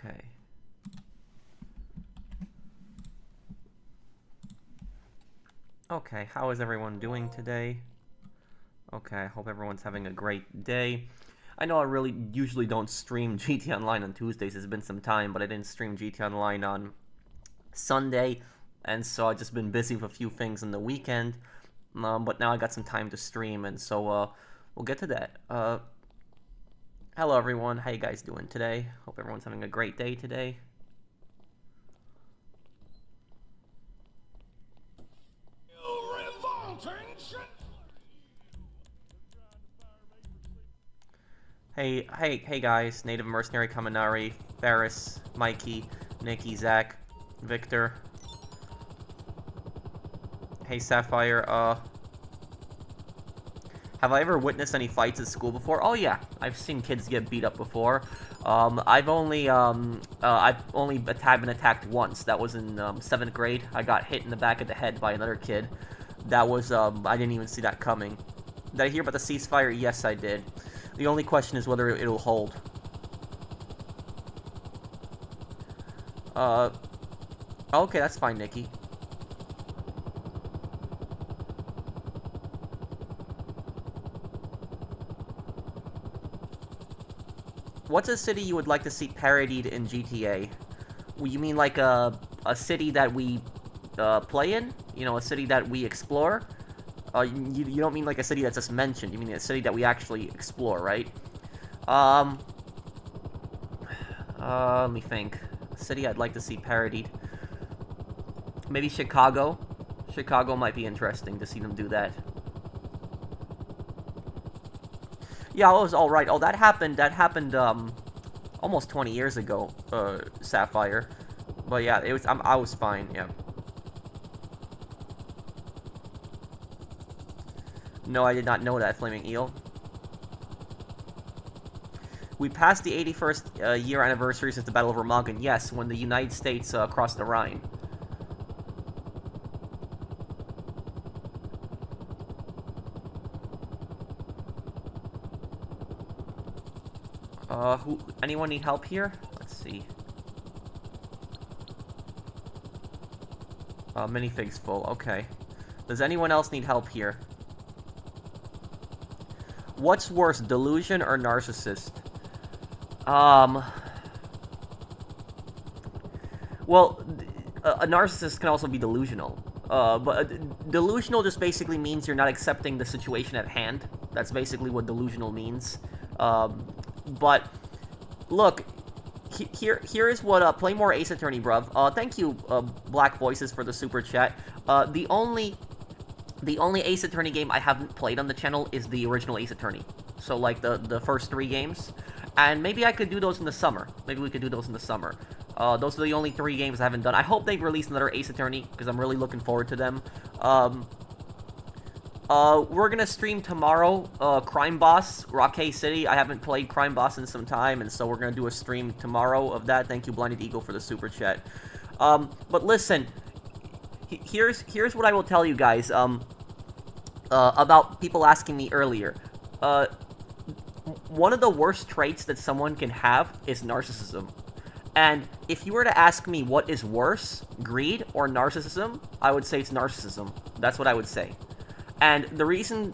Okay. Okay, how is everyone doing today? Okay, I hope everyone's having a great day. I know I really usually don't stream GT Online on Tuesdays. It's been some time, but I didn't stream GT Online on Sunday, and so I've just been busy with a few things on the weekend. But now I got some time to stream, and so we'll get to that. Hello everyone, how you guys doing today? Hope everyone's having a great day today. Hey guys, Native Mercenary Kaminari, Ferris, Mikey, Nikki, Zach, Victor. Hey Sapphire, have I ever witnessed any fights at school before? Oh yeah, I've seen kids get beat up before. I've only been attacked once. That was in 7th grade. I got hit in the back of the head by another kid. That was, I didn't even see that coming. Did I hear about the ceasefire? Yes, I did. The only question is whether it'll hold. Okay, that's fine, Nikki. What's a city you would like to see parodied in GTA? You mean like a city that we play in? You know, a city that we explore? You don't mean like a city that's just mentioned. You mean a city that we actually explore, right? Let me think. A city I'd like to see parodied. Maybe Chicago. Chicago might be interesting to see them do that. Yeah, it was alright. Oh, that happened, almost 20 years ago, Sapphire. But yeah, it was, I was fine, yeah. No, I did not know that, Flaming Eel. We passed the 81st year anniversary since the Battle of Remagen. Yes, when the United States crossed the Rhine. Anyone need help here? Let's see. Minifig's full, okay. Does anyone else need help here? What's worse, delusion or narcissist? Well, a narcissist can also be delusional. But delusional just basically means you're not accepting the situation at hand. That's basically what delusional means. But look, here is what play more Ace Attorney, bruv. Thank you, Black Voices, for the super chat. The only Ace Attorney game I haven't played on the channel is the original Ace Attorney. So like the first 3 games, and maybe I could do those in the summer. Maybe we could do those in the summer. Those are the only 3 games I haven't done. I hope they release another Ace Attorney because I'm really looking forward to them. We're gonna stream tomorrow, Crime Boss, Rockay City. I haven't played Crime Boss in some time, and so we're gonna do a stream tomorrow of that. Thank you, Blinded Eagle, for the super chat. But listen, here's what I will tell you guys, about people asking me earlier. One of the worst traits that someone can have is narcissism. And if you were to ask me what is worse, greed or narcissism, I would say it's narcissism. That's what I would say. And the reason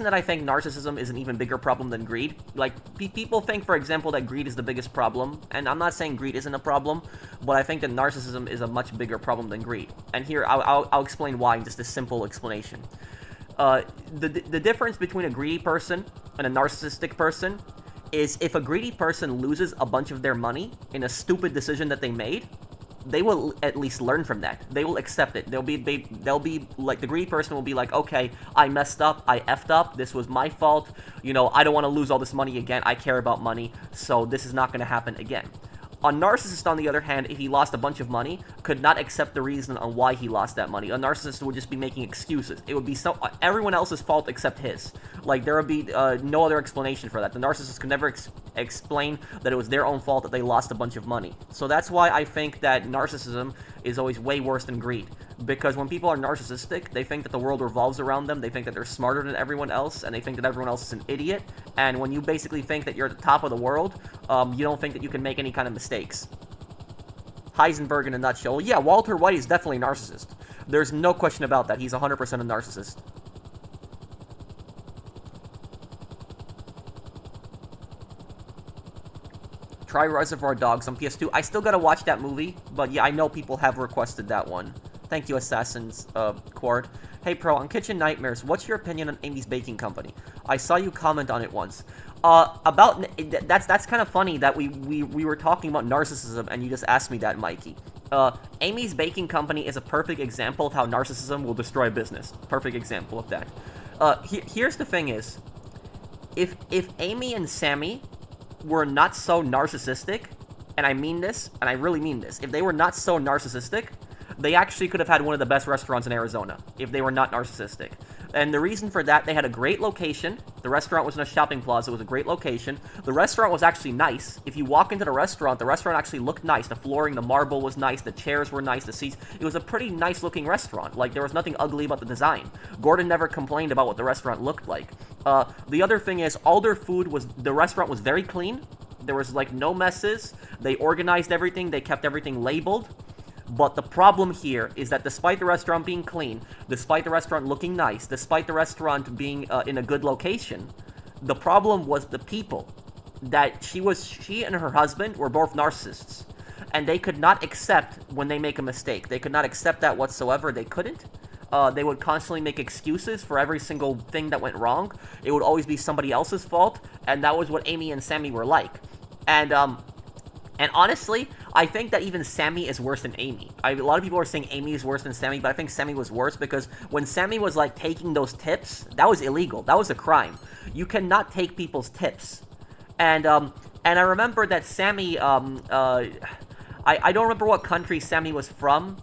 that I think narcissism is an even bigger problem than greed, like, people think, for example, that greed is the biggest problem, and I'm not saying greed isn't a problem, but I think that narcissism is a much bigger problem than greed. And here, I'll explain why in just a simple explanation. The difference between a greedy person and a narcissistic person is if a greedy person loses a bunch of their money in a stupid decision that they made, they will at least learn from that. They will accept it. They'll be like, the greedy person will be like, okay, I messed up, I effed up, this was my fault, you know, I don't want to lose all this money again, I care about money, so this is not going to happen again. A narcissist, on the other hand, if he lost a bunch of money, could not accept the reason on why he lost that money. A narcissist would just be making excuses. It would be everyone else's fault except his. Like, there would be no other explanation for that. The narcissist could never explain that it was their own fault that they lost a bunch of money. So that's why I think that narcissism is always way worse than greed. Because when people are narcissistic, they think that the world revolves around them, they think that they're smarter than everyone else, and they think that everyone else is an idiot. And when you basically think that you're at the top of the world, you don't think that you can make any kind of mistakes. Heisenberg in a nutshell. Yeah, Walter White is definitely a narcissist. There's no question about that. He's 100% a narcissist. Try Reservoir Dogs on PS2. I still gotta watch that movie, but yeah, I know people have requested that one. Thank you, Assassin's Quard. Hey, Pro, on Kitchen Nightmares, what's your opinion on Amy's Baking Company? I saw you comment on it once. That's kind of funny that we were talking about narcissism and you just asked me that, Mikey. Amy's Baking Company is a perfect example of how narcissism will destroy a business. Perfect example of that. Here's the thing is, if Amy and Sammy were not so narcissistic, and I mean this, and I really mean this, if they were not so narcissistic, they actually could have had one of the best restaurants in Arizona, if they were not narcissistic. And the reason for that, they had a great location. The restaurant was in a shopping plaza. It was a great location. The restaurant was actually nice. If you walk into the restaurant actually looked nice. The flooring, the marble was nice. The chairs were nice. The seats. It was a pretty nice looking restaurant. Like, there was nothing ugly about the design. Gordon never complained about what the restaurant looked like. The other thing is, all their food was, the restaurant was very clean. There was, like, no messes. They organized everything. They kept everything labeled. But the problem here is that despite the restaurant being clean, despite the restaurant looking nice, despite the restaurant being in a good location, the problem was the people. That she and her husband were both narcissists. And they could not accept when they make a mistake. They could not accept that whatsoever. They couldn't. They would constantly make excuses for every single thing that went wrong. It would always be somebody else's fault. And that was what Amy and Sammy were like. And honestly, I think that even Sammy is worse than Amy. A lot of people are saying Amy is worse than Sammy, but I think Sammy was worse because when Sammy was, like, taking those tips, that was illegal. That was a crime. You cannot take people's tips. And I remember that Sammy, I don't remember what country Sammy was from.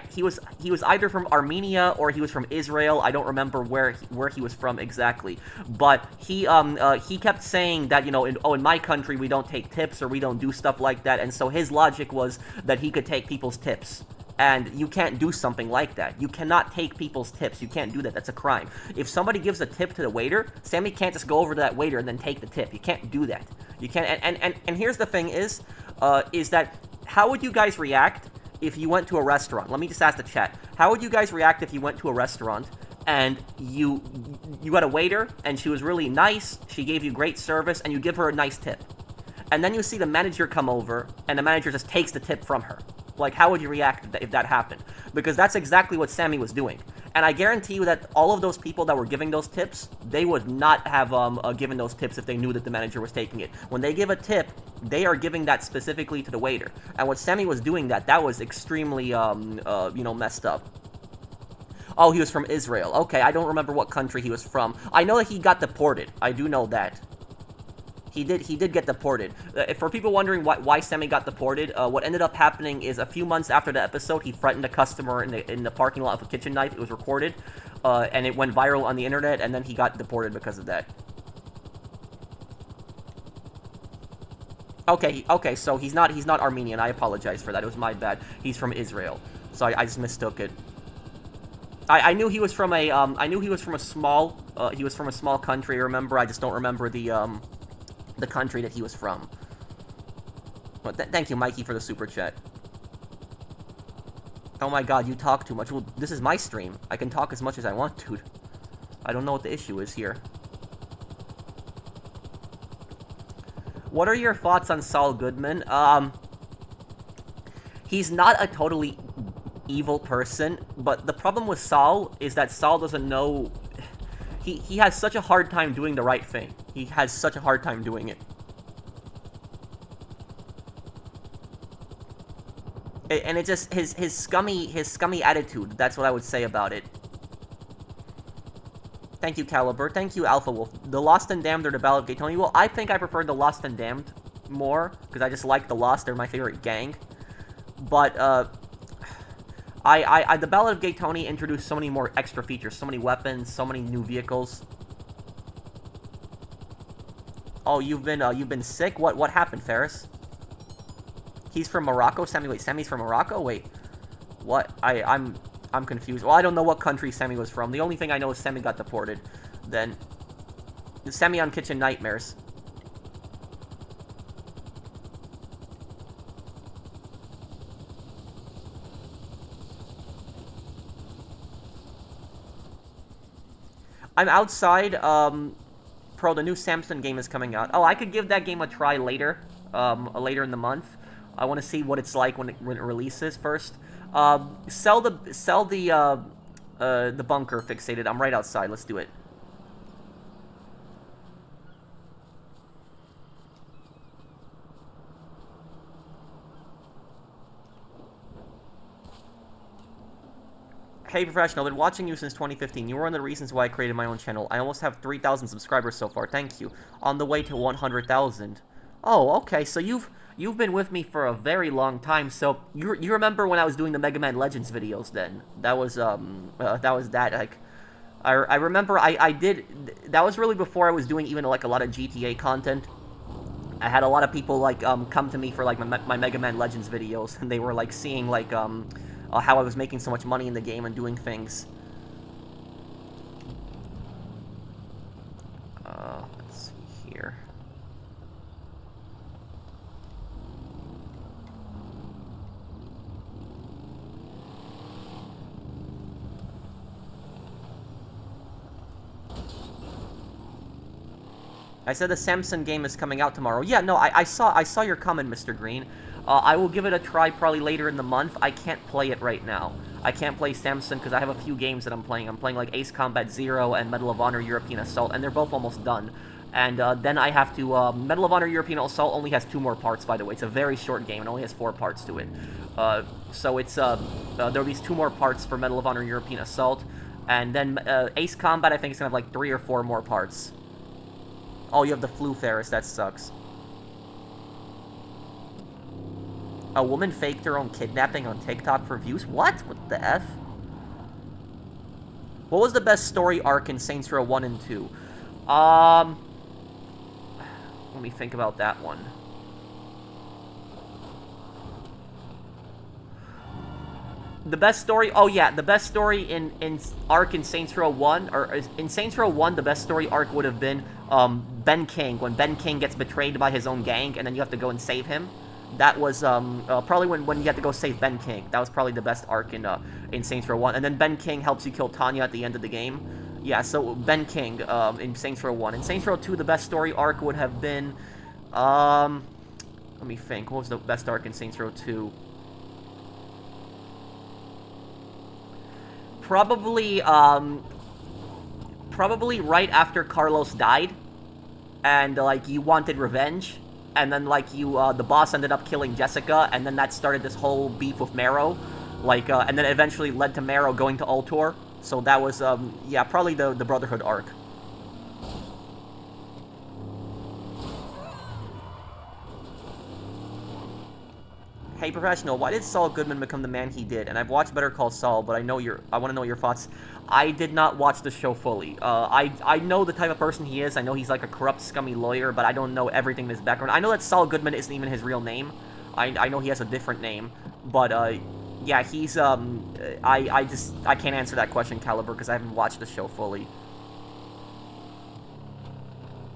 He was either from Armenia or he was from Israel. I don't remember where he was from exactly. But he kept saying that, you know, in my country we don't take tips or we don't do stuff like that. And so his logic was that he could take people's tips. And you can't do something like that. You cannot take people's tips. You can't do that. That's a crime. If somebody gives a tip to the waiter, Sammy can't just go over to that waiter and then take the tip. You can't do that. You can't. And here's the thing is that how would you guys react if you went to a restaurant? Let me just ask the chat. How would you guys react if you went to a restaurant and you got a waiter and she was really nice, she gave you great service, and you give her a nice tip? And then you see the manager come over and the manager just takes the tip from her. Like, how would you react if that happened? Because that's exactly what Sammy was doing. And I guarantee you that all of those people that were giving those tips, they would not have given those tips if they knew that the manager was taking it. When they give a tip, they are giving that specifically to the waiter. And what Sammy was doing, that was extremely, messed up. Oh, he was from Israel. Okay, I don't remember what country he was from. I know that he got deported. I do know that. He did get deported. For people wondering why Sammy got deported, what ended up happening is a few months after the episode, he threatened a customer in the parking lot of a kitchen knife. It was recorded, and it went viral on the internet, and then he got deported because of that. Okay, so he's not Armenian. I apologize for that. It was my bad. He's from Israel, so I just mistook it. I knew he was from a small country. Remember, I just don't remember the country that he was from. Well, thank you, Mikey, for the super chat. Oh my god, you talk too much. Well, this is my stream. I can talk as much as I want, dude. I don't know what the issue is here. What are your thoughts on Saul Goodman? He's not a totally evil person, but the problem with Saul is that Saul doesn't know... He has such a hard time doing the right thing. He has such a hard time doing it. And it just, his scummy attitude, that's what I would say about it. Thank you, Caliber. Thank you, Alpha Wolf. The Lost and Damned or the Ballad of Gay Tony? Well, I think I prefer the Lost and Damned more, because I just like the Lost. They're my favorite gang. But, the Ballad of Gay Tony introduced so many more extra features, so many weapons, so many new vehicles. Oh, you've been sick? What happened, Ferris? He's from Morocco? Sammy's from Morocco? Wait. What? I'm confused. Well, I don't know what country Semi was from. The only thing I know is Semi got deported. Then, Semi on Kitchen Nightmares. I'm outside. Pro, the new Samsung game is coming out. Oh, I could give that game a try later. Later in the month. I want to see what it's like when it releases first. Sell the bunker fixated. I'm right outside. Let's do it. Hey Professional, I've been watching you since 2015. You were one of the reasons why I created my own channel. I almost have 3,000 subscribers so far. Thank you. On the way to 100,000. Oh, okay. So you've been with me for a very long time. So you remember when I was doing the Mega Man Legends videos? Then that was that. Like, I remember I did. That was really before I was doing even like a lot of GTA content. I had a lot of people like come to me for like my Mega Man Legends videos, and they were like seeing like how I was making so much money in the game and doing things. Let's see here. I said the Samsung game is coming out tomorrow. Yeah, no, I saw your comment, Mr. Green. I will give it a try probably later in the month. I can't play it right now. I can't play Samsung because I have a few games that I'm playing. I'm playing like Ace Combat Zero and Medal of Honor European Assault, and they're both almost done. And then I have to... Medal of Honor European Assault only has 2 more parts, by the way. It's a very short game. It only has 4 parts to it. So it's... there'll be 2 more parts for Medal of Honor European Assault. And then Ace Combat, I think, is going to have like 3 or 4 more parts. Oh, you have the flu, Ferris. That sucks. A woman faked her own kidnapping on TikTok for views? What? What the F? What was the best story arc in Saints Row 1 and 2? Let me think about that one. The best story... Oh, yeah. The best story in arc in Saints Row 1... Or in Saints Row 1, the best story arc would have been Ben King. When Ben King gets betrayed by his own gang, and then you have to go and save him. That was probably when you had to go save Ben King. That was probably the best arc in Saints Row 1. And then Ben King helps you kill Tanya at the end of the game. Yeah, so Ben King in Saints Row 1. In Saints Row 2, the best story arc would have been... let me think. What was the best arc in Saints Row 2? Probably right after Carlos died. And, like, you wanted revenge. And then, like, the boss ended up killing Jessica, and then that started this whole beef with Marrow. Like, and then it eventually led to Marrow going to Ultor. So that was, yeah, probably the Brotherhood arc. Hey, Professional, why did Saul Goodman become the man he did? And I've watched Better Call Saul, but I want to know your thoughts. I did not watch the show fully. I know the type of person he is. I know he's like a corrupt, scummy lawyer, but I don't know everything in his background. I know that Saul Goodman isn't even his real name. I know he has a different name, but yeah, he's I can't answer that question, Caliber, because I haven't watched the show fully.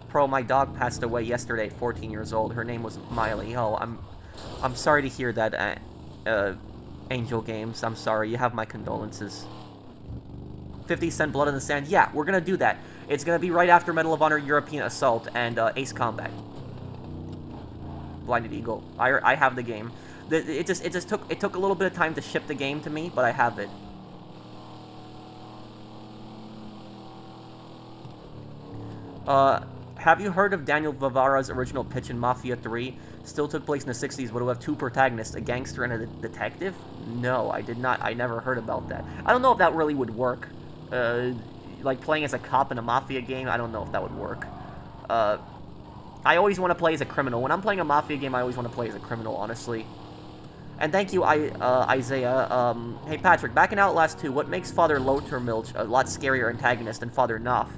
Pro, my dog passed away yesterday, 14 years old. Her name was Miley. Oh, I'm sorry to hear that, Angel Games. I'm sorry. You have my condolences. 50 Cent Blood in the Sand. Yeah, we're gonna do that. It's gonna be right after Medal of Honor European Assault and Ace Combat. Blinded Eagle. I have the game. It took a little bit of time to ship the game to me, but I have it. Have you heard of Daniel Vivara's original pitch in Mafia 3? Still took place in the 60s, but it would have 2 protagonists, a gangster and a detective? No, I did not. I never heard about that. I don't know if that really would work. Like playing as a cop in a Mafia game, I don't know if that would work. I always want to play as a criminal. When I'm playing a Mafia game, I always want to play as a criminal, honestly. And thank you, Isaiah. Hey, Patrick, back in Outlast 2, what makes Father Lothar-Milch a lot scarier antagonist than Father Knopf?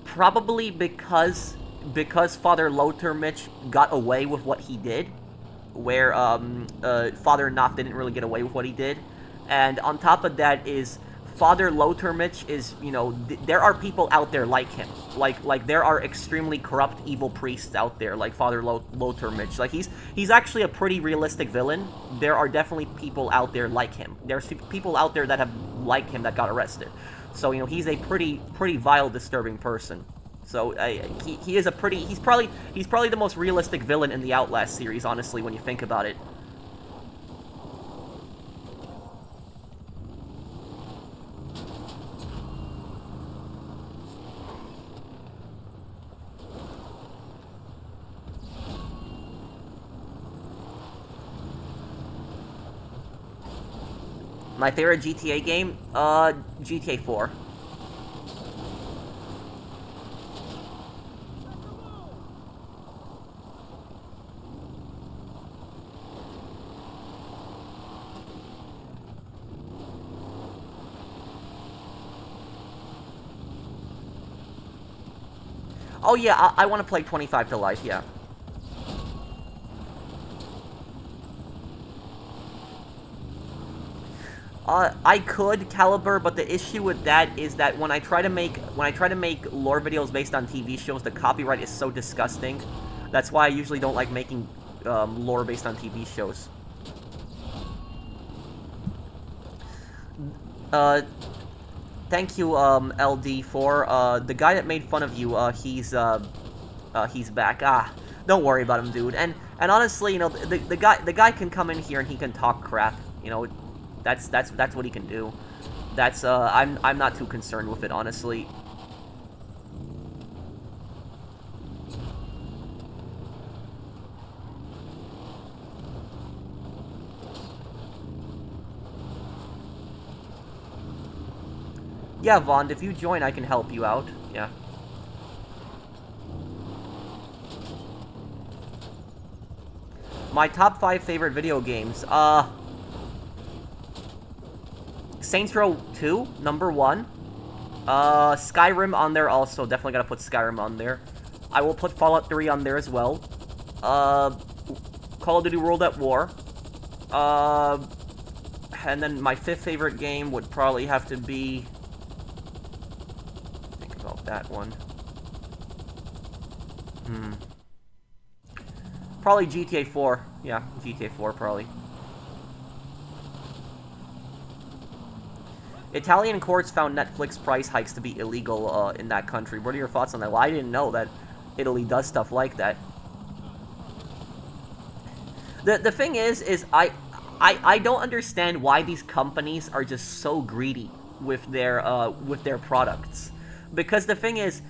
Probably because Father Lothar-Milch got away with what he did. where Father Knopf didn't really get away with what he did. And on top of that is Father Lothar-Mitch is, there are people out there like him. Like there are extremely corrupt, evil priests out there, like Father Lothar-Mitch. Like, he's actually a pretty realistic villain. There are definitely people out there like him. There's people out there that have like him that got arrested. So, he's a pretty vile, disturbing person. So, he is a pretty... He's probably the most realistic villain in the Outlast series, honestly, when you think about it. My favorite GTA game? GTA 4. Oh yeah, I want to play 25 to Life, yeah. I could Caliber, but the issue with that is that when I try to make lore videos based on TV shows, the copyright is so disgusting. That's why I usually don't like making lore based on TV shows. Thank you, LD, for the guy that made fun of you. He's back. Don't worry about him, dude. And honestly, the guy can come in here and he can talk crap. That's what he can do. I'm not too concerned with it, honestly. Yeah, Vaughn, if you join, I can help you out. Yeah. My top 5 favorite video games. Saints Row 2, number 1. Skyrim on there also. Definitely gotta put Skyrim on there. I will put Fallout 3 on there as well. Call of Duty World at War. And then my 5th favorite game would probably have to be... Think about that one. Probably GTA 4. Yeah, GTA 4 probably. Italian courts found Netflix price hikes to be illegal in that country. What are your thoughts on that? Well, I didn't know that Italy does stuff like that. The thing is I don't understand why these companies are just so greedy with their products. Because the thing is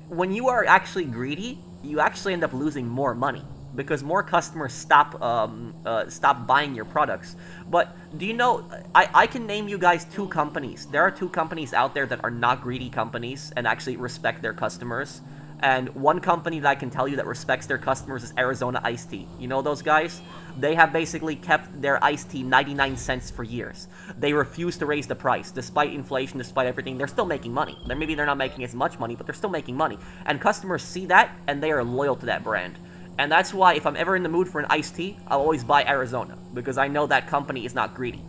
when you are actually greedy, you actually end up losing more money. Because more customers stop buying your products. But do you know, I can name you guys 2 companies. There are 2 companies out there that are not greedy companies and actually respect their customers. And one company that I can tell you that respects their customers is Arizona Iced Tea. You know those guys? They have basically kept their iced tea 99 cents for years. They refuse to raise the price. Despite inflation, despite everything, they're still making money. Maybe they're not making as much money, but they're still making money. And customers see that, and they are loyal to that brand. And that's why, if I'm ever in the mood for an iced tea, I'll always buy Arizona, because I know that company is not greedy.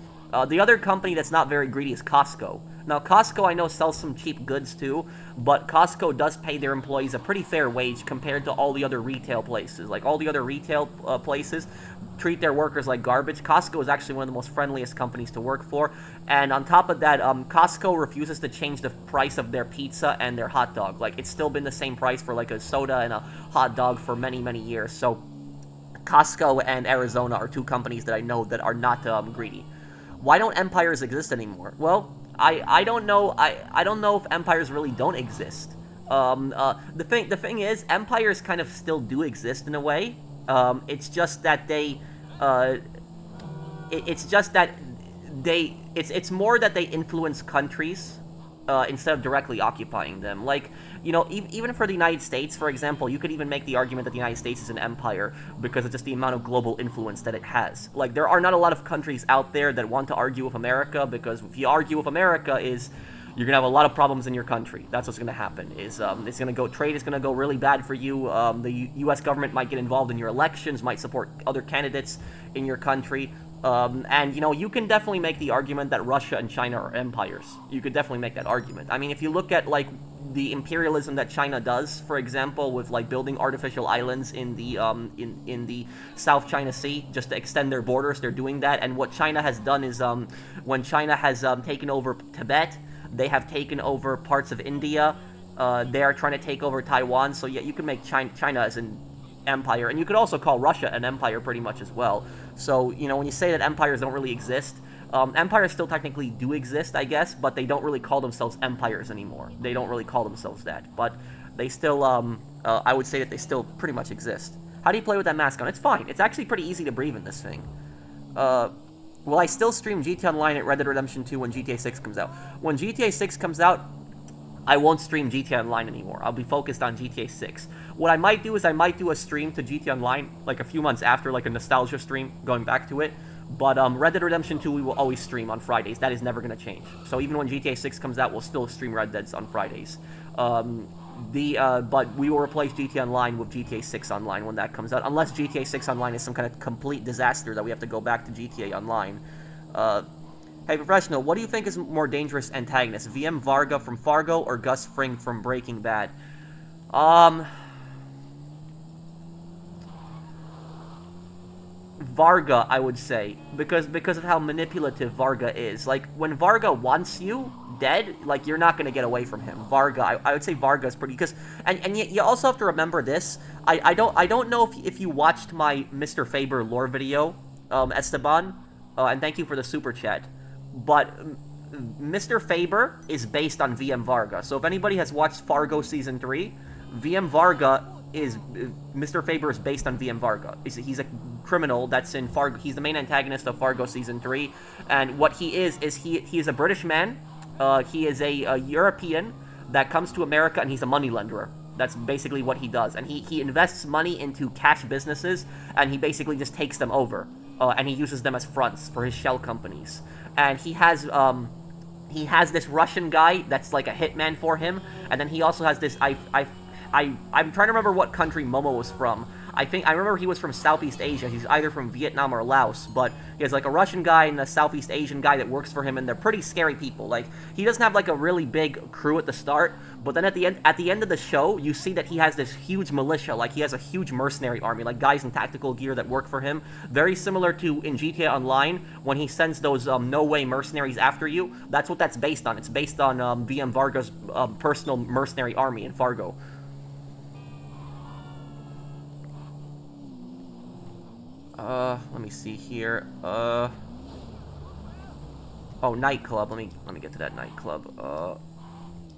The other company that's not very greedy is Costco. Now, Costco, I know, sells some cheap goods too, but Costco does pay their employees a pretty fair wage compared to all the other retail places. Like, all the other retail places treat their workers like garbage. Costco is actually one of the most friendliest companies to work for. And on top of that, Costco refuses to change the price of their pizza and their hot dog. Like, it's still been the same price for, like, a soda and a hot dog for many, many years. So, Costco and Arizona are 2 companies that I know that are not greedy. Why don't empires exist anymore? Well, I don't know. I don't know if empires really don't exist. The thing is, empires kind of still do exist in a way. It's just that they, it's more that they influence countries, instead of directly occupying them. Like, even for the United States, for example, you could even make the argument that the United States is an empire because of just the amount of global influence that it has. Like, there are not a lot of countries out there that want to argue with America, because if you argue with America is, You're gonna have a lot of problems in your country. That's what's gonna happen. It's gonna go trade is gonna go really bad for you. The U.S. government might get involved in your elections, might support other candidates in your country. And you can definitely make the argument that Russia and China are empires. You could definitely make that argument. I mean, if you look at like the imperialism that China does, for example, with like building artificial islands in the South China Sea just to extend their borders, they're doing that. And what China has done is, when China has taken over Tibet, they have taken over parts of India. They are trying to take over Taiwan. So yeah, you can make China as an empire, and you could also call Russia an empire pretty much as well. So when you say that empires don't really exist, empires still technically do exist, I guess, but they don't really call themselves empires anymore. They don't really call themselves that, but they still, I would say that they still pretty much exist. How do you play with that mask on? It's fine. It's actually pretty easy to breathe in this thing. Will I still stream GTA Online at Red Dead Redemption 2 when GTA 6 comes out? When GTA 6 comes out, I won't stream GTA Online anymore. I'll be focused on GTA 6. What I might do is I might do a stream to GTA Online, like a few months after, like a nostalgia stream, going back to it. But Red Dead Redemption 2 we will always stream on Fridays. That is never going to change. So even when GTA 6 comes out, we'll still stream Red Deads on Fridays. But we will replace GTA Online with GTA 6 Online when that comes out. Unless GTA 6 Online is some kind of complete disaster that we have to go back to GTA Online. Hey, Professional, what do you think is more dangerous antagonist? VM Varga from Fargo or Gus Fring from Breaking Bad? Varga, I would say, because of how manipulative Varga is. Like, when Varga wants you dead, like, you're not going to get away from him. Varga, I would say Varga is pretty, because, and you also have to remember this. I don't know if you watched my Mr. Faber lore video, Esteban, and thank you for the super chat, but Mr. Faber is based on VM Varga. So if anybody has watched Fargo Season 3, VM Varga is, Mr. Faber is based on VM Varga. He's a criminal that's in Fargo. He's the main antagonist of Fargo Season 3, and what he is he is a British man. He is a European that comes to America, and he's a moneylenderer. That's basically what he does, and he invests money into cash businesses, and he basically just takes them over, and he uses them as fronts for his shell companies. And he has this Russian guy that's like a hitman for him, and then he also has this I'm trying to remember what country Momo was from. I remember he was from Southeast Asia. He's either from Vietnam or Laos, but he has like a Russian guy and a Southeast Asian guy that works for him, and they're pretty scary people. Like, he doesn't have like a really big crew at the start, but then at the end of the show, you see that he has this huge militia. Like, he has a huge mercenary army, like guys in tactical gear that work for him. Very similar to in GTA Online when he sends those no way mercenaries after you. That's what that's based on. It's based on VM Varga's personal mercenary army in Fargo. Let me see here. Oh, nightclub. Let me get to that nightclub.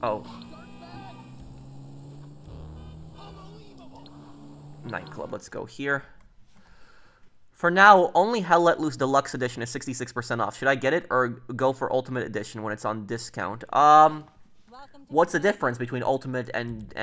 Oh. Nightclub, let's go here. For now, only Hell Let Loose Deluxe Edition is 66% off. Should I get it or go for Ultimate Edition when it's on discount? What's the difference between Ultimate and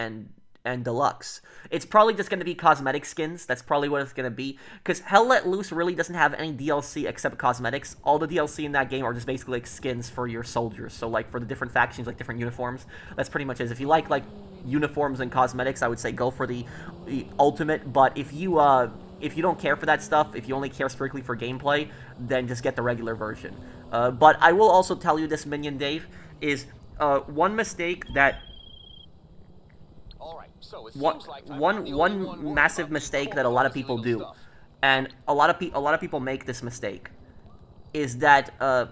Deluxe? It's probably just going to be cosmetic skins. That's probably what it's going to be. Because Hell Let Loose really doesn't have any DLC except cosmetics. All the DLC in that game are just basically like skins for your soldiers. So like for the different factions, like different uniforms. That's pretty much it. If you like uniforms and cosmetics, I would say go for the Ultimate. But if you don't care for that stuff, if you only care strictly for gameplay, then just get the regular version. But I will also tell you this, Minion Dave, is one mistake that... One massive mistake that a lot of people do, and a lot of people make this mistake, is that I'm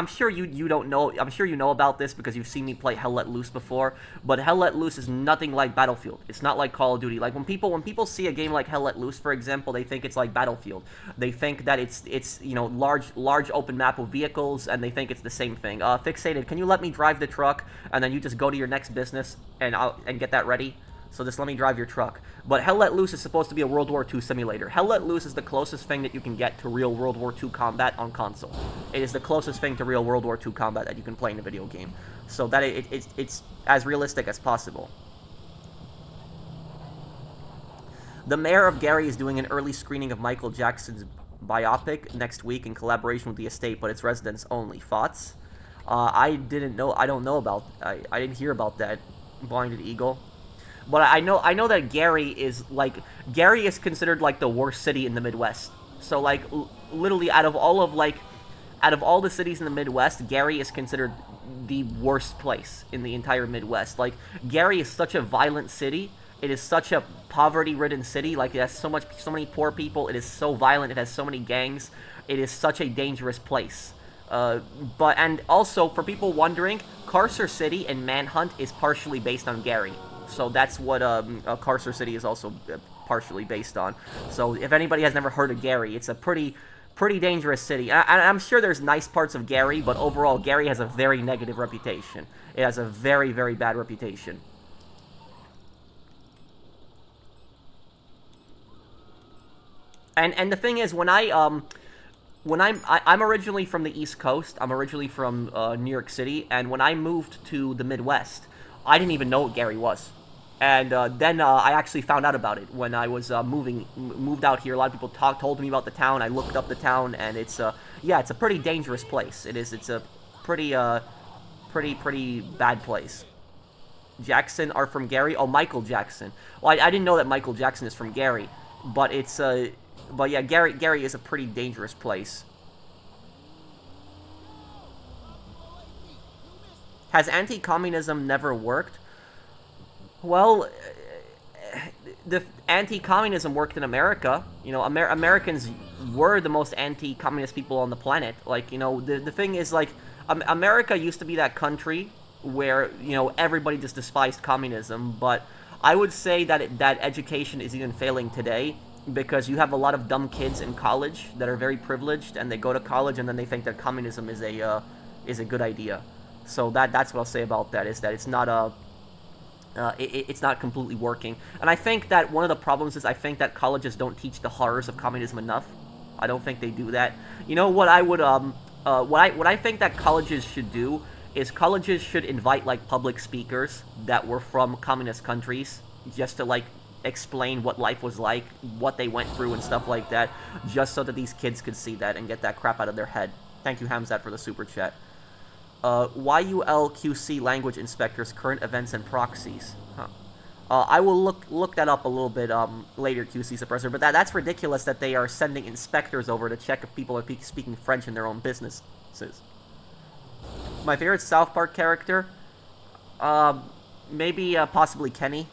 sure you don't know. I'm sure you know about this because you've seen me play Hell Let Loose before. But Hell Let Loose is nothing like Battlefield. It's not like Call of Duty. Like when people see a game like Hell Let Loose, for example, they think it's like Battlefield. They think that it's large open map with vehicles, and they think it's the same thing. Fixated, can you let me drive the truck, and then you just go to your next business and get that ready? So just let me drive your truck. But Hell Let Loose is supposed to be a World War II simulator. Hell Let Loose is the closest thing that you can get to real World War II combat on console. It is the closest thing to real World War II combat that you can play in a video game. So that it's as realistic as possible. The mayor of Gary is doing an early screening of Michael Jackson's biopic next week in collaboration with the estate, but it's residents only. Thoughts? I didn't know. I don't know about. I didn't hear about that blinded eagle. But I know that Gary is considered like the worst city in the Midwest. So like literally out of all the cities in the Midwest, Gary is considered the worst place in the entire Midwest. Like Gary is such a violent city. It is such a poverty-ridden city. Like it has so many poor people. It is so violent. It has so many gangs. It is such a dangerous place. And also for people wondering, Carcer City and Manhunt is partially based on Gary. So that's what Carcer City is also partially based on. So if anybody has never heard of Gary, it's a pretty dangerous city. I'm sure there's nice parts of Gary, but overall, Gary has a very negative reputation. It has a very, very bad reputation. And the thing is, I'm originally from the East Coast. I'm originally from New York City, and when I moved to the Midwest, I didn't even know what Gary was. And then I actually found out about it when I was moved out here. A lot of people told me about the town. I looked up the town, and it's it's a pretty dangerous place. It is. It's a pretty bad place. Jackson are from Gary. Oh, Michael Jackson. Well, I didn't know that Michael Jackson is from Gary, but but yeah, Gary is a pretty dangerous place. Has anti-communism never worked? Well, the anti-communism worked in America. You know, Americans were the most anti-communist people on the planet. Like, you know, the thing is, like, America used to be that country where, you know, everybody just despised communism. But I would say that education is even failing today because you have a lot of dumb kids in college that are very privileged, and they go to college and then they think that communism is a good idea. So that's what I'll say about that, is that it's not it's not completely working. And I think that one of the problems is I think that colleges don't teach the horrors of communism enough. I don't think they do that. You know what I would what I think that colleges should do is colleges should invite like public speakers that were from communist countries just to like explain what life was like, what they went through and stuff like that, just so that these kids could see that and get that crap out of their head. Thank you, Hamzat, for the super chat. YULQC language inspectors, current events and proxies. Huh. I will look that up a little bit later, QC Suppressor, but that's ridiculous that they are sending inspectors over to check if people are speaking French in their own businesses. My favorite South Park character? Maybe possibly Kenny.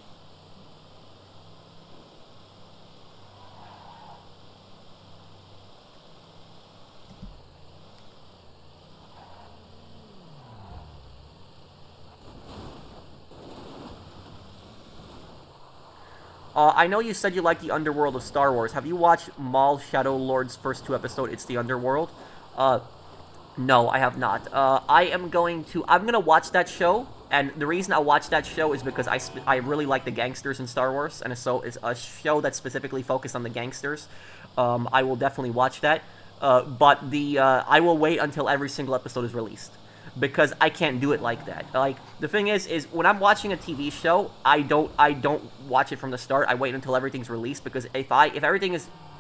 I know you said you like the underworld of Star Wars. Have you watched Maul Shadow Lord's first 2 episodes, It's the Underworld? No, I have not. I'm gonna watch that show, and the reason I watch that show is because I really like the gangsters in Star Wars, and so it's a show that's specifically focused on the gangsters. I will definitely watch that, but I will wait until every single episode is released, because I can't do it like that. Like, the thing is when I'm watching a TV show, I don't watch it from the start. I wait until everything's released, because if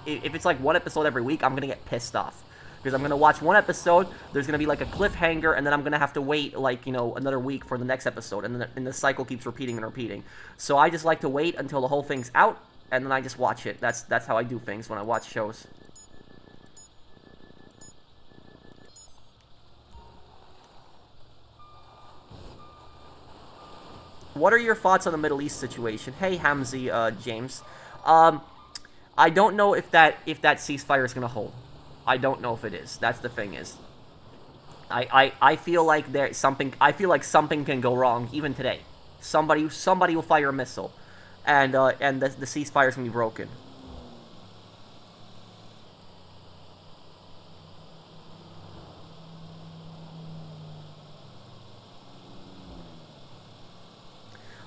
it's like one episode every week, I'm gonna get pissed off. Because I'm gonna watch one episode, there's gonna be like a cliffhanger, and then I'm gonna have to wait like, you know, another week for the next episode, and the cycle keeps repeating and repeating. So I just like to wait until the whole thing's out, and then I just watch it. That's how I do things when I watch shows. What are your thoughts on the Middle East situation? Hey, Hamzi, James. I don't know if that ceasefire is gonna hold. I don't know if it is. That's the thing is. I feel like there's something. I feel like something can go wrong even today. Somebody will fire a missile, and the ceasefire is gonna be broken.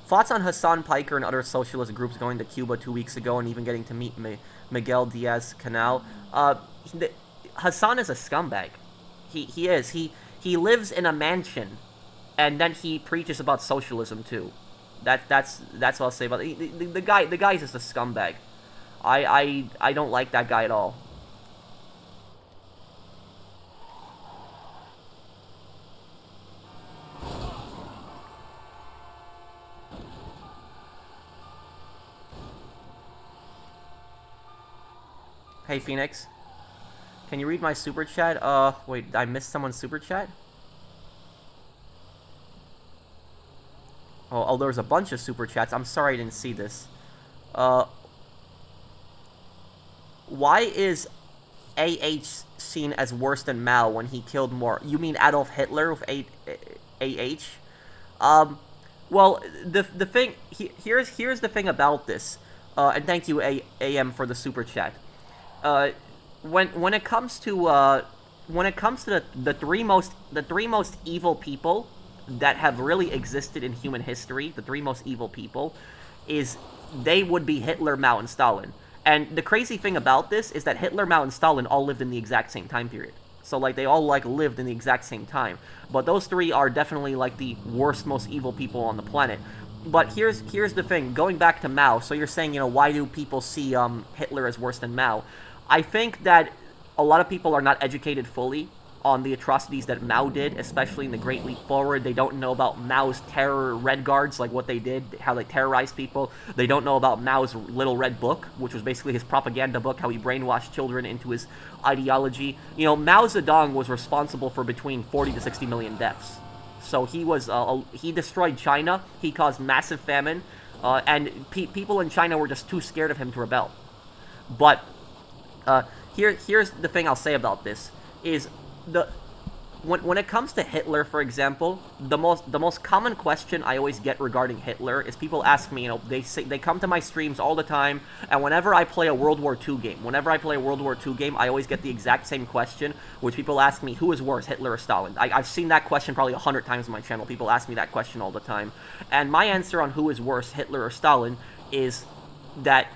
Thoughts on Hassan Piker and other socialist groups going to Cuba 2 weeks ago and even getting to meet Miguel Diaz-Canel? Hassan is a scumbag. He is. He lives in a mansion, and then he preaches about socialism too. That's what I'll say about it. The guy's just a scumbag. I don't like that guy at all. Hey, Phoenix. Can you read my super chat? Wait, I missed someone's super chat? Oh, there was a bunch of super chats. I'm sorry I didn't see this. Uh, why is AH seen as worse than Mao when he killed more? You mean Adolf Hitler with AH? Um, well, the thing here's the thing about this. And thank you AM for the super chat. Uh, when it comes to the three most evil people that have really existed in human history, the three most evil people, is they would be Hitler, Mao, and Stalin. And the crazy thing about this is that Hitler, Mao, and Stalin all lived in the exact same time period. So like they all like lived in the exact same time. But those three are definitely like the worst, most evil people on the planet. But here's the thing. Going back to Mao, so you're saying, why do people see Hitler as worse than Mao? I think that a lot of people are not educated fully on the atrocities that Mao did, especially in the Great Leap Forward. They don't know about Mao's terror red guards, like what they did, how they terrorized people. They don't know about Mao's Little Red Book, which was basically his propaganda book, how he brainwashed children into his ideology. Mao Zedong was responsible for between 40 to 60 million deaths. So he destroyed China, he caused massive famine, and people in China were just too scared of him to rebel. But here's the thing I'll say about this, is when it comes to Hitler, for example, the most common question I always get regarding Hitler is people ask me, they come to my streams all the time, and whenever I play a World War II game, I always get the exact same question, which people ask me, who is worse, Hitler or Stalin? I've seen that question probably 100 times on my channel. People ask me that question all the time, and my answer on who is worse, Hitler or Stalin, is that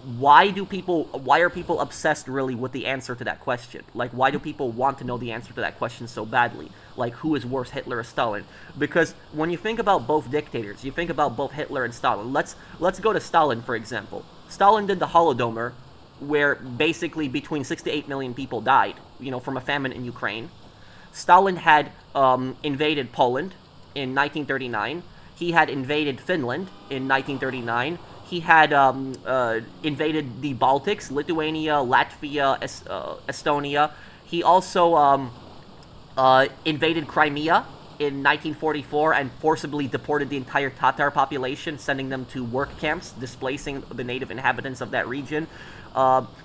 why are people obsessed really with the answer to that question? Like, why do people want to know the answer to that question so badly? Like, who is worse, Hitler or Stalin? Because when you think about both dictators, you think about both Hitler and Stalin. Let's go to Stalin, for example. Stalin did the Holodomor, where basically between 6 to 8 million people died, from a famine in Ukraine. Stalin had invaded Poland in 1939. He had invaded Finland in 1939. He had invaded the Baltics, Lithuania, Latvia, Estonia. He also invaded Crimea in 1944 and forcibly deported the entire Tatar population, sending them to work camps, displacing the native inhabitants of that region.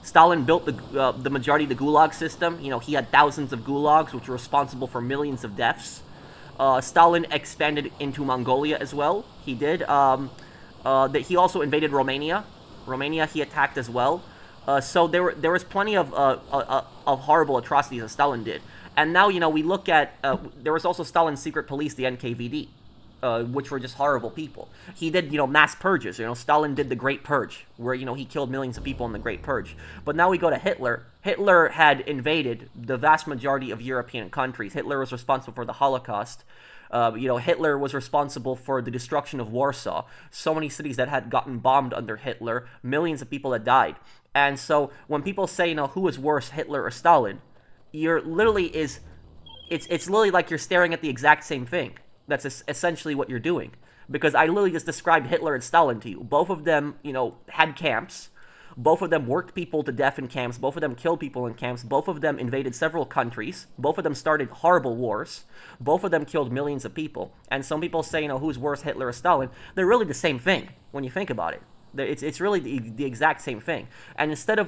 Stalin built the majority of the Gulag system. He had thousands of gulags, which were responsible for millions of deaths. Stalin expanded into Mongolia as well. He did. That he also invaded Romania. Romania he attacked as well. So there was plenty of horrible atrocities that Stalin did. And now we look at there was also Stalin's secret police, the NKVD, which were just horrible people. He did mass purges. Stalin did the Great Purge, where he killed millions of people in the Great Purge. But now we go to Hitler. Hitler had invaded the vast majority of European countries. Hitler was responsible for the Holocaust. Hitler was responsible for the destruction of Warsaw. So many cities that had gotten bombed under Hitler, millions of people that died. And so when people say, who is worse, Hitler or Stalin, it's literally like you're staring at the exact same thing. That's essentially what you're doing. Because I literally just described Hitler and Stalin to you. Both of them, had camps. Both of them worked people to death in camps. Both of them killed people in camps. Both of them invaded several countries. Both of them started horrible wars. Both of them killed millions of people. And some people say, who's worse, Hitler or Stalin? They're really the same thing when you think about it. It's really the exact same thing. And instead of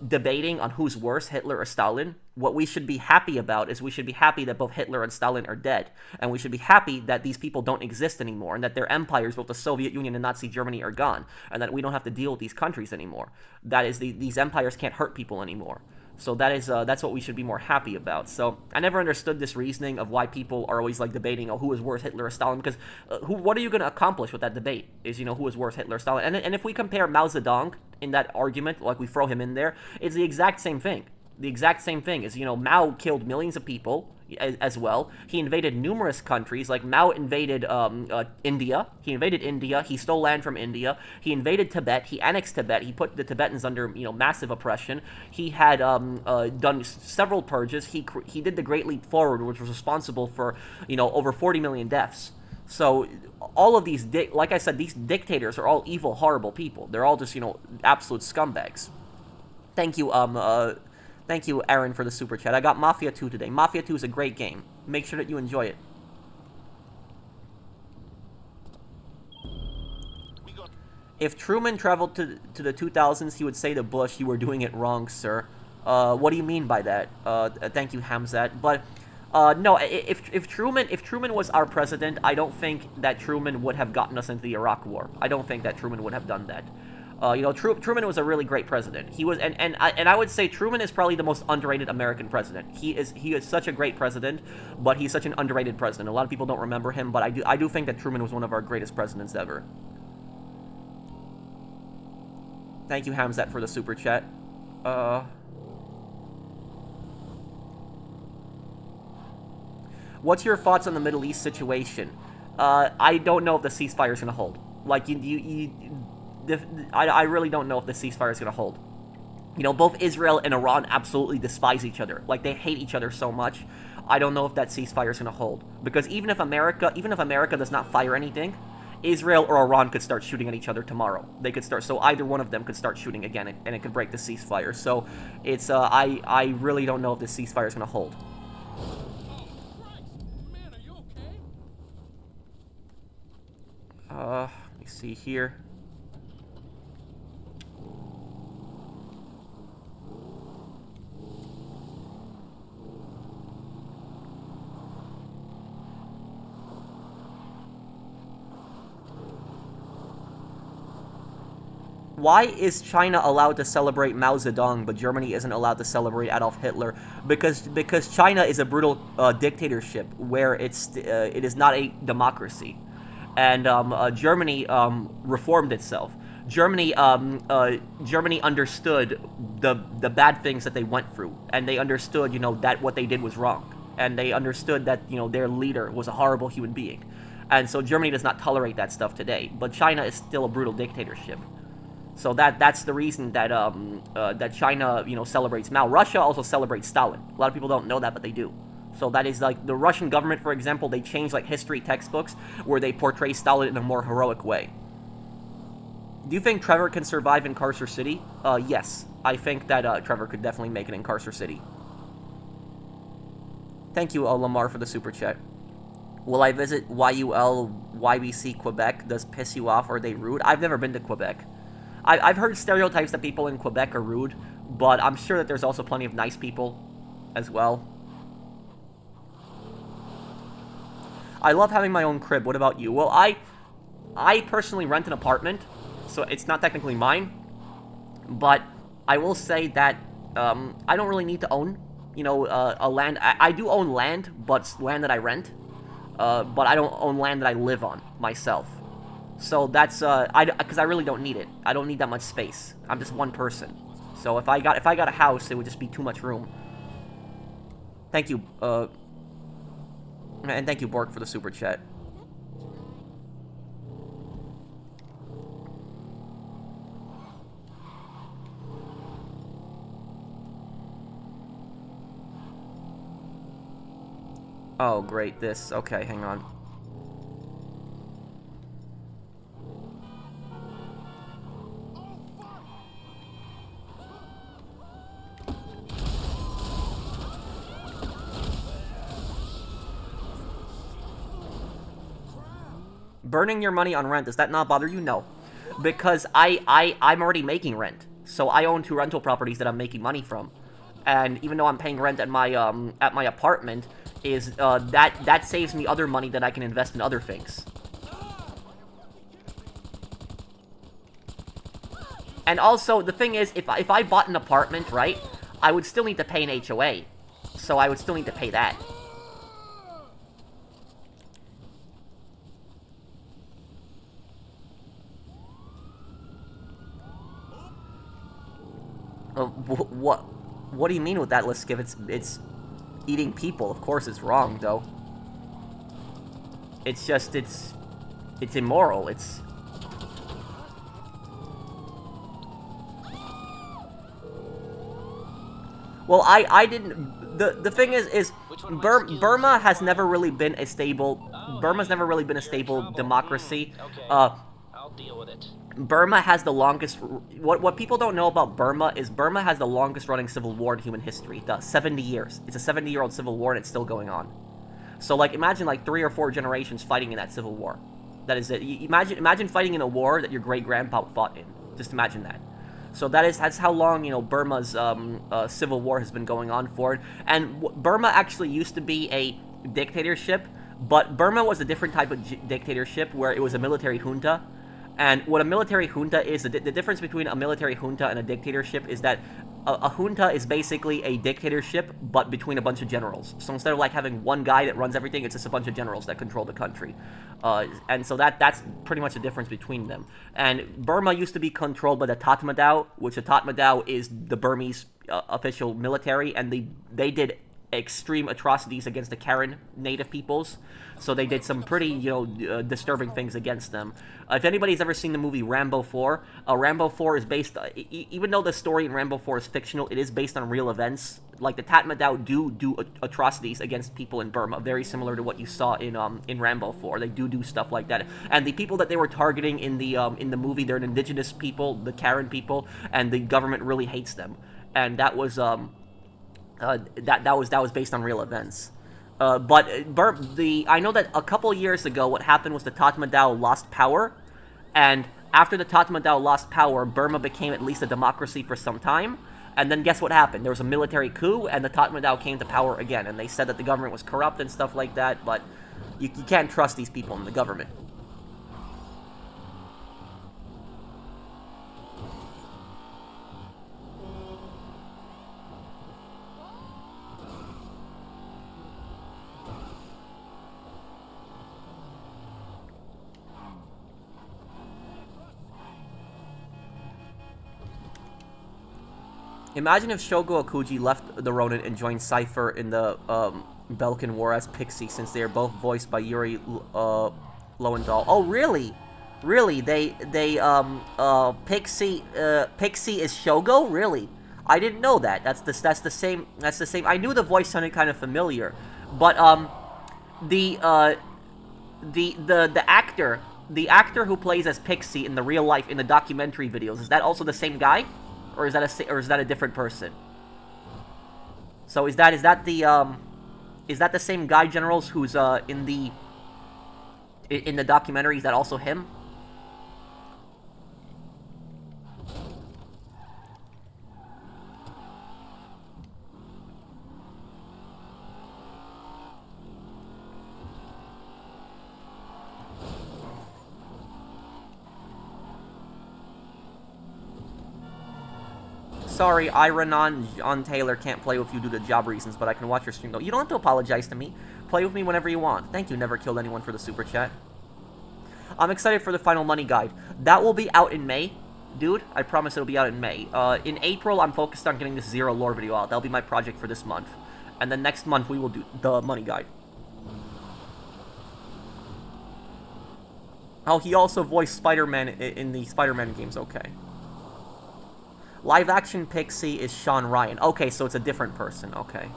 debating on who's worse, Hitler or Stalin, what we should be happy about is we should be happy that both Hitler and Stalin are dead. And we should be happy that these people don't exist anymore, and that their empires, both the Soviet Union and Nazi Germany, are gone, and that we don't have to deal with these countries anymore. That is, these empires can't hurt people anymore. So that's what we should be more happy about. So I never understood this reasoning of why people are always debating, who is worse, Hitler or Stalin? Because what are you going to accomplish with that debate? Is who is worse, Hitler or Stalin? And if we compare Mao Zedong in that argument, we throw him in there, it's the exact same thing. The exact same thing is Mao killed millions of people as well. He invaded numerous countries. Like Mao invaded India. He invaded India. He stole land from India. He invaded Tibet. He annexed Tibet. He put the Tibetans under massive oppression. He had done several purges. He did the Great Leap Forward, which was responsible for over 40 million deaths. So all of these, like I said, these dictators are all evil, horrible people. They're all just, you know, absolute scumbags. Thank you, thank you, Aaron, for the super chat. I got Mafia 2 today. Mafia 2 is a great game. Make sure that you enjoy it. If Truman traveled to the 2000s, he would say to Bush, "You were doing it wrong, sir." What do you mean by that? Thank you, Hamzat. But no, if Truman was our president, I don't think that Truman would have gotten us into the Iraq War. I don't think that Truman would have done that. You know, Truman was a really great president. He was, and I would say Truman is probably the most underrated American president. He is such a great president, but he's such an underrated president. A lot of people don't remember him, but I do think that Truman was one of our greatest presidents ever. Thank you, Hamzat, for the super chat. What's your thoughts on the Middle East situation? I don't know if the ceasefire is gonna hold. Like, I really don't know if the ceasefire is gonna hold. You know, both Israel and Iran absolutely despise each other. Like, they hate each other so much. I don't know if that ceasefire is gonna hold, because even if America does not fire anything, Israel or Iran could start shooting at each other tomorrow. They could start, so either one of them could start shooting again, and it could break the ceasefire. So it's I really don't know if the ceasefire is gonna hold. Let me see here. Why is China allowed to celebrate Mao Zedong, but Germany isn't allowed to celebrate Adolf Hitler? Because China is a brutal dictatorship where it is not a democracy, and Germany reformed itself. Germany understood the bad things that they went through, and they understood, you know, that what they did was wrong, and they understood that, you know, their leader was a horrible human being, and so Germany does not tolerate that stuff today. But China is still a brutal dictatorship. So that's the reason that that China, you know, celebrates Mao. Russia also celebrates Stalin. A lot of people don't know that, but they do. So that is, like, the Russian government, for example, they change, like, history textbooks where they portray Stalin in a more heroic way. Do you think Trevor can survive in Carcer City? Yes. I think that Trevor could definitely make it in Carcer City. Thank you, Lamar, for the super chat. Will I visit YUL YBC Quebec? Does piss you off? Are they rude? I've never been to Quebec. I've heard stereotypes that people in Quebec are rude, but I'm sure that there's also plenty of nice people as well. I love having my own crib. What about you? Well, I personally rent an apartment, so it's not technically mine, but I will say that I don't really need to own, you know, a land. I do own land, but it's land that I rent, but I don't own land that I live on myself. So that's because I really don't need it. I don't need that much space. I'm just one person. So if I got a house, it would just be too much room. Thank you, and thank you, Bork, for the super chat. Oh, great, this. Okay, hang on. Burning your money on rent, does that not bother you? No. Because I'm already making rent. So I own 2 rental properties that I'm making money from. And even though I'm paying rent at my apartment, is that saves me other money that I can invest in other things. And also, the thing is, if I bought an apartment, right, I would still need to pay an HOA. So I would still need to pay that. What do you mean with that, Liskiv? It's eating people. Of course it's wrong, though. It's just, it's immoral. It's... Well, I didn't... The thing is Burma has never really been a stable. Burma's never really been a stable democracy. Burma has the longest. What people don't know about Burma is Burma has the longest running civil war in human history. It does 70 years. It's a 70-year-old civil war and it's still going on. So like imagine like 3 or 4 generations fighting in that civil war. That is it. Imagine fighting in a war that your great grandpa fought in. Just imagine that. So that's how long Burma's civil war has been going on for. And Burma actually used to be a dictatorship, but Burma was a different type of dictatorship where it was a military junta. And what a military junta is, the difference between a military junta and a dictatorship is that a junta is basically a dictatorship, but between a bunch of generals. So instead of like having one guy that runs everything, it's just a bunch of generals that control the country. And so that's pretty much the difference between them. And Burma used to be controlled by the Tatmadaw, which the Tatmadaw is the Burmese official military, and they did extreme atrocities against the Karen native peoples. So they did some pretty, disturbing things against them. If anybody's ever seen the movie Rambo 4, Rambo 4 is based, even though the story in Rambo 4 is fictional, it is based on real events. Like the Tatmadaw do atrocities against people in Burma, very similar to what you saw in Rambo 4. They do stuff like that. And the people that they were targeting in the movie, they're an indigenous people, the Karen people, and the government really hates them. And that was that was based on real events. But I know that a couple years ago, what happened was the Tatmadaw lost power, and after the Tatmadaw lost power, Burma became at least a democracy for some time. And then guess what happened? There was a military coup, and the Tatmadaw came to power again. And they said that the government was corrupt and stuff like that, but you can't trust these people in the government. Imagine if Shogo Okuji left the Ronin and joined Cypher in the Belkan War as Pixie, since they are both voiced by Yuri Lowenthal. Oh, really? Really? Pixie is Shogo? Really? I didn't know that. That's the same. I knew the voice sounded kind of familiar, but the actor who plays as Pixie in the real life in the documentary videos, is that also the same guy? Or is that a different person? So is that the same guy, Generals, who's in the documentary? Is that also him? Sorry, John Taylor can't play with you due to job reasons, but I can watch your stream though. You don't have to apologize to me. Play with me whenever you want. Thank you, Never Killed Anyone, for the super chat. I'm excited for the final money guide. That will be out in May. Dude, I promise it'll be out in May. In April, I'm focused on getting this Zero lore video out. That'll be my project for this month. And then next month, we will do the money guide. Oh, he also voiced Spider-Man in the Spider-Man games. Okay. Live-action Pixie is Sean Ryan. Okay, so it's a different person. Okay.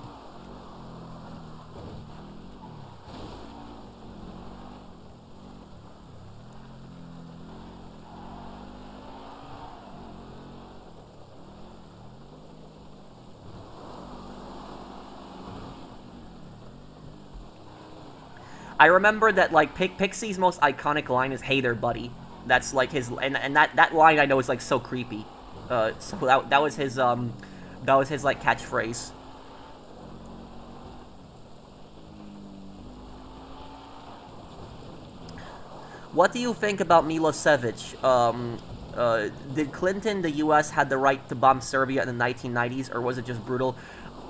I remember that, like, Pixie's most iconic line is, "Hey there, buddy." That's, like, his... And that line I know is, like, so creepy. So that was his like catchphrase. What do you think about Milosevic? Did Clinton, the U.S., had the right to bomb Serbia in the 1990s, or was it just brutal?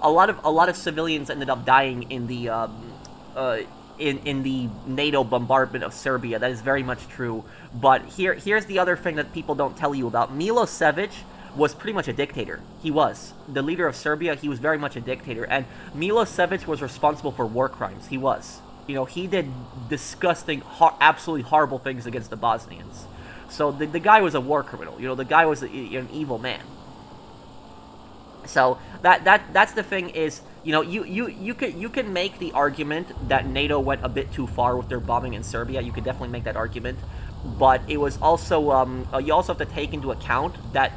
A lot of civilians ended up dying in the in the NATO bombardment of Serbia. That is very much true. But here's the other thing that people don't tell you about. Milosevic was pretty much a dictator. He was. The leader of Serbia, he was very much a dictator. And Milosevic was responsible for war crimes. He was. He did disgusting, absolutely horrible things against the Bosnians. So the guy was a war criminal. The guy was an evil man. So that's the thing is, You know, you can make the argument that NATO went a bit too far with their bombing in Serbia. You could definitely make that argument, but it was also you also have to take into account that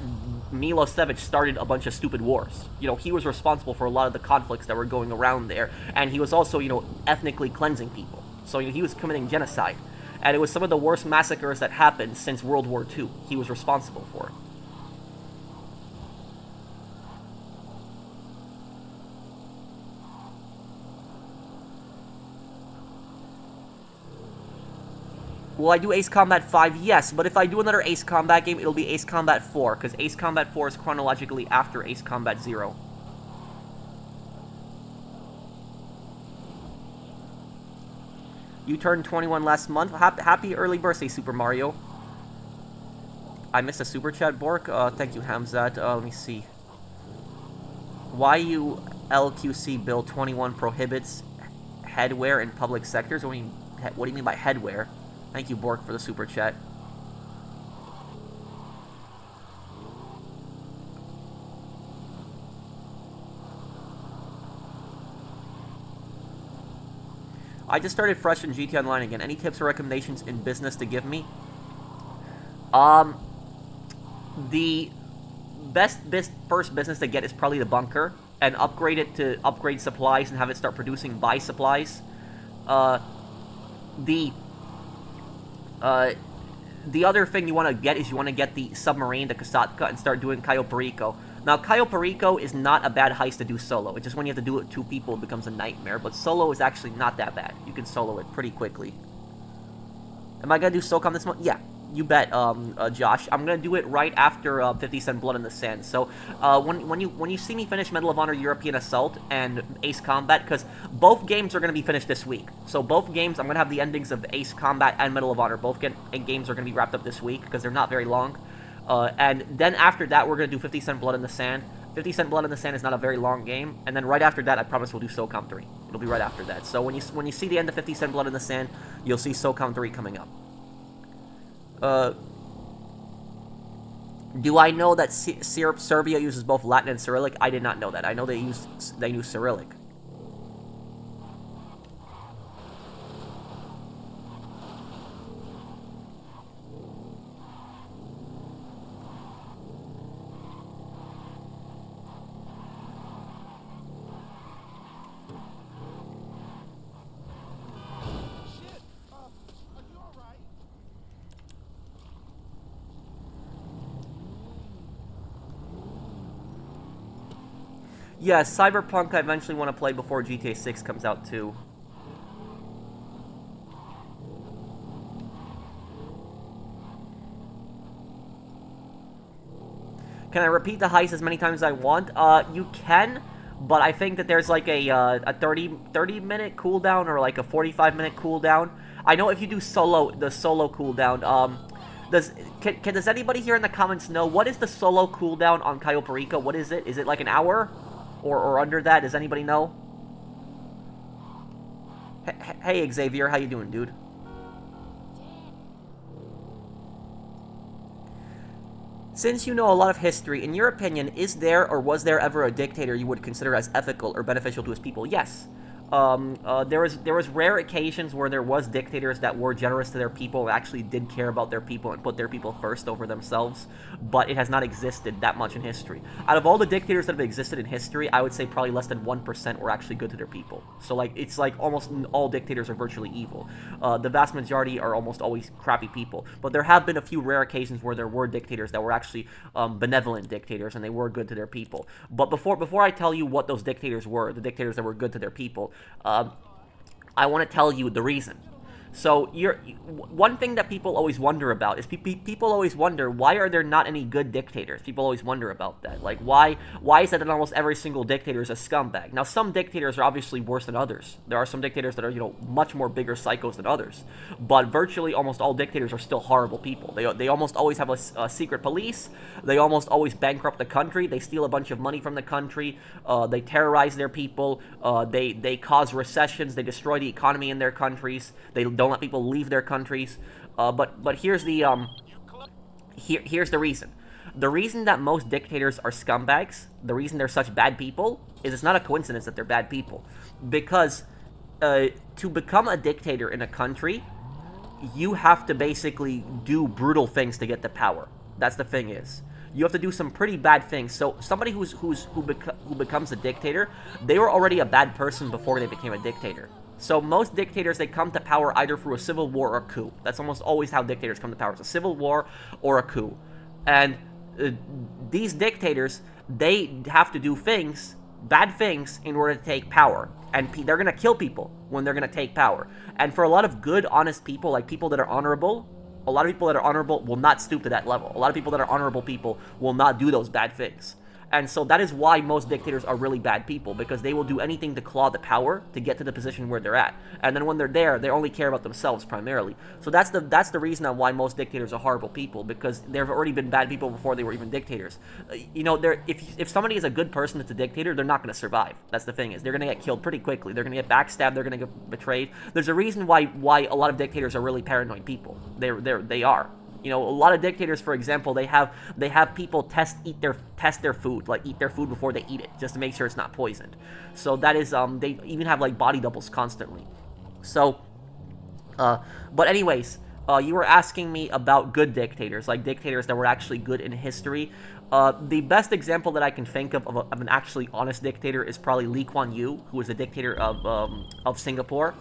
Milosevic started a bunch of stupid wars. You know, he was responsible for a lot of the conflicts that were going around there, and he was also, you know, ethnically cleansing people. So, you know, he was committing genocide, and it was some of the worst massacres that happened since World War II. He was responsible for it. Will I do Ace Combat 5? Yes, but if I do another Ace Combat game, it'll be Ace Combat 4, because Ace Combat 4 is chronologically after Ace Combat 0. You turned 21 last month. Happy early birthday, Super Mario. I missed a super chat, Bork. Thank you, Hamzat. Let me see. YULQC Bill 21 prohibits headwear in public sectors. What do you mean by headwear? Thank you, Bork, for the super chat. I just started fresh in GT Online again. Any tips or recommendations in business to give me? The first business to get is probably the bunker, and upgrade it to upgrade supplies and have it start producing buy supplies. The other thing you want to get is you want to get the submarine, the Kasatka, and start doing Cayo Perico. Now, Cayo Perico is not a bad heist to do solo. It's just when you have to do it with 2 people, it becomes a nightmare. But solo is actually not that bad. You can solo it pretty quickly. Am I going to do SOCOM this month? Yeah, you bet, Josh. I'm going to do it right after 50 Cent Blood in the Sand. So, when you see me finish Medal of Honor European Assault and Ace Combat, because both games are going to be finished this week. So both games, I'm going to have the endings of Ace Combat and Medal of Honor. Both games are going to be wrapped up this week, because they're not very long. And then after that, we're going to do 50 Cent Blood in the Sand. 50 Cent Blood in the Sand is not a very long game. And then right after that, I promise we'll do SOCOM 3. It'll be right after that. So when you see the end of 50 Cent Blood in the Sand, you'll see SOCOM 3 coming up. Do I know that Serbia uses both Latin and Cyrillic? I did not know that. I know they use Cyrillic. Yeah, Cyberpunk I eventually want to play before GTA 6 comes out too. Can I repeat the heist as many times as I want? You can, but I think that there's like a 30 minute cooldown or like a 45-minute cooldown. I know if you do the solo cooldown, does anybody here in the comments know what is the solo cooldown on Cayo Perico? What is it? Is it like an hour? Or under that? Does anybody know? Hey, Xavier, how you doing, dude? Since you know a lot of history, in your opinion, is there or was there ever a dictator you would consider as ethical or beneficial to his people? Yes. There was rare occasions where there was dictators that were generous to their people and actually did care about their people and put their people first over themselves, but it has not existed that much in history. Out of all the dictators that have existed in history, I would say probably less than 1% were actually good to their people. So like it's like almost all dictators are virtually evil. The vast majority are almost always crappy people, but there have been a few rare occasions where there were dictators that were actually benevolent dictators and they were good to their people. But before I tell you what those dictators were, the dictators that were good to their people, I want to tell you the reason. So one thing that people always wonder about is people always wonder, why are there not any good dictators? People always wonder about that. Like, why is it that almost every single dictator is a scumbag? Now, some dictators are obviously worse than others. There are some dictators that are, much more bigger psychos than others. But virtually almost all dictators are still horrible people. They almost always have a secret police. They almost always bankrupt the country. They steal a bunch of money from the country. They terrorize their people. They cause recessions. They destroy the economy in their countries. They don't let people leave their countries. But here's the reason. The reason that most dictators are scumbags, the reason they're such bad people, is it's not a coincidence that they're bad people. Because to become a dictator in a country, you have to basically do brutal things to get the power. That's the thing is. You have to do some pretty bad things. So somebody who becomes a dictator, they were already a bad person before they became a dictator. So most dictators, they come to power either through a civil war or a coup. That's almost always how dictators come to power. It's a civil war or a coup. And these dictators, they have to do things, bad things, in order to take power. And they're going to kill people when they're going to take power. And for a lot of good, honest people, like people that are honorable, a lot of people that are honorable will not stoop to that level. A lot of people that are honorable people will not do those bad things. And so that is why most dictators are really bad people, because they will do anything to claw the power to get to the position where they're at. And then when they're there, they only care about themselves primarily. So that's the reason on why most dictators are horrible people, because they've already been bad people before they were even dictators. If somebody is a good person that's a dictator, they're not going to survive. That's the thing is, they're going to get killed pretty quickly. They're going to get backstabbed. They're going to get betrayed. There's a reason why a lot of dictators are really paranoid people. They are. A lot of dictators, for example, they have people test their food, like eat their food before they eat it, just to make sure it's not poisoned. So that is, they even have like body doubles constantly. So, but anyways, you were asking me about good dictators, like dictators that were actually good in history. The best example that I can think of an actually honest dictator is probably Lee Kuan Yew, who was the dictator of Singapore.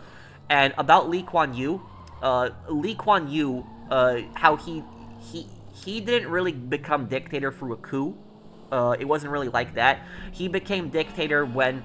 And about Lee Kuan Yew, how he didn't really become dictator through a coup. It wasn't really like that. He became dictator when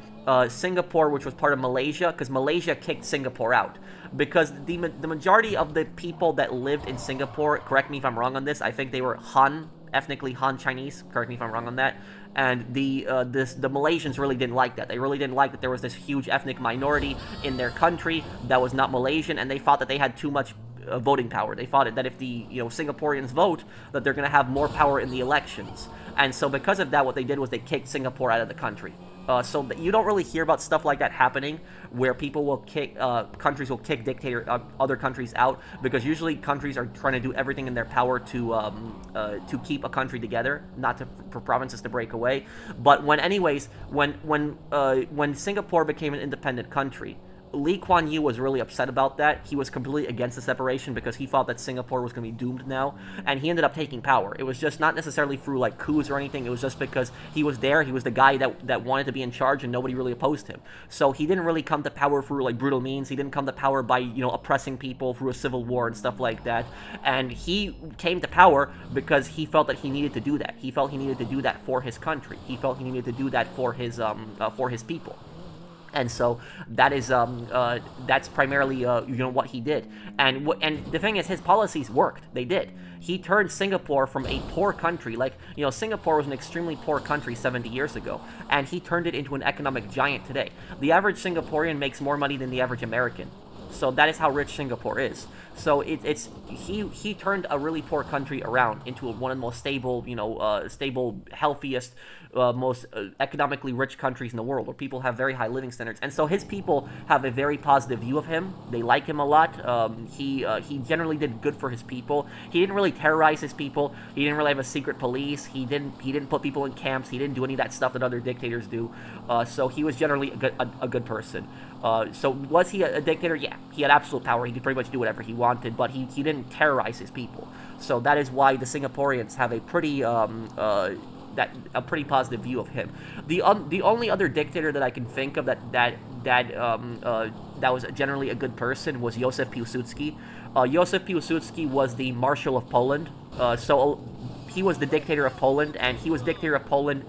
Singapore, which was part of Malaysia, because Malaysia kicked Singapore out. Because the majority of the people that lived in Singapore, correct me if I'm wrong on this, I think they were Han, ethnically Han Chinese, correct me if I'm wrong on that. And the Malaysians really didn't like that. They really didn't like that there was this huge ethnic minority in their country that was not Malaysian, and they thought that they had too much voting power. They thought that if the Singaporeans vote, that they're going to have more power in the elections. And so because of that, what they did was they kicked Singapore out of the country. So you don't really hear about stuff like that happening, where people will countries will kick other countries out, because usually countries are trying to do everything in their power to keep a country together, not for provinces to break away. But when Singapore became an independent country, Lee Kuan Yew was really upset about that. He was completely against the separation because he thought that Singapore was going to be doomed now, and he ended up taking power. It was just not necessarily through like coups or anything. It was just because he was there. He was the guy that wanted to be in charge, and nobody really opposed him. So he didn't really come to power through like brutal means. He didn't come to power by oppressing people through a civil war and stuff like that. And he came to power because he felt that he needed to do that. He felt he needed to do that for his country. He felt he needed to do that for his people. And so that is that's primarily what he did. And the thing is, his policies worked. They did. He turned Singapore from a poor country, Singapore was an extremely poor country 70 years ago, and he turned it into an economic giant today. The average Singaporean makes more money than the average American. So that is how rich Singapore is. So he turned a really poor country around into one of the most stable, stable, healthiest, most economically rich countries in the world, where people have very high living standards. And so his people have a very positive view of him. They like him a lot. He generally did good for his people. He didn't really terrorize his people. He didn't really have a secret police. He didn't put people in camps. He didn't do any of that stuff that other dictators do. So he was generally a good person. So was he a dictator? Yeah, he had absolute power. He could pretty much do whatever he wanted, but he didn't terrorize his people. So that is why the Singaporeans have a pretty pretty positive view of him. The only other dictator that I can think of that was generally a good person was Józef Piłsudski. Józef Piłsudski was the Marshal of Poland. So he was the dictator of Poland, and he was dictator of Poland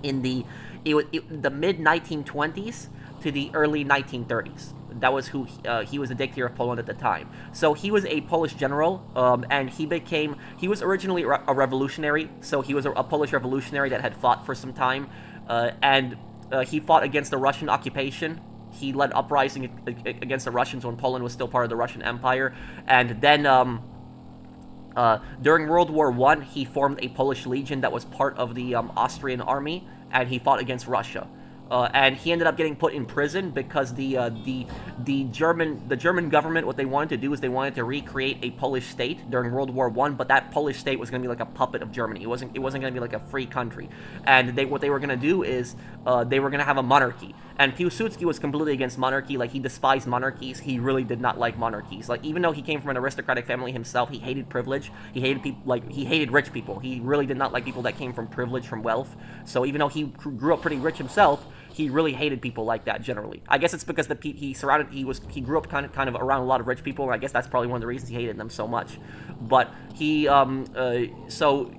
in the mid 1920s to the early 1930s. That was who he was the dictator of Poland at the time. So he was a Polish general, and he was originally a revolutionary. So he was a Polish revolutionary that had fought for some time, and he fought against the Russian occupation. He led uprising against the Russians when Poland was still part of the Russian Empire, and then during World War I, he formed a Polish legion that was part of the Austrian army, and he fought against Russia. And he ended up getting put in prison because the German government, what they wanted to do is they wanted to recreate a Polish state during World War I, but that Polish state was going to be like a puppet of Germany. It wasn't going to be like a free country. And what they were going to do is they were going to have a monarchy. And Piłsudski was completely against monarchy. Like, he despised monarchies. He really did not like monarchies. Like, even though he came from an aristocratic family himself, he hated privilege. He hated people, like, he hated rich people. He really did not like people that came from privilege, from wealth. So even though he grew up pretty rich himself, he really hated people like that generally. I guess it's because he grew up kind of around a lot of rich people. And I guess that's probably one of the reasons he hated them so much. But so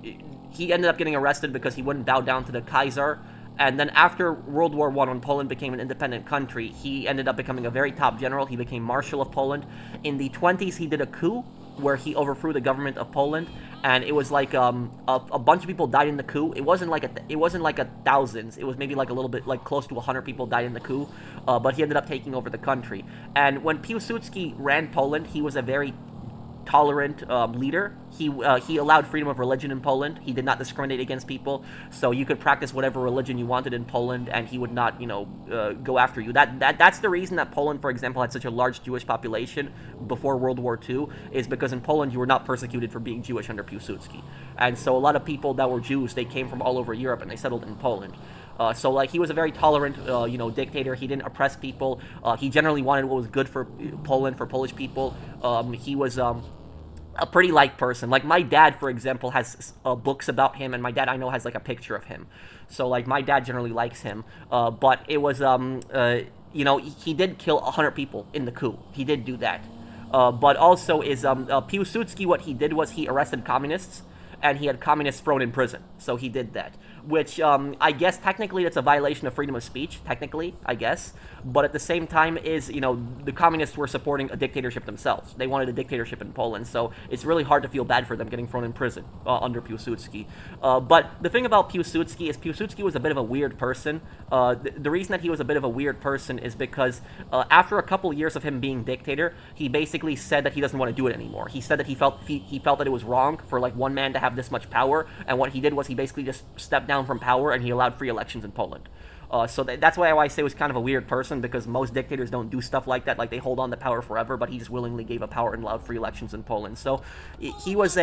he ended up getting arrested because he wouldn't bow down to the Kaiser. And then after World War I, when Poland became an independent country, he ended up becoming a very top general. He became Marshal of Poland. In the 1920s, he did a coup where he overthrew the government of Poland, and it was like a bunch of people died in the coup. It wasn't like a thousands. It was maybe like a little bit, like close to 100 people died in the coup. But he ended up taking over the country. And when Piłsudski ran Poland, he was a very tolerant leader. He allowed freedom of religion in Poland. He did not discriminate against people, so you could practice whatever religion you wanted in Poland, and he would not, go after you. That's the reason that Poland, for example, had such a large Jewish population before World War II, is because in Poland you were not persecuted for being Jewish under Piłsudski, and so a lot of people that were Jews, they came from all over Europe and they settled in Poland. So, like, he was a very tolerant, dictator. He didn't oppress people. He generally wanted what was good for Poland, for Polish people. He was a pretty liked person. Like, my dad, for example, has books about him, and my dad, I know, has like a picture of him. So, like, my dad generally likes him. But it was, he did kill 100 people in the coup. He did do that. But also Piłsudski, what he did was he arrested communists, and he had communists thrown in prison. So he did that, which I guess technically that's a violation of freedom of speech, technically, I guess. But at the same time is, the communists were supporting a dictatorship themselves. They wanted a dictatorship in Poland, so it's really hard to feel bad for them getting thrown in prison under Piłsudski. But the thing about Piłsudski is Piłsudski was a bit of a weird person. The reason that he was a bit of a weird person is because after a couple years of him being dictator, he basically said that he doesn't want to do it anymore. He said that he felt that it was wrong for like one man to have this much power, and what he did was he basically just stepped down from power and he allowed free elections in Poland. So that's why I say he was kind of a weird person, because most dictators don't do stuff like that. Like, they hold on to power forever, but he just willingly gave up power and allowed free elections in Poland. So he was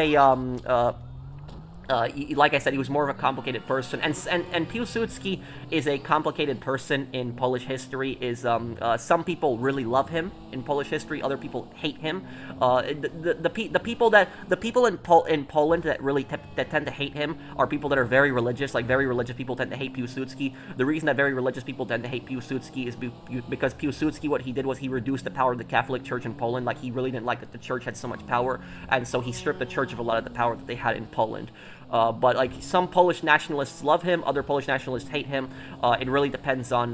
like I said, he was more of a complicated person, and Piłsudski is a complicated person in Polish history. Some people really love him in Polish history, other people hate him. The people in Poland that really that tend to hate him are people that are very religious. Like, very religious people tend to hate Piłsudski. The reason that very religious people tend to hate Piłsudski is because Piłsudski, what he did was he reduced the power of the Catholic Church in Poland. Like, he really didn't like that the church had so much power, and so he stripped the church of a lot of the power that they had in Poland. But like, some Polish nationalists love him, other Polish nationalists hate him. It really depends on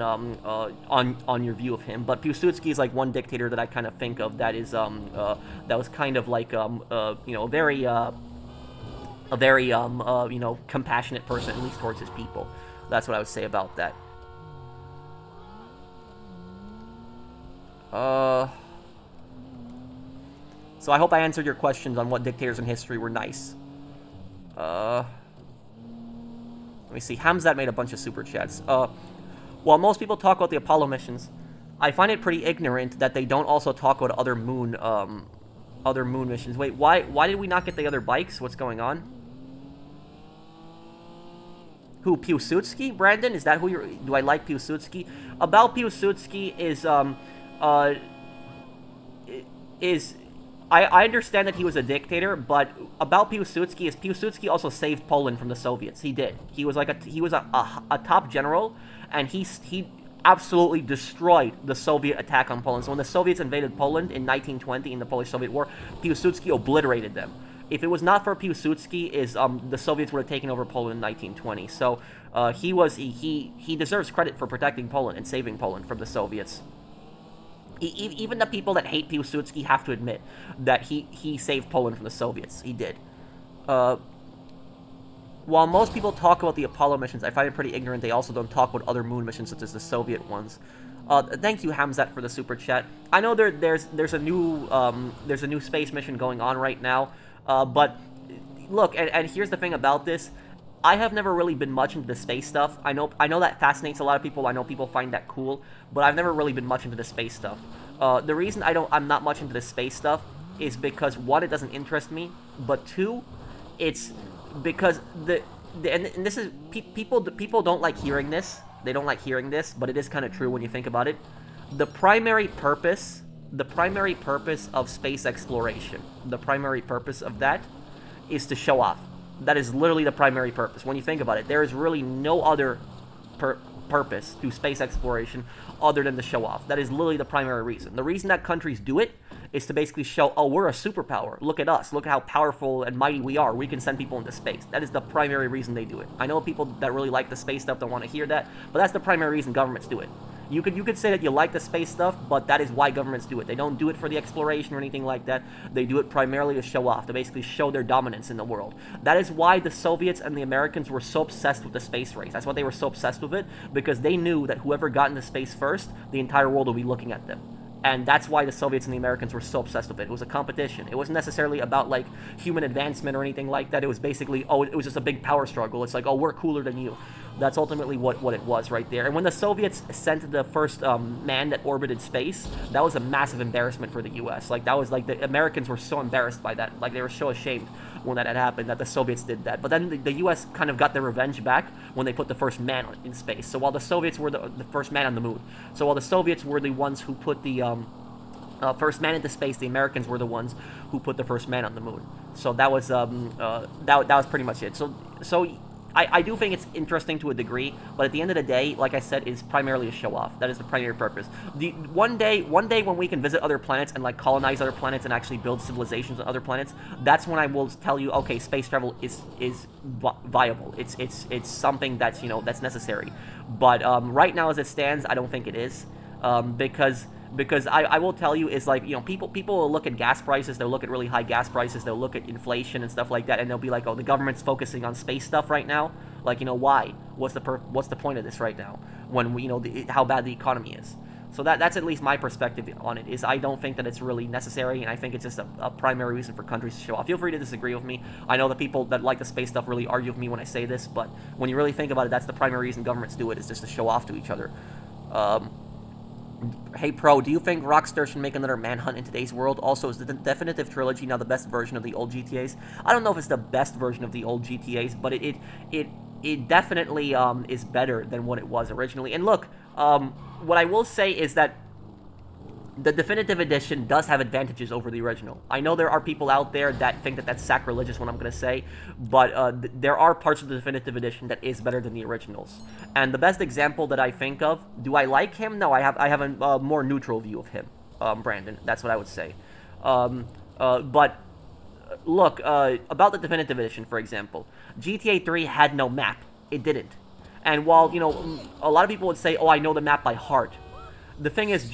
your view of him. But Piłsudski is like one dictator that I kind of think of that is that was kind of like a very compassionate person, at least towards his people. That's what I would say about that. So I hope I answered your questions on what dictators in history were nice. Let me see. Hamzat made a bunch of super chats. While most people talk about the Apollo missions, I find it pretty ignorant that they don't also talk about other moon missions. Wait, why did we not get the other bikes? What's going on? Who, Piłsudski? Brandon, is that who you're? Do I like Piłsudski? About Piłsudski is I understand that he was a dictator, but about Piłsudski is Piłsudski also saved Poland from the Soviets. He did. He was like a top general, and he absolutely destroyed the Soviet attack on Poland. So when the Soviets invaded Poland in 1920 in the Polish-Soviet War, Piłsudski obliterated them. If it was not for Piłsudski, the Soviets would have taken over Poland in 1920. So he deserves credit for protecting Poland and saving Poland from the Soviets. Even the people that hate Piłsudski have to admit that he saved Poland from the Soviets. He did. While most people talk about the Apollo missions, I find it pretty ignorant they also don't talk about other moon missions such as the Soviet ones. Thank you, Hamzat, for the super chat. I know there's a new space mission going on right now, but look, and here's the thing about this. I have never really been much into the space stuff. I know that fascinates a lot of people. I know people find that cool, but I've never really been much into the space stuff. The reason I'm not much into the space stuff is because one, it doesn't interest me, but two, it's because and this is people don't like hearing this. They don't like hearing this, but it is kind of true when you think about it. The primary purpose of space exploration, the primary purpose of that is to show off. That is literally the primary purpose. When you think about it, there is really no other purpose to space exploration other than to show off. That is literally the primary reason. The reason that countries do it is to basically show, oh, we're a superpower. Look at us. Look at how powerful and mighty we are. We can send people into space. That is the primary reason they do it. I know people that really like the space stuff don't want to hear that, but that's the primary reason governments do it. You could say that you like the space stuff, but that is why governments do it. They don't do it for the exploration or anything like that. They do it primarily to show off, to basically show their dominance in the world. That is why the Soviets and the Americans were so obsessed with the space race. That's why they were so obsessed with it, because they knew that whoever got into space first, the entire world would be looking at them. And that's why the Soviets and the Americans were so obsessed with it. It was a competition. It wasn't necessarily about, like, human advancement or anything like that. It was basically, oh, it was just a big power struggle. It's like, oh, we're cooler than you. That's ultimately what it was right there. And when the Soviets sent the first man that orbited space, that was a massive embarrassment for the U.S. Like, that was, like, the Americans were so embarrassed by that. Like, they were so ashamed when that had happened, that the Soviets did that. But then the U.S. kind of got their revenge back when they put the first man in space. So while the Soviets were the first man on the moon, so while the Soviets were the ones who put the first man into space, the Americans were the ones who put the first man on the moon. So that was that was pretty much it. So I do think it's interesting to a degree, but at the end of the day, like I said, it's primarily a show off. That is the primary purpose. One day when we can visit other planets and, like, colonize other planets and actually build civilizations on other planets, that's when I will tell you, okay, space travel is viable. It's something that's, that's necessary. But right now as it stands, I don't think it is, because I will tell you is, like, people will look at gas prices, they'll look at really high gas prices, they'll look at inflation and stuff like that, and they'll be like, oh, the government's focusing on space stuff right now. Like, why? What's the point of this right now when we, how bad the economy is? So that's at least my perspective on it, is I don't think that it's really necessary, and I think it's just a primary reason for countries to show off. Feel free to disagree with me. I know the people that like the space stuff really argue with me when I say this, but when you really think about it, that's the primary reason governments do it, is just to show off to each other. Hey Pro, do you think Rockstar should make another Manhunt in today's world? Also, is the definitive trilogy now the best version of the old GTAs? I don't know if it's the best version of the old GTAs, but it definitely is better than what it was originally. And look, what I will say is that the definitive edition does have advantages over the original. I know there are people out there that think that that's sacrilegious what I'm going to say, but there are parts of the definitive edition that is better than the originals. And the best example that I think of, do I like him? No, I have a more neutral view of him, Brandon. That's what I would say. But look, about the definitive edition, for example, GTA 3 had no map. It didn't. And while, a lot of people would say, oh, I know the map by heart. The thing is,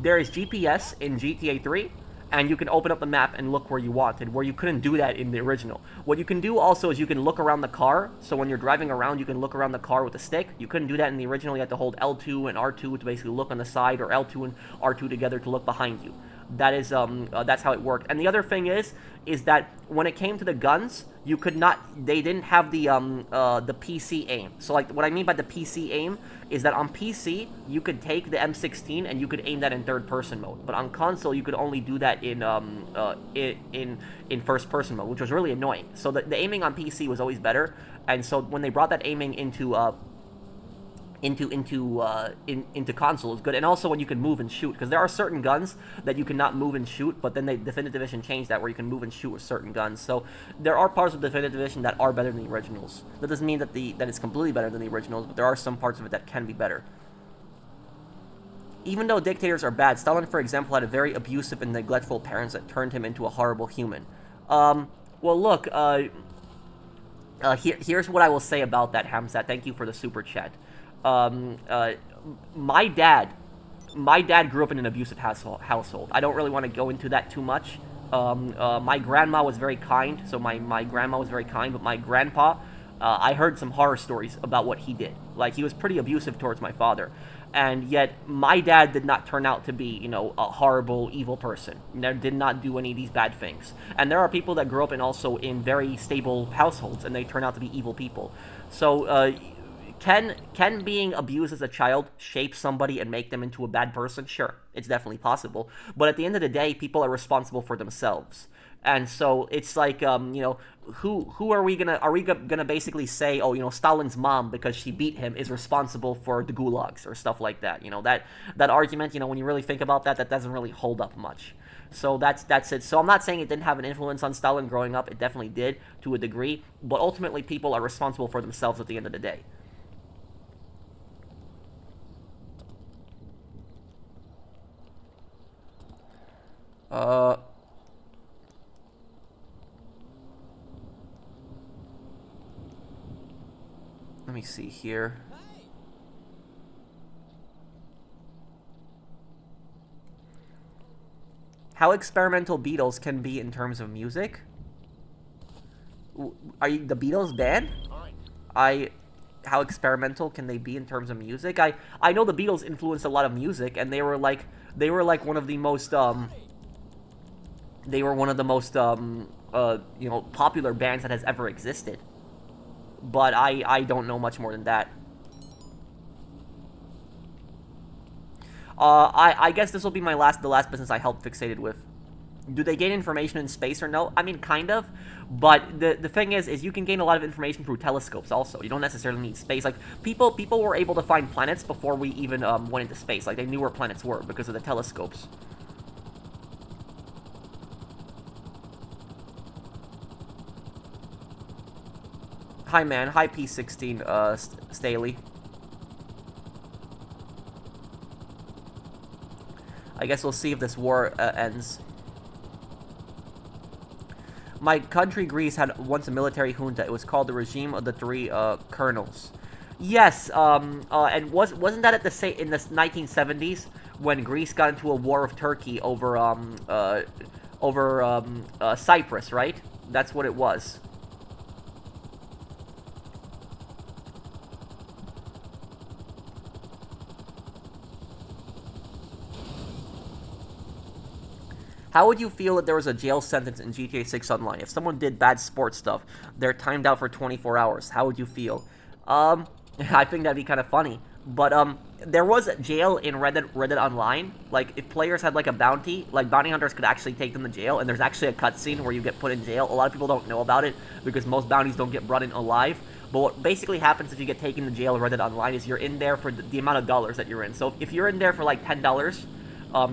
there is GPS in GTA 3, and you can open up the map and look where you wanted, where you couldn't do that in the original. What you can do also is you can look around the car, so when you're driving around, you can look around the car with a stick. You couldn't do that in the original. You had to hold L2 and R2 to basically look on the side, or L2 and R2 together to look behind you. That is, that's how it worked. And the other thing is that when it came to the guns, you could not, they didn't have the PC aim. So, like, what I mean by the PC aim is that on PC, you could take the M16 and you could aim that in third-person mode. But on console, you could only do that in first-person mode, which was really annoying. So the aiming on PC was always better. And so when they brought that aiming into console is good, and also when you can move and shoot, because there are certain guns that you cannot move and shoot, but then the Definitive Edition changed that where you can move and shoot with certain guns. So there are parts of the Definitive Edition that are better than the originals. That doesn't mean that it's completely better than the originals, but there are some parts of it that can be better. Even though dictators are bad, Stalin, for example, had a very abusive and neglectful parents that turned him into a horrible human. Well, look, here's what I will say about that, Hamzat. Thank you for the super chat. My dad grew up in an abusive household. I don't really want to go into that too much. My grandma was very kind, so my grandma was very kind, but my grandpa I heard some horror stories about what he did. Like, he was pretty abusive towards my father. And yet, my dad did not turn out to be, a horrible, evil person. Did not do any of these bad things. And there are people that grew up also in very stable households, and they turn out to be evil people. So, can being abused as a child shape somebody and make them into a bad person? Sure, it's definitely possible. But at the end of the day, people are responsible for themselves. And so it's like, who are we gonna basically say, oh, Stalin's mom, because she beat him, is responsible for the gulags or stuff like that? That argument, when you really think about that, that doesn't really hold up much. So that's it. So I'm not saying it didn't have an influence on Stalin growing up. It definitely did to a degree. But ultimately, people are responsible for themselves at the end of the day. Uh, Let me see here. How experimental Beatles can be in terms of music? Are you the Beatles band? I How experimental can they be in terms of music? I know the Beatles influenced a lot of music, and they were like one of the most popular bands that has ever existed. But I don't know much more than that. I guess this will be the last business I helped fixated with. Do they gain information in space or no? I mean, kind of. But the thing is you can gain a lot of information through telescopes also. You don't necessarily need space. Like, people were able to find planets before we even went into space. Like, they knew where planets were because of the telescopes. Hi, man. Hi, P16, Staley. I guess we'll see if this war ends. My country, Greece, had once a military junta. It was called the regime of the three colonels. Yes, and wasn't that at in the 1970s when Greece got into a war with Turkey over Cyprus, right? That's what it was. How would you feel if there was a jail sentence in GTA 6 Online? If someone did bad sports stuff, they're timed out for 24 hours. How would you feel? I think that'd be kind of funny. But, there was a jail in Reddit Online. Like, if players had, like, a bounty, like, bounty hunters could actually take them to jail, and there's actually a cutscene where you get put in jail. A lot of people don't know about it, because most bounties don't get brought in alive. But what basically happens if you get taken to jail in Reddit Online is you're in there for the amount of dollars that you're in. So if you're in there for, like, $10,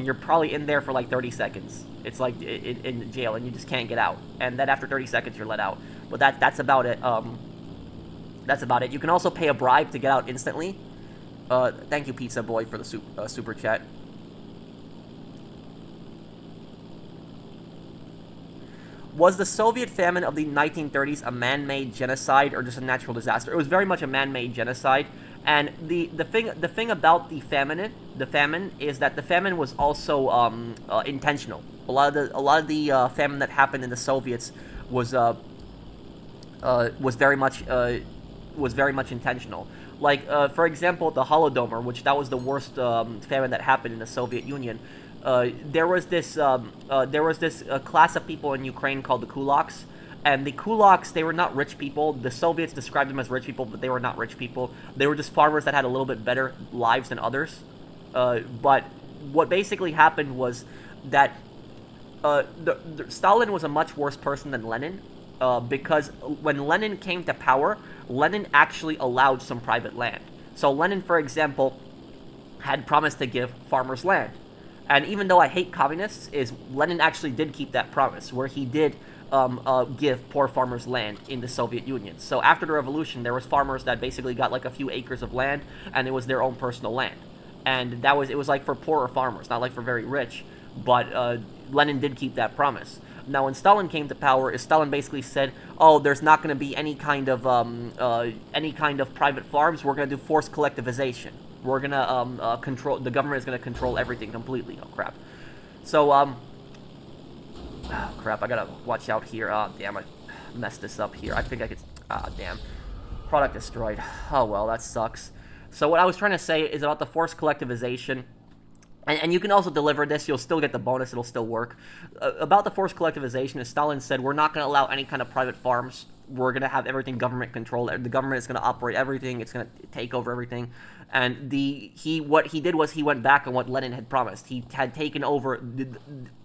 you're probably in there for, like, 30 seconds. It's like in jail, and you just can't get out. And then after 30 seconds, you're let out. But that's about it. That's about it. You can also pay a bribe to get out instantly. Thank you, Pizza Boy, for the super chat. Was the Soviet famine of the 1930s a man-made genocide or just a natural disaster? It was very much a man-made genocide. And the thing about the famine is that the famine was also intentional. A lot of the famine that happened in the Soviets was very much intentional. Like, for example, the Holodomor, which that was the worst famine that happened in the Soviet Union. There was this class of people in Ukraine called the kulaks. And the kulaks, they were not rich people. The Soviets described them as rich people, but they were not rich people. They were just farmers that had a little bit better lives than others. But what basically happened was that Stalin was a much worse person than Lenin, because when Lenin came to power, Lenin actually allowed some private land. So Lenin, for example, had promised to give farmers land. And even though I hate communists, Lenin actually did keep that promise, where he did give poor farmers land in the Soviet Union. So after the revolution, there was farmers that basically got like a few acres of land, and it was their own personal land. And it was like for poorer farmers, not like for very rich. But Lenin did keep that promise. Now, when Stalin came to power, Stalin basically said, "Oh, there's not going to be any kind of private farms. We're going to do forced collectivization. We're going to control. The government is going to control everything completely." Oh crap! So oh crap! I gotta watch out here. Oh damn! I messed this up here. I think I could. Ah damn. Product destroyed. Oh well, that sucks. So what I was trying to say is about the forced collectivization. And you can also deliver this, you'll still get the bonus, it'll still work. About the forced collectivization, as Stalin said, we're not going to allow any kind of private farms. We're going to have everything government controlled. The government is going to operate everything. It's going to take over everything. And what he did was he went back on what Lenin had promised. He had taken over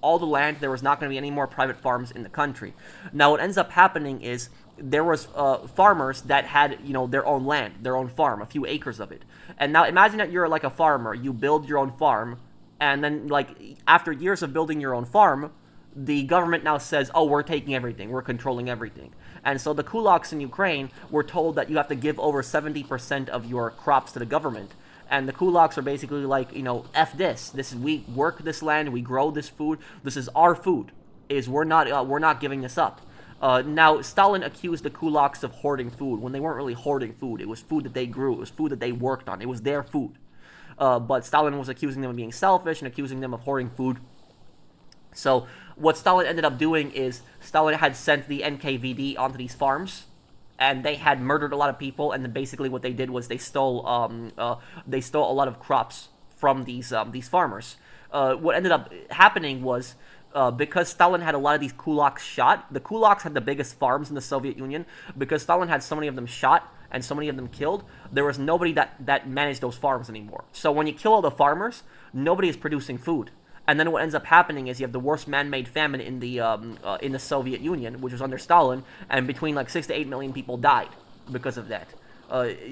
all the land. There was not going to be any more private farms in the country. Now, what ends up happening is there was farmers that had, their own land, their own farm, a few acres of it. And now imagine that you're like a farmer. You build your own farm, and then after years of building your own farm, the government now says, oh, we're taking everything, we're controlling everything. And so the kulaks in Ukraine were told that you have to give over 70% of your crops to the government. And the kulaks are basically like, F this. We work this land, we grow this food, this is our food. We're not giving this up. Now, Stalin accused the kulaks of hoarding food when they weren't really hoarding food. It was food that they grew. It was food that they worked on. It was their food. But Stalin was accusing them of being selfish and accusing them of hoarding food. So what Stalin ended up doing is Stalin had sent the NKVD onto these farms, and they had murdered a lot of people. And then basically what they did was they stole a lot of crops from these farmers. What ended up happening was, because Stalin had a lot of these kulaks shot, the kulaks had the biggest farms in the Soviet Union. Because Stalin had so many of them shot and so many of them killed, there was nobody that managed those farms anymore. So when you kill all the farmers, nobody is producing food. And then what ends up happening is you have the worst man-made famine in the Soviet Union, which was under Stalin, and between 6 to 8 million people died because of that.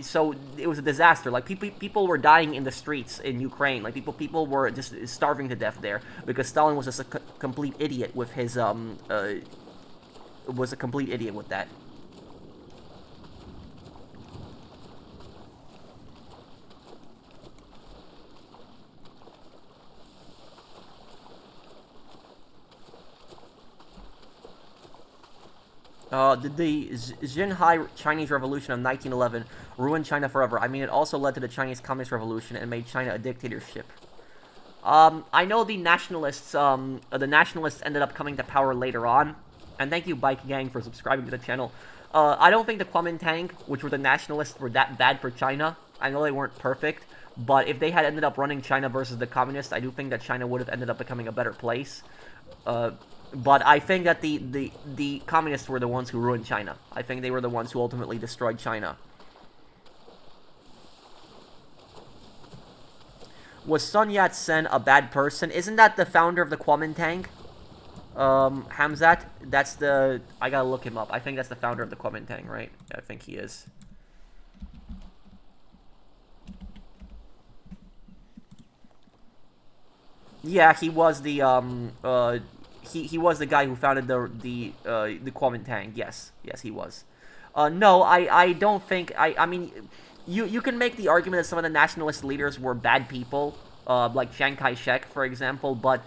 So it was a disaster. People were dying in the streets in Ukraine. People were just starving to death there because Stalin was just a complete idiot with his was a complete idiot with that. Did the Xinhai Chinese Revolution of 1911 ruin China forever? I mean, it also led to the Chinese Communist Revolution and made China a dictatorship. I know the nationalists ended up coming to power later on, and thank you, Bike Gang, for subscribing to the channel. I don't think the Kuomintang, which were the nationalists, were that bad for China. I know they weren't perfect, but if they had ended up running China versus the communists, I do think that China would have ended up becoming a better place. But I think that the communists were the ones who ruined China. I think they were the ones who ultimately destroyed China. Was Sun Yat-sen a bad person? Isn't that the founder of the Kuomintang? Hamzat? That's the... I gotta look him up. I think that's the founder of the Kuomintang, right? Yeah, I think he is. Yeah, he was the, he was the guy who founded the Kuomintang. Yes, he was. No, I don't think... I mean... You can make the argument that some of the nationalist leaders were bad people, like Chiang Kai-shek, for example, but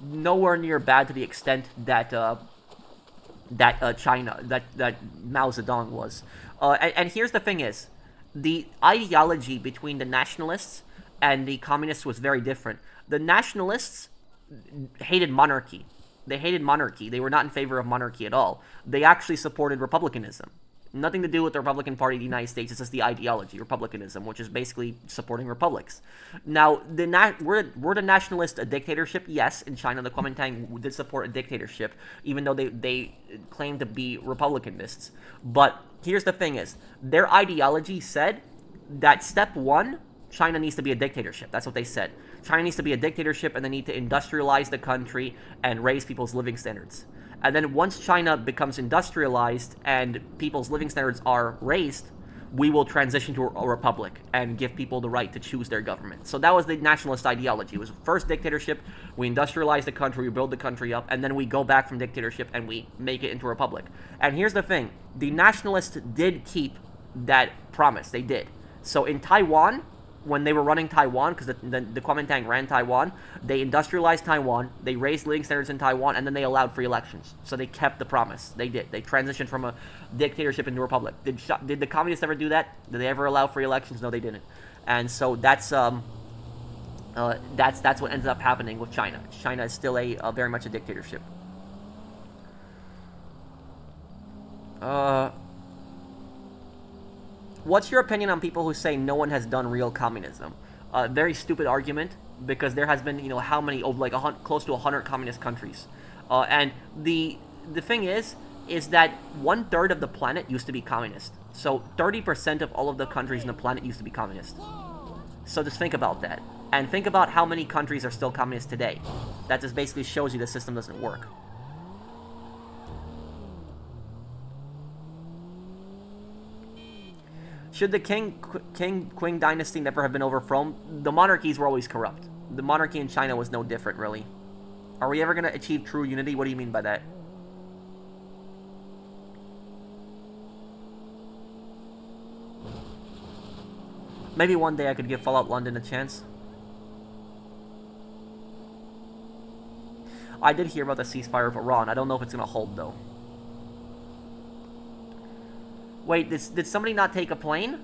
nowhere near bad to the extent that China, that Mao Zedong was. And here's the thing is, the ideology between the nationalists and the communists was very different. The nationalists hated monarchy. They hated monarchy. They were not in favor of monarchy at all. They actually supported republicanism. Nothing to do with the Republican Party of the United States. It's just the ideology, republicanism, which is basically supporting republics. Now, were the nationalists a dictatorship? Yes, in China, the Kuomintang did support a dictatorship, even though they claimed to be republicanists. But here's the thing is, their ideology said that step one, China needs to be a dictatorship. That's what they said. China needs to be a dictatorship, and they need to industrialize the country and raise people's living standards. And then once China becomes industrialized and people's living standards are raised, we will transition to a republic and give people the right to choose their government. So that was the nationalist ideology. It was first dictatorship, we industrialize the country, we build the country up, and then we go back from dictatorship and we make it into a republic. And here's the thing. The nationalists did keep that promise. They did. So in Taiwan, when they were running Taiwan, because the Kuomintang ran Taiwan, they industrialized Taiwan, they raised living standards in Taiwan, and then they allowed free elections. So they kept the promise. They did. They transitioned from a dictatorship into a republic. Did the communists ever do that? Did they ever allow free elections? No, they didn't. And so that's what ended up happening with China. China is still very much a dictatorship. What's your opinion on people who say no one has done real communism? Very stupid argument, because there has been, how many, like close to 100 communist countries. And the thing is that 1/3 of the planet used to be communist. So 30% of all of the countries on the planet used to be communist. So just think about that. And think about how many countries are still communist today. That just basically shows you the system doesn't work. Should the Qing dynasty never have been overthrown? The monarchies were always corrupt. The monarchy in China was no different, really. Are we ever going to achieve true unity? What do you mean by that? Maybe one day I could give Fallout London a chance. I did hear about the ceasefire of Iran. I don't know if it's going to hold, though. Wait, did somebody not take a plane?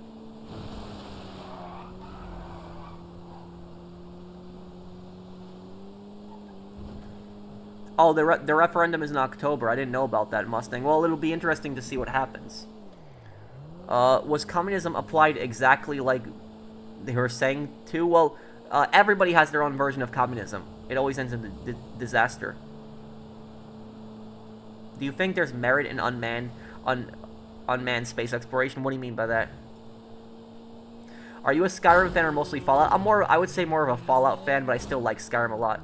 Oh, the referendum is in October. I didn't know about that, Mustang. Well, it'll be interesting to see what happens. Was communism applied exactly like they were saying to? Well, everybody has their own version of communism. It always ends in disaster. Do you think there's merit in unmanned space exploration? What do you mean by that? Are you a Skyrim fan or mostly Fallout? I would say more of a Fallout fan, but I still like Skyrim a lot.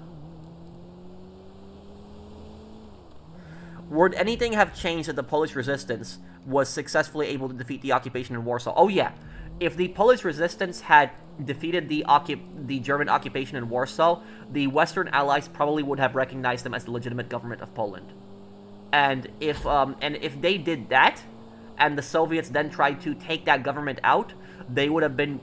Would anything have changed if the Polish resistance was successfully able to defeat the occupation in Warsaw? Oh yeah. If the Polish resistance had defeated the German occupation in Warsaw, the Western Allies probably would have recognized them as the legitimate government of Poland. And if they did that, and the Soviets then tried to take that government out, there would have been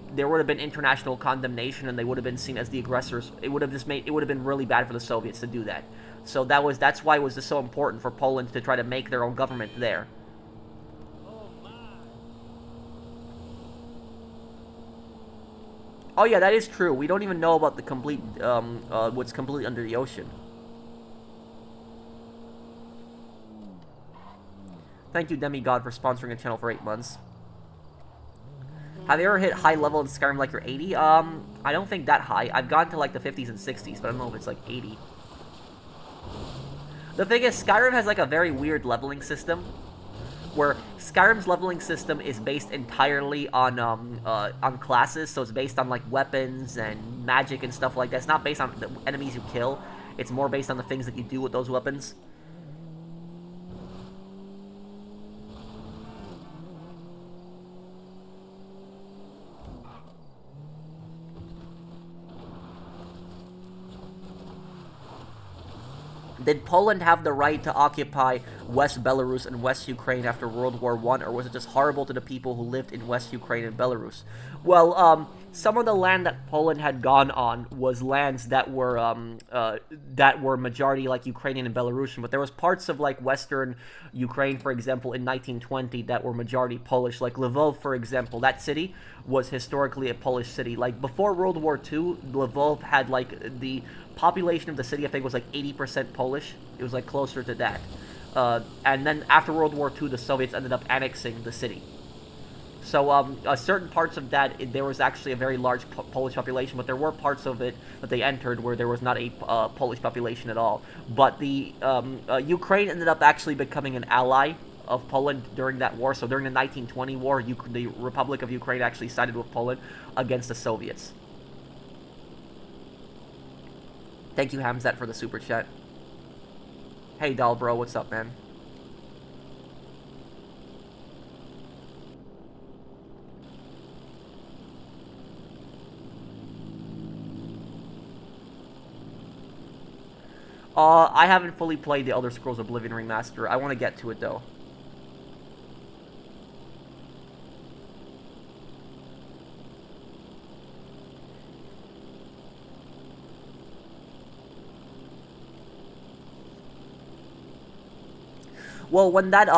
international condemnation, and they would have been seen as the aggressors. It would have been really bad for the Soviets to do that. So that's why it was just so important for Poland to try to make their own government there. Oh yeah, that is true. We don't even know about the complete what's completely under the ocean. Thank you, Demigod, for sponsoring the channel for 8 months. Have you ever hit high level in Skyrim like you're 80? I don't think that high. I've gotten to like the 50s and 60s, but I don't know if it's like 80. The thing is, Skyrim has like a very weird leveling system, where Skyrim's leveling system is based entirely on classes, so it's based on like weapons and magic and stuff like that. It's not based on the enemies you kill. It's more based on the things that you do with those weapons. Did Poland have the right to occupy West Belarus and West Ukraine after World War I, or was it just horrible to the people who lived in West Ukraine and Belarus? Well, some of the land that Poland had gone on was lands that were majority like Ukrainian and Belarusian, but there was parts of like Western Ukraine, for example, in 1920 that were majority Polish. Like Lvov, for example, that city was historically a Polish city. Like before World War II, Lvov had like the population of the city, I think, was like 80% Polish. It was like closer to that. And then after World War II, the Soviets ended up annexing the city. So certain parts of that, there was actually a very large Polish population, but there were parts of it that they entered where there was not a Polish population at all. But the Ukraine ended up actually becoming an ally of Poland during that war. So during the 1920 war, the Republic of Ukraine actually sided with Poland against the Soviets. Thank you, Hamzat, for the super chat. Hey, doll bro, what's up, man? I haven't fully played the Elder Scrolls Oblivion Remaster. I want to get to it, though. Well, when that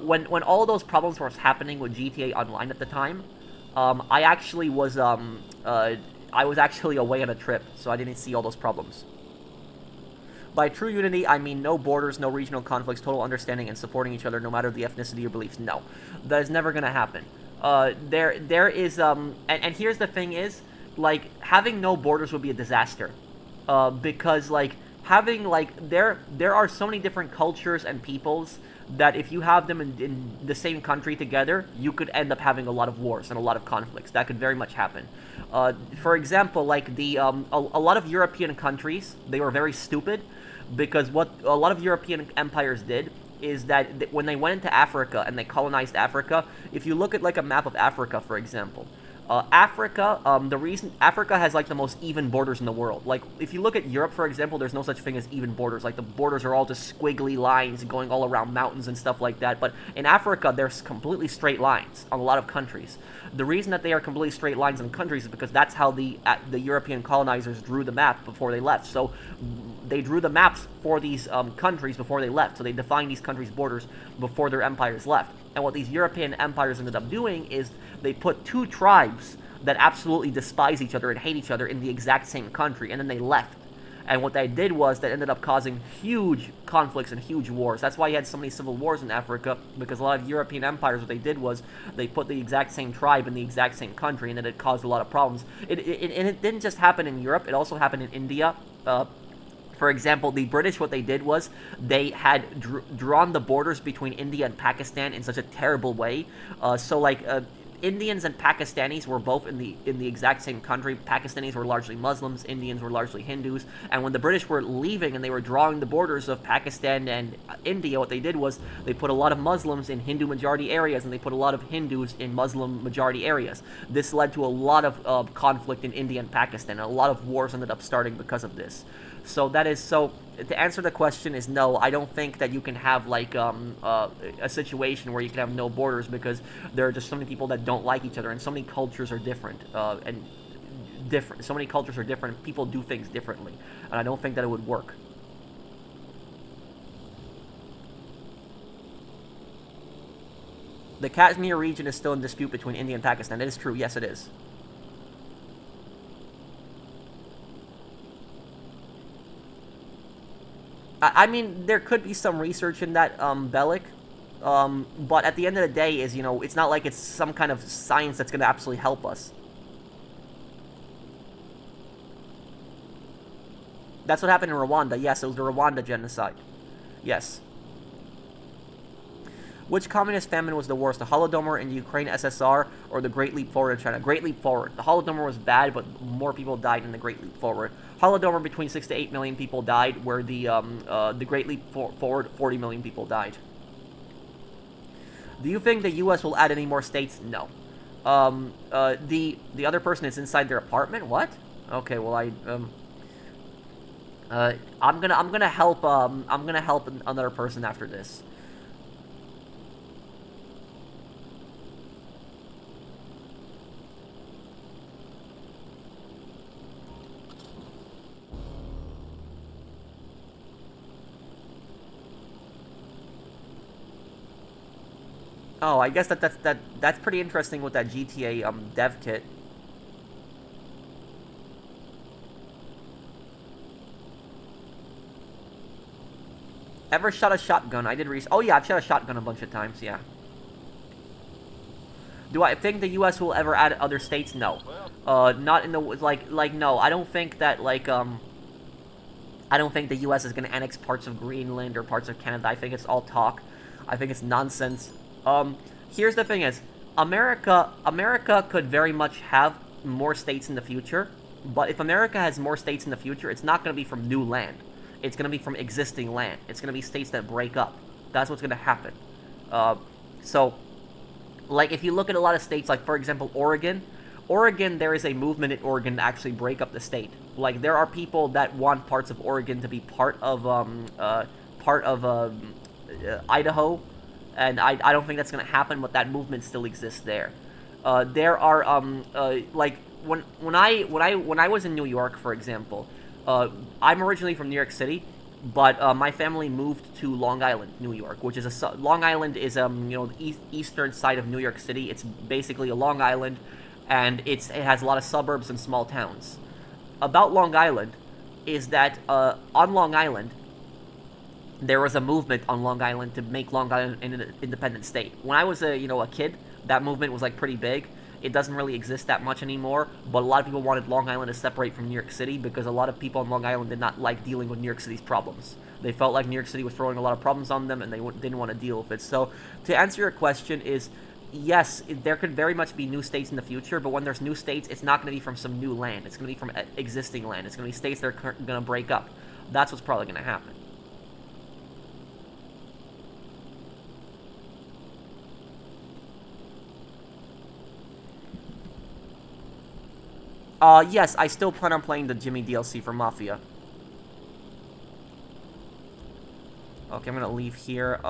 when all those problems were happening with GTA Online at the time, I actually was away on a trip, so I didn't see all those problems. By true unity, I mean no borders, no regional conflicts, total understanding and supporting each other no matter the ethnicity or beliefs. No, that is never going to happen. There is and here's the thing is, like, having no borders would be a disaster, because like having like there are so many different cultures and peoples that if you have them in the same country together, you could end up having a lot of wars and a lot of conflicts. That could very much happen. For example, like a lot of European countries, they were very stupid, because what a lot of European empires did is that when they went into Africa and they colonized Africa, if you look at like a map of Africa, for example, Africa, the reason Africa has like the most even borders in the world. Like if you look at Europe, for example, there's no such thing as even borders. Like the borders are all just squiggly lines going all around mountains and stuff like that. But in Africa, there's completely straight lines on a lot of countries. The reason that they are completely straight lines in countries is because that's how the European colonizers drew the map before they left. So they drew the maps for these countries before they left. So they defined these countries' borders before their empires left. And what these European empires ended up doing is they put two tribes that absolutely despise each other and hate each other in the exact same country, and then they left. And what they did was that ended up causing huge conflicts and huge wars. That's why you had so many civil wars in Africa, because a lot of European empires, what they did was they put the exact same tribe in the exact same country, and then it caused a lot of problems. And it didn't just happen in Europe, it also happened in India. For example, the British, what they did was they had drawn the borders between India and Pakistan in such a terrible way. Indians and Pakistanis were both in the exact same country. Pakistanis were largely Muslims, Indians were largely Hindus, and when the British were leaving and they were drawing the borders of Pakistan and India, what they did was they put a lot of Muslims in Hindu majority areas and they put a lot of Hindus in Muslim majority areas. This led to a lot of conflict in India and Pakistan, and a lot of wars ended up starting because of this. So to answer the question is no, I don't think that you can have like a situation where you can have no borders, because there are just so many people that don't like each other, and so many cultures are different, and different. So many cultures are different. People do things differently, and I don't think that it would work. The Kashmir region is still in dispute between India and Pakistan. It is true. Yes, it is. I mean, there could be some research in that, Bellic, but at the end of the day, is it's not like it's some kind of science that's going to absolutely help us. That's what happened in Rwanda. Yes, it was the Rwanda genocide. Yes. Which communist famine was the worst? The Holodomor in the Ukraine USSR or the Great Leap Forward in China? Great Leap Forward. The Holodomor was bad, but more people died in the Great Leap Forward. Holodomor, between 6 to 8 million people died, where the Great Leap Forward, 40 million people died. Do you think the U.S. will add any more states? No. The other person is inside their apartment. What? Okay, well I'm gonna help another person after this. Oh, I guess that's pretty interesting with that GTA dev kit. Ever shot a shotgun? I did oh yeah, I've shot a shotgun a bunch of times, yeah. Do I think the U.S. will ever add other states? No. Not in the, no, I don't think that, I don't think the U.S. is going to annex parts of Greenland or parts of Canada. I think it's all talk. I think it's nonsense. Here's the thing is, America could very much have more states in the future, but if America has more states in the future, it's not going to be from new land. It's going to be from existing land. It's going to be states that break up. That's what's going to happen. Like, if you look at a lot of states, like, for example, Oregon, there is a movement in Oregon to actually break up the state. Like, there are people that want parts of Oregon to be part of Idaho, and I don't think that's going to happen, but that movement still exists there. There are, like, when I was in New York, for example, I'm originally from New York City, but my family moved to Long Island, New York, which is Long Island is the eastern side of New York City. It's basically a Long Island, and it has a lot of suburbs and small towns. About Long Island is that on Long Island there was a movement on Long Island to make Long Island an independent state. When I was a kid, That movement was like pretty big. It doesn't really exist that much anymore, but a lot of people wanted Long Island to separate from New York City because a lot of people on Long Island did not like dealing with New York City's problems. They felt like New York City was throwing a lot of problems on them, and they didn't want to deal with it. So, to answer your question is, yes, there could very much be new states in the future, but when there's new states, it's not going to be from some new land. It's going to be from existing land. It's going to be states that are going to break up. That's what's probably going to happen. Yes, I still plan on playing the Jimmy DLC for Mafia. Okay, I'm gonna leave here.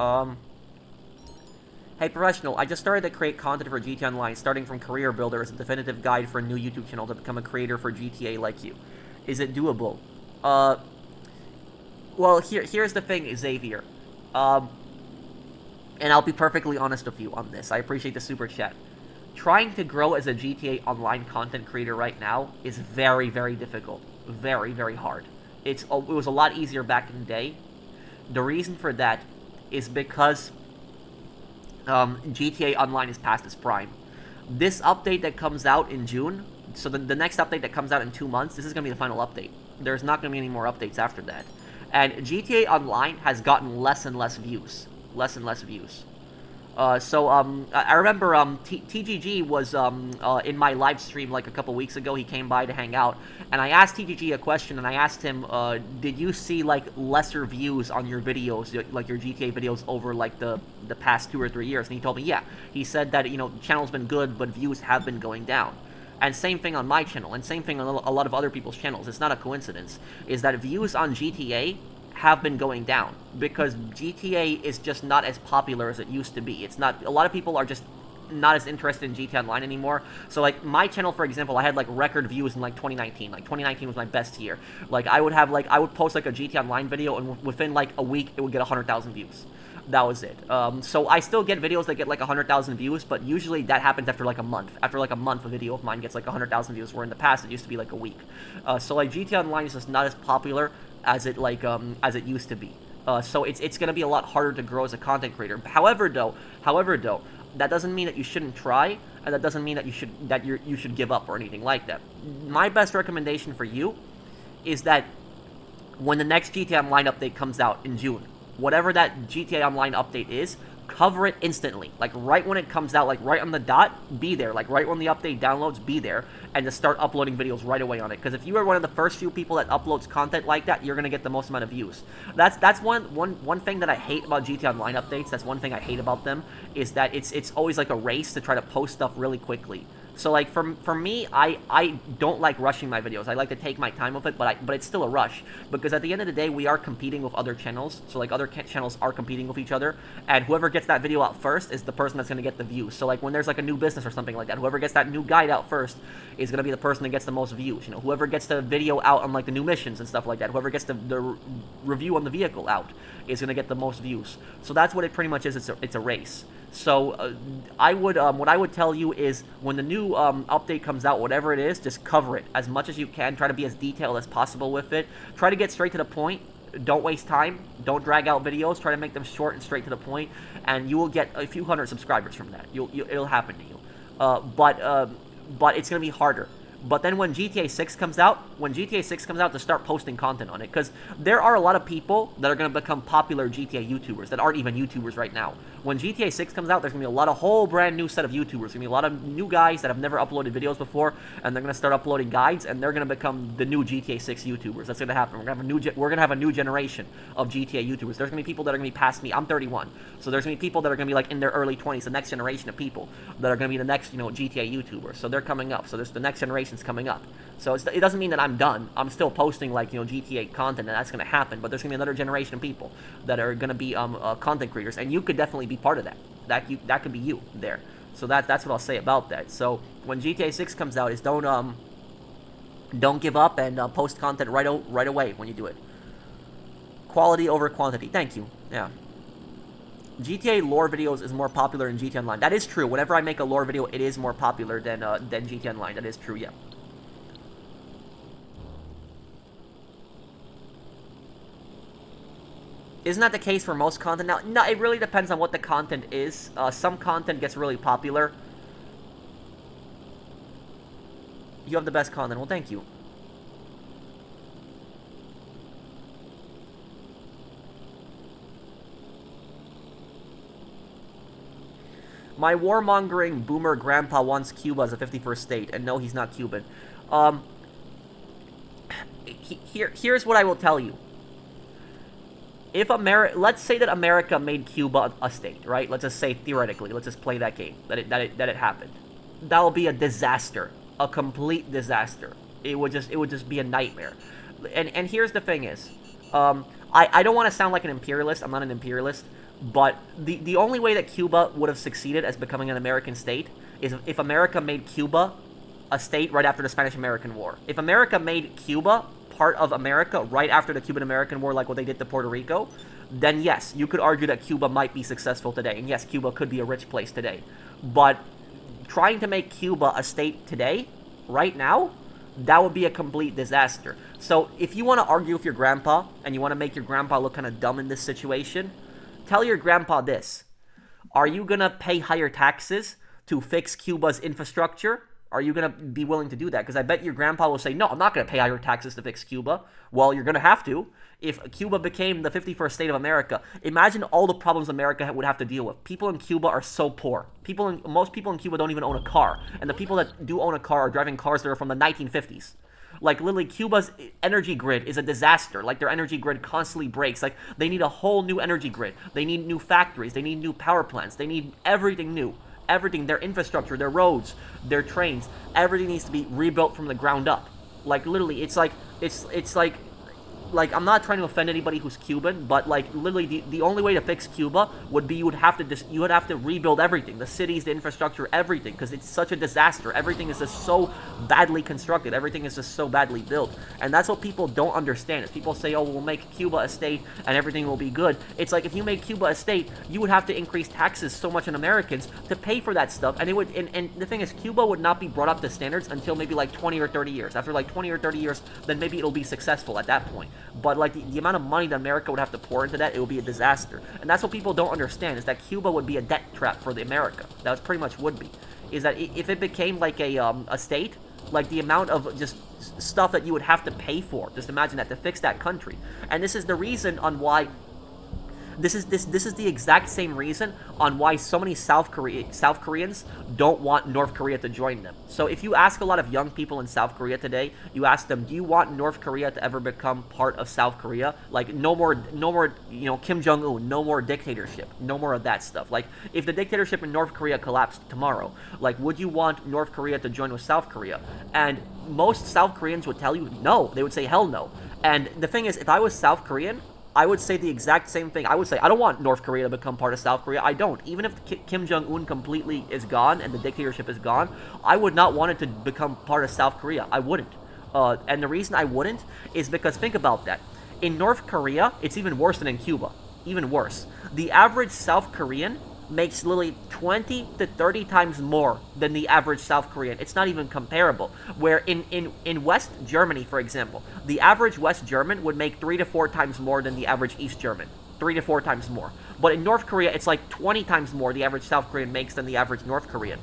Hey, Professional, I just started to create content for GTA Online, starting from Career Builder as a definitive guide for a new YouTube channel to become a creator for GTA like you. Is it doable? Well, here's the thing, Xavier. And I'll be perfectly honest with you on this. I appreciate the super chat. Trying to grow as a GTA Online content creator right now is very, very difficult. Very, very hard. It was a lot easier back in the day. The reason for that is because GTA Online is past its prime. This update that comes out in June, so the next update that comes out in 2 months, this is going to be the final update. There's not going to be any more updates after that. And GTA Online has gotten less and less views. Less and less views. I remember TGG was in my live stream like a couple weeks ago. He came by to hang out, and I asked TGG a question, and I asked him, did you see like lesser views on your videos, like your GTA videos, over like the past 2 or 3 years? And he told me, yeah. He said that, you know, the channel's been good, but views have been going down. And same thing on my channel, and same thing on a lot of other people's channels. It's not a coincidence. Is that views on GTA have been going down because GTA is just not as popular as it used to be. It's not, a lot of people are just not as interested in GTA Online anymore. So like my channel, for example, I had like record views in like 2019. Like 2019 was my best year. Like I would post like a GTA Online video, and within like a week it would get 100,000 views. That was it. So I still get videos that get like 100,000 views, but usually that happens after like a month. After like a month, a video of mine gets like 100,000 views, where in the past it used to be like a week. So like GTA Online is just not as popular as it used to be. So it's gonna be a lot harder to grow as a content creator. However, though, that doesn't mean that you shouldn't try, and that doesn't mean that you should give up or anything like that. My best recommendation for you is that when the next GTA Online update comes out in June, whatever that GTA Online update is, cover it instantly. Like right when it comes out, like right on the dot, be there. Like right when the update downloads, be there, and just start uploading videos right away on it. Because if you are one of the first few people that uploads content like that, you're gonna get the most amount of views. That's one thing that I hate about GTA Online updates. That's one thing I hate about them, is that it's always like a race to try to post stuff really quickly. So like for me, I don't like rushing my videos. I like to take my time with it, but it's still a rush, because at the end of the day, we are competing with other channels. So like other channels are competing with each other, and whoever gets that video out first is the person that's gonna get the views. So like when there's like a new business or something like that, whoever gets that new guide out first is gonna be the person that gets the most views. You know, whoever gets the video out on like the new missions and stuff like that, whoever gets the review on the vehicle out is gonna get the most views. So that's what it pretty much is. It's a race. So what I would tell you is, when the new update comes out, whatever it is, just cover it as much as you can. Try to be as detailed as possible with it. Try to get straight to the point. Don't waste time. Don't drag out videos. Try to make them short and straight to the point, and you will get a few hundred subscribers from that. It'll happen to you. But it's gonna be harder. But then when GTA 6 comes out, to start posting content on it, because there are a lot of people that are going to become popular GTA YouTubers that aren't even YouTubers right now. When GTA 6 comes out, there's going to be a whole brand new set of YouTubers. There's going to be a lot of new guys that have never uploaded videos before, and they're going to start uploading guides, and they're going to become the new GTA 6 YouTubers. That's going to happen. We're going to have a new generation of GTA YouTubers. There's going to be people that are going to be past me. I'm 31, so there's going to be people that are going to be like in their early 20s, the next generation of people that are going to be the next, GTA YouTubers. So they're coming up. So there's the next generation's coming up. So it doesn't mean that I'm done. I'm still posting like GTA content, and that's going to happen. But there's going to be another generation of people that are going to be content creators, and you could definitely be part of that. That could be you there. So that's what I'll say about that. So when GTA 6 comes out, is don't give up, and post content right away when you do it. Quality over quantity. Thank you. Yeah. GTA lore videos is more popular in GTA Online. That is true. Whenever I make a lore video, it is more popular than GTA Online. That is true. Yeah. Isn't that the case for most content now? No, it really depends on what the content is. Some content gets really popular, You have the best content. Well, thank you. My warmongering boomer grandpa wants Cuba as a 51st state, and no, he's not Cuban. Um, here's what I will tell you. If let's say that America made Cuba a state, right? Let's just say theoretically, let's just play that game, that it happened. That will be a disaster, a complete disaster. It would just be a nightmare. And here's the thing is, I don't want to sound like an imperialist. I'm not an imperialist. But the only way that Cuba would have succeeded as becoming an American state is if America made Cuba a state right after the Spanish-American War. If America made Cuba part of America right after the Cuban-American War, like what they did to Puerto Rico, then yes, you could argue that Cuba might be successful today. And yes, Cuba could be a rich place today. But trying to make Cuba a state today, right now, that would be a complete disaster. So if you want to argue with your grandpa, and you want to make your grandpa look kind of dumb in this situation, tell your grandpa this. Are you going to pay higher taxes to fix Cuba's infrastructure? Are you going to be willing to do that? Because I bet your grandpa will say, no, I'm not going to pay higher taxes to fix Cuba. Well, you're going to have to. If Cuba became the 51st state of America, imagine all the problems America would have to deal with. People in Cuba are so poor. Most people in Cuba don't even own a car. And the people that do own a car are driving cars that are from the 1950s. Like, literally, Cuba's energy grid is a disaster. Like, their energy grid constantly breaks. Like, they need a whole new energy grid. They need new factories. They need new power plants. They need everything new. Everything, their infrastructure, their roads, their trains, everything needs to be rebuilt from the ground up. Like, literally, it's like, I'm not trying to offend anybody who's Cuban, but like literally the only way to fix Cuba would be you would have to rebuild everything, the cities, the infrastructure, everything, because it's such a disaster. Everything is just so badly constructed. Everything is just so badly built, and that's what people don't understand. Is people say, oh, we'll make Cuba a state and everything will be good. It's like if you make Cuba a state, you would have to increase taxes so much on Americans to pay for that stuff, and it would. And the thing is, Cuba would not be brought up to standards until maybe like 20 or 30 years. After like 20 or 30 years, then maybe it'll be successful at that point. But like the amount of money that America would have to pour into that, it would be a disaster. And that's what people don't understand, is that Cuba would be a debt trap for the America. That was pretty much would be. Is that if it became like a state, like the amount of just stuff that you would have to pay for, just imagine that, to fix that country. And this is the reason on why this is the exact same reason on why so many South Koreans don't want North Korea to join them. So if you ask a lot of young people in South Korea today, you ask them, do you want North Korea to ever become part of South Korea? Like no more, Kim Jong-un, no more dictatorship, no more of that stuff. Like if the dictatorship in North Korea collapsed tomorrow, like would you want North Korea to join with South Korea? And most South Koreans would tell you no. They would say hell no. And the thing is, if I was South Korean, I would say the exact same thing. I would say, I don't want North Korea to become part of South Korea. I don't. Even if Kim Jong-un completely is gone and the dictatorship is gone, I would not want it to become part of South Korea. I wouldn't. And the reason I wouldn't is because, think about that. In North Korea, it's even worse than in Cuba. Even worse. The average South Korean makes literally 20 to 30 times more than the average South Korean. It's not even comparable. Where in West Germany, for example, the average West German would make 3 to 4 times more than the average East German. 3 to 4 times more. But in North Korea, it's like 20 times more the average South Korean makes than the average North Korean.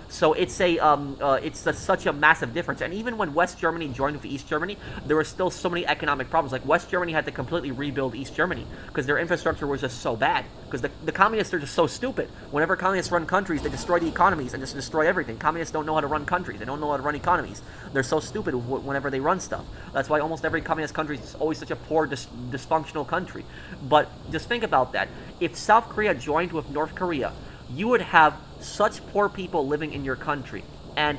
So it's such a massive difference. And even when West Germany joined with East Germany, there were still so many economic problems. Like West Germany had to completely rebuild East Germany because their infrastructure was just so bad. Because the communists are just so stupid. Whenever communists run countries, they destroy the economies and just destroy everything. Communists don't know how to run countries. They don't know how to run economies. They're so stupid whenever they run stuff. That's why almost every communist country is always such a poor, dysfunctional country. But just think about that. If South Korea joined with North Korea, you would have such poor people living in your country. And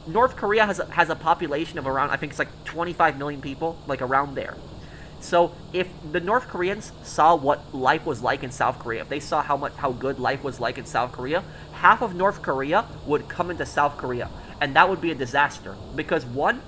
North Korea has a population of around, I think it's like 25 million people, like around there. So if the North Koreans saw what life was like in South Korea, if they saw how good life was like in South Korea, half of North Korea would come into South Korea. And that would be a disaster. Because one,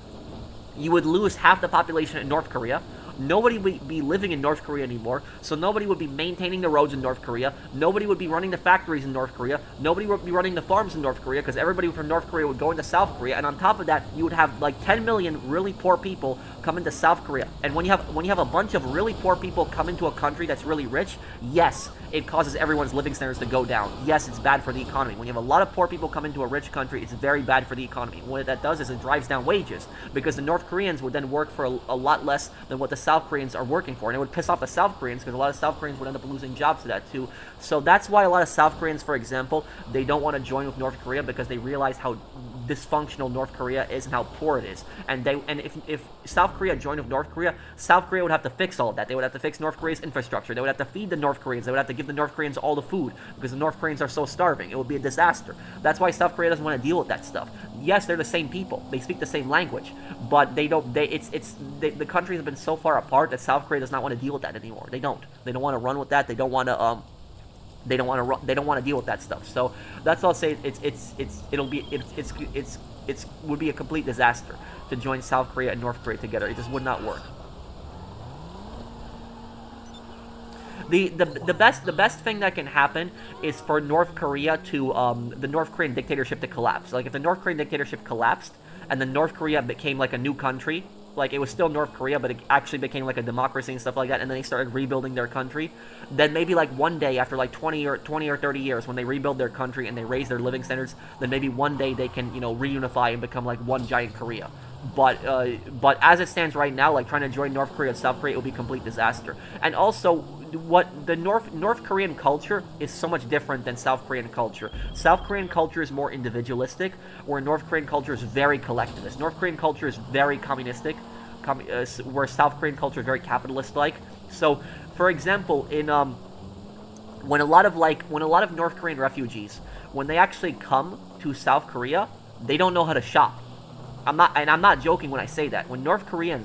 you would lose half the population in North Korea. nobody would be living in North Korea anymore, so nobody would be maintaining the roads in North Korea, nobody would be running the factories in North Korea, nobody would be running the farms in North Korea, because everybody from North Korea would go into South Korea, and on top of that, you would have like 10 million really poor people come into South Korea. And when you have a bunch of really poor people come into a country that's really rich, yes, it causes everyone's living standards to go down. Yes, it's bad for the economy. When you have a lot of poor people come into a rich country, it's very bad for the economy. What that does is it drives down wages, because the North Koreans would then work for a lot less than what the South Koreans are working for, and it would piss off the South Koreans, because a lot of South Koreans would end up losing jobs to that too. So that's why a lot of South Koreans, for example, they don't want to join with North Korea, because they realize how dysfunctional North Korea is and how poor it is. And if South Korea joined with North Korea, South Korea would have to fix all of that. They would have to fix North Korea's infrastructure. They would have to feed the North Koreans. They would have to give the North Koreans all the food, because the North Koreans are so starving. It would be a disaster. That's why South Korea doesn't want to deal with that stuff. Yes, they're the same people. They speak the same language, but they don't. The countries have been so far apart that South Korea does not want to deal with that anymore. They don't. They don't want to run with that. They don't want to. They don't want to. They don't want to deal with that stuff. So that's all I'll say. It would be a complete disaster to join South Korea and North Korea together. It just would not work. The best thing that can happen is for North Korea to the North Korean dictatorship to collapse. Like if the North Korean dictatorship collapsed and then North Korea became like a new country, like it was still North Korea, but it actually became like a democracy and stuff like that, and then they started rebuilding their country, then maybe like one day after like 20 or 30 years, when they rebuild their country and they raise their living standards, then maybe one day they can, you know, reunify and become like one giant Korea. But as it stands right now, like trying to join North Korea and South Korea, it would be a complete disaster. And also, what the North Korean culture is so much different than South Korean culture. South Korean culture is more individualistic, where North Korean culture is very collectivist. North Korean culture is very communistic, where South Korean culture is very capitalist-like. So, for example, in when a lot of North Korean refugees, when they actually come to South Korea, they don't know how to shop. I'm not joking when I say that. When North Korean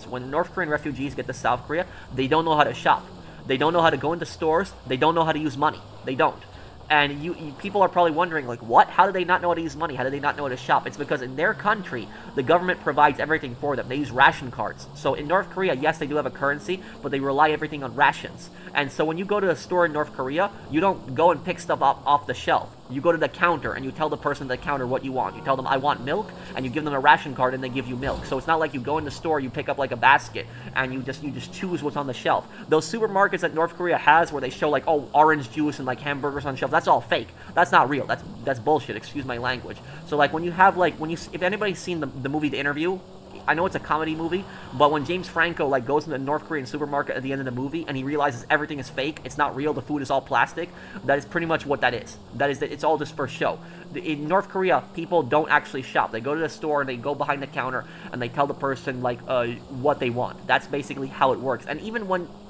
refugees get to South Korea, they don't know how to shop. They don't know how to go into stores. They don't know how to use money. They don't. And people are probably wondering, like, what? How do they not know how to use money? How do they not know how to shop? It's because in their country, the government provides everything for them. They use ration cards. So in North Korea, yes, they do have a currency, but they rely everything on rations. And so when you go to a store in North Korea, you don't go and pick stuff up off the shelf. You go to the counter and you tell the person at the counter what you want. You tell them, I want milk, and you give them a ration card and they give you milk. So it's not like you go in the store, you pick up like a basket, and you just choose what's on the shelf. Those supermarkets that North Korea has where they show like, oh, orange juice and like hamburgers on shelf, that's all fake. That's not real. That's bullshit, excuse my language. So like when you have like, if anybody's seen the movie The Interview, I know it's a comedy movie, but when James Franco like goes into the North Korean supermarket at the end of the movie and he realizes everything is fake, it's not real, the food is all plastic, that is pretty much what that is. It's all just for show. In North Korea, people don't actually shop. They go to the store and they go behind the counter and they tell the person like what they want. That's basically how it works. And even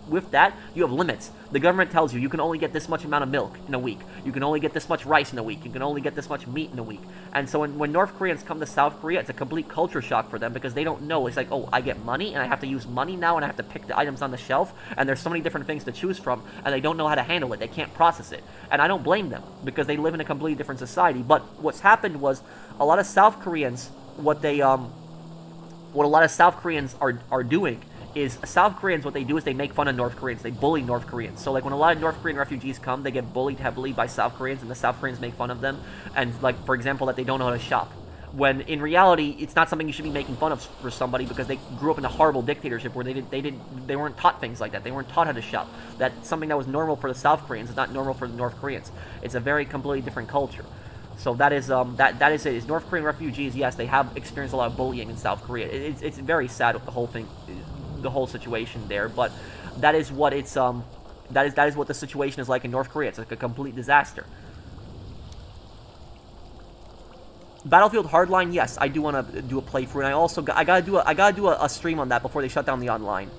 with that, you have limits. The government tells you can only get this much amount of milk in a week. You can only get this much rice in a week. You can only get this much meat in a week. And so when North Koreans come to South Korea, it's a complete culture shock for them because they don't know. It's like, oh, I get money and I have to use money now and I have to pick the items on the shelf and there's so many different things to choose from and they don't know how to handle it. They can't process it. And I don't blame them because they live in a completely different society. But what's happened was a lot of South Koreans, what a lot of South Koreans are doing is South Koreans, what they do is they make fun of North Koreans. They bully North Koreans. So like when a lot of North Korean refugees come, they get bullied heavily by South Koreans, and the South Koreans make fun of them. And like, for example, that they don't know how to shop. When in reality, it's not something you should be making fun of for somebody because they grew up in a horrible dictatorship where they weren't taught things like that. They weren't taught how to shop. That's something that was normal for the South Koreans. It's not normal for the North Koreans. It's a very completely different culture. So that is that is it. Is North Korean refugees? Yes, they have experienced a lot of bullying in South Korea. It's very sad with the whole thing, the whole situation there. But that is what it's that is what the situation is like in North Korea. It's like a complete disaster. Battlefield Hardline, yes, I do want to do a playthrough, and I gotta do a stream on that before they shut down the online.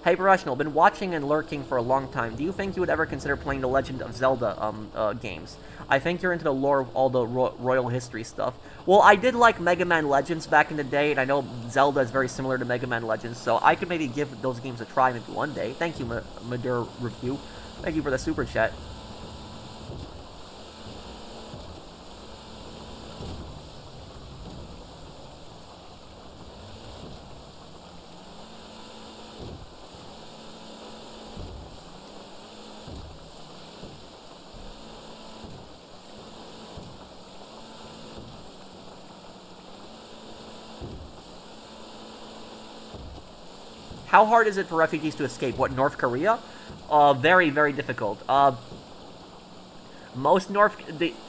Hyper Rational, been watching and lurking for a long time. Do you think you would ever consider playing the Legend of Zelda games? I think you're into the lore of all the royal history stuff. Well, I did like Mega Man Legends back in the day, and I know Zelda is very similar to Mega Man Legends, so I could maybe give those games a try maybe one day. Thank you, Madur Review. Thank you for the super chat. How hard is it for refugees to escape? What, North Korea? Very, very difficult.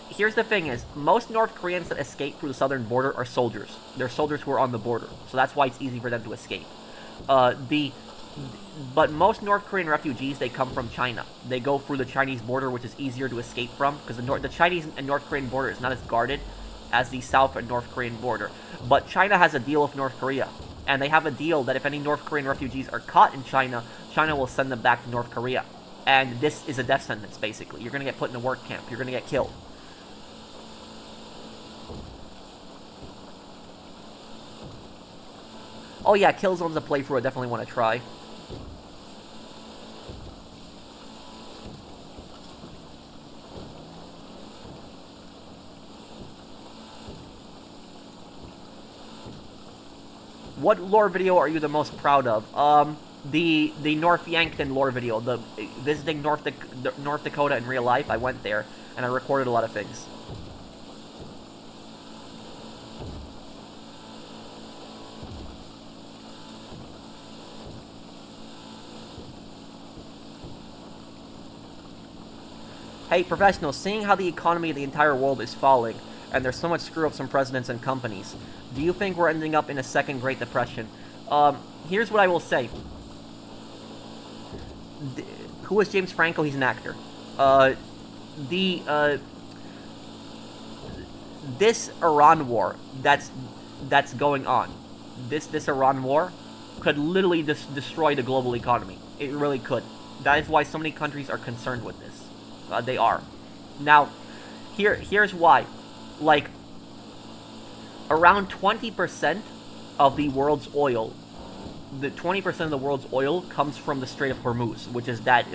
Here's the thing is, most North Koreans that escape through the southern border are soldiers. They're soldiers who are on the border, so that's why it's easy for them to escape. But most North Korean refugees, they come from China. They go through the Chinese border, which is easier to escape from, because the Chinese and North Korean border is not as guarded as the South and North Korean border. But China has a deal with North Korea, and they have a deal that if any North Korean refugees are caught in China, China will send them back to North Korea. And this is a death sentence, basically. You're going to get put in a work camp. You're going to get killed. Oh yeah, Killzone's a playthrough I definitely want to try. What lore video are you the most proud of? The North Yankton lore video, the visiting North Dakota in real life. I went there and I recorded a lot of things. Hey, professionals, seeing how the economy of the entire world is falling, and there's so much screw-ups from presidents and companies, do you think we're ending up in a second Great Depression? Here's what I will say. Who is James Franco? He's an actor. This Iran war that's going on, this Iran war could literally destroy the global economy. It really could. That is why so many countries are concerned with this. They are. Now, here's why. Like, around 20% of the world's oil, the 20% of the world's oil comes from the Strait of Hormuz, which is that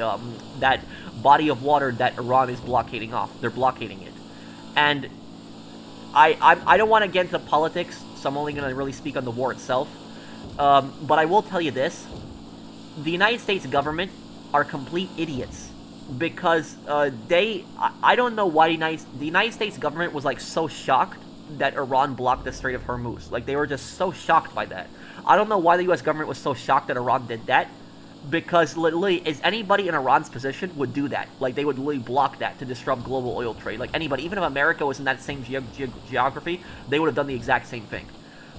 body of water that Iran is blockading off. They're blockading it. And I don't want to get into politics, so I'm only going to really speak on the war itself. But I will tell you this. The United States government are complete idiots. Because I don't know why the United States government was like so shocked that Iran blocked the Strait of Hormuz. Like, they were just so shocked by that. I don't know why the U.S. government was so shocked that Iran did that. Because literally, is anybody in Iran's position would do that. Like, they would literally block that to disrupt global oil trade. Like, anybody, even if America was in that same geography, they would have done the exact same thing.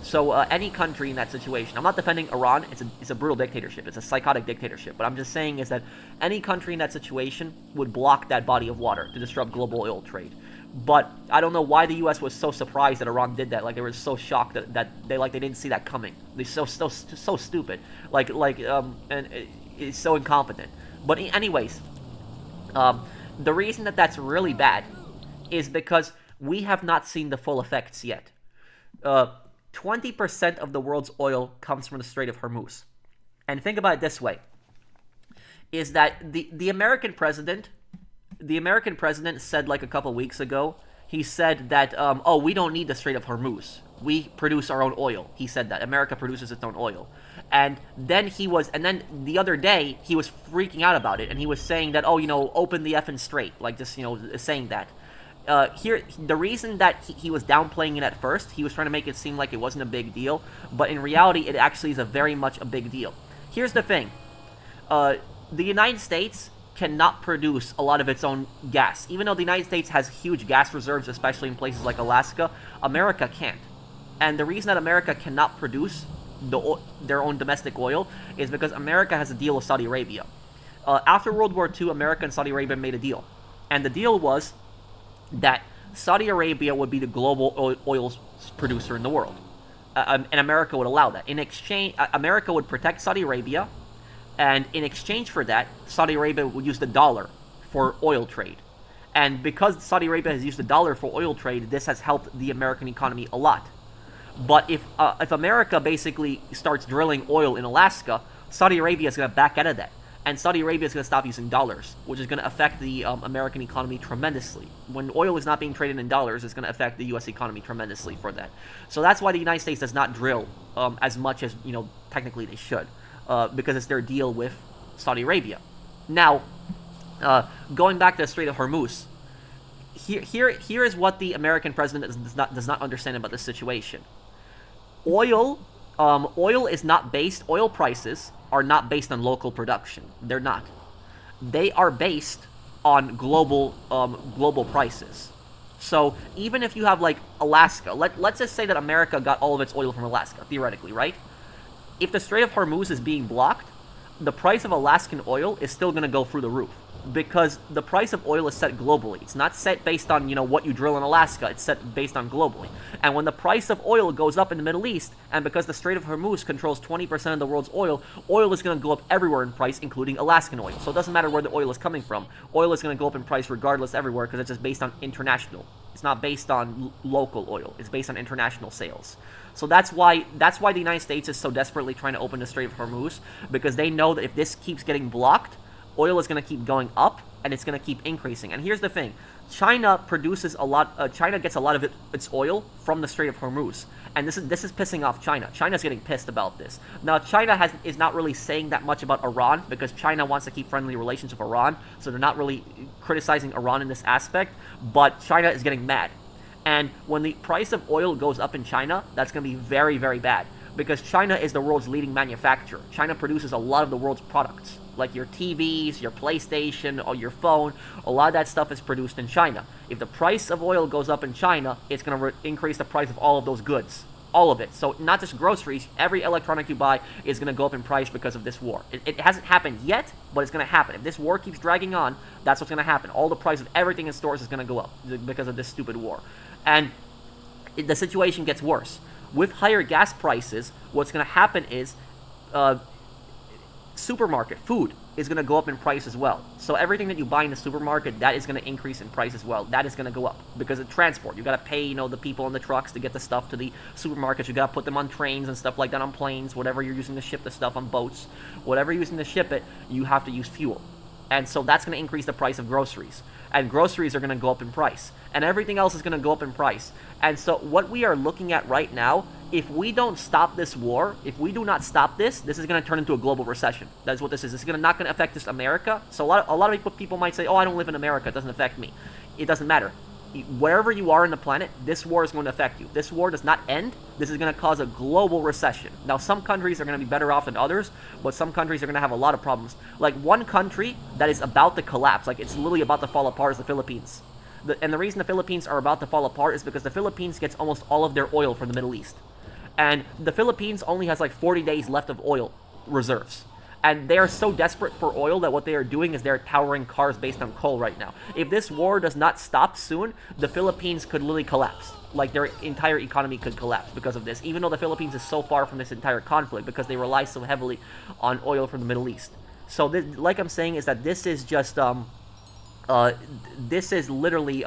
So any country in that situation, I'm not defending Iran, it's a brutal dictatorship, it's a psychotic dictatorship, but I'm just saying is that any country in that situation would block that body of water to disrupt global oil trade. But I don't know why the U.S. was so surprised that Iran did that. Like, they were so shocked that they didn't see that coming. They're so stupid. And it's so incompetent. But anyways, the reason that's really bad is because we have not seen the full effects yet. 20% of the world's oil comes from the Strait of Hormuz. And think about it this way, is that the American president said like a couple weeks ago, he said that, we don't need the Strait of Hormuz. We produce our own oil. He said that. America produces its own oil. And then the other day, he was freaking out about it, and he was saying that, open the effing strait. Like, just, saying that. The reason that he was downplaying it at first, he was trying to make it seem like it wasn't a big deal, but in reality, it actually is very much a big deal. Here's the thing. The United States cannot produce a lot of its own gas. Even though the United States has huge gas reserves, especially in places like Alaska, America can't. And the reason that America cannot produce their own domestic oil is because America has a deal with Saudi Arabia. After World War II, America and Saudi Arabia made a deal. And the deal was that Saudi Arabia would be the global oil producer in the world. And America would allow that. In exchange, America would protect Saudi Arabia, and in exchange for that, Saudi Arabia would use the dollar for oil trade. And because Saudi Arabia has used the dollar for oil trade, this has helped the American economy a lot. But if America basically starts drilling oil in Alaska, Saudi Arabia is going to back out of that. And Saudi Arabia is going to stop using dollars, which is going to affect the American economy tremendously. When oil is not being traded in dollars, it's going to affect the U.S. economy tremendously for that. So that's why the United States does not drill as much as, technically they should, because it's their deal with Saudi Arabia. Now, going back to the Strait of Hormuz, here is what the American president does not understand about this situation. Oil prices are not based on local production. They're not. They are based on global prices. So even if you have like Alaska, let's just say that America got all of its oil from Alaska, theoretically, right? If the Strait of Hormuz is being blocked, the price of Alaskan oil is still going to go through the roof, because the price of oil is set globally. It's not set based on, what you drill in Alaska. It's set based on globally. And when the price of oil goes up in the Middle East, and because the Strait of Hormuz controls 20% of the world's oil is going to go up everywhere in price, including Alaskan oil. So it doesn't matter where the oil is coming from. Oil is going to go up in price regardless everywhere, because it's just based on international. It's not based on local oil. It's based on international sales. So that's why the United States is so desperately trying to open the Strait of Hormuz, because they know that if this keeps getting blocked, oil is going to keep going up, and it's going to keep increasing. And here's the thing. China produces a lot. China gets a lot of its oil from the Strait of Hormuz, and this is pissing off China. China's getting pissed about this. Now, China is not really saying that much about Iran, because China wants to keep friendly relations with Iran, so they're not really criticizing Iran in this aspect. But China is getting mad, and when the price of oil goes up in China, that's going to be very, very bad, because China is the world's leading manufacturer. China produces a lot of the world's products, like your TVs, your PlayStation, or your phone. A lot of that stuff is produced in China. If the price of oil goes up in China, it's going to increase the price of all of those goods. All of it. So not just groceries, every electronic you buy is going to go up in price because of this war. It hasn't happened yet, but it's going to happen. If this war keeps dragging on, that's what's going to happen. All the price of everything in stores is going to go up because of this stupid war. And the situation gets worse. With higher gas prices, what's going to happen is supermarket food is going to go up in price as well. So everything that you buy in the supermarket, that is going to increase in price as well. That is going to go up because of transport. You got to pay, the people in the trucks to get the stuff to the supermarkets. You got to put them on trains and stuff like that, on planes, whatever you're using to ship the stuff, on boats, whatever you're using to ship it, you have to use fuel. And so that's going to increase the price of groceries. And groceries are going to go up in price. And everything else is going to go up in price. And so what we are looking at right now, if we don't stop this war, if we do not stop this, this is going to turn into a global recession. That's what this is. This is not going to affect just America. So a lot of people might say, oh, I don't live in America. It doesn't affect me. It doesn't matter. Wherever you are in the planet, this war is going to affect you. This war does not end. This is going to cause a global recession. Now, some countries are going to be better off than others, but some countries are going to have a lot of problems. Like one country that is about to collapse, like it's literally about to fall apart, is the Philippines. And the reason the Philippines are about to fall apart is because the Philippines gets almost all of their oil from the Middle East. And the Philippines only has like 40 days left of oil reserves. And they are so desperate for oil that what they are doing is they're powering cars based on coal right now. If this war does not stop soon, the Philippines could literally collapse. Like their entire economy could collapse because of this, even though the Philippines is so far from this entire conflict because they rely so heavily on oil from the Middle East. So this, like I'm saying, is that this is just this is literally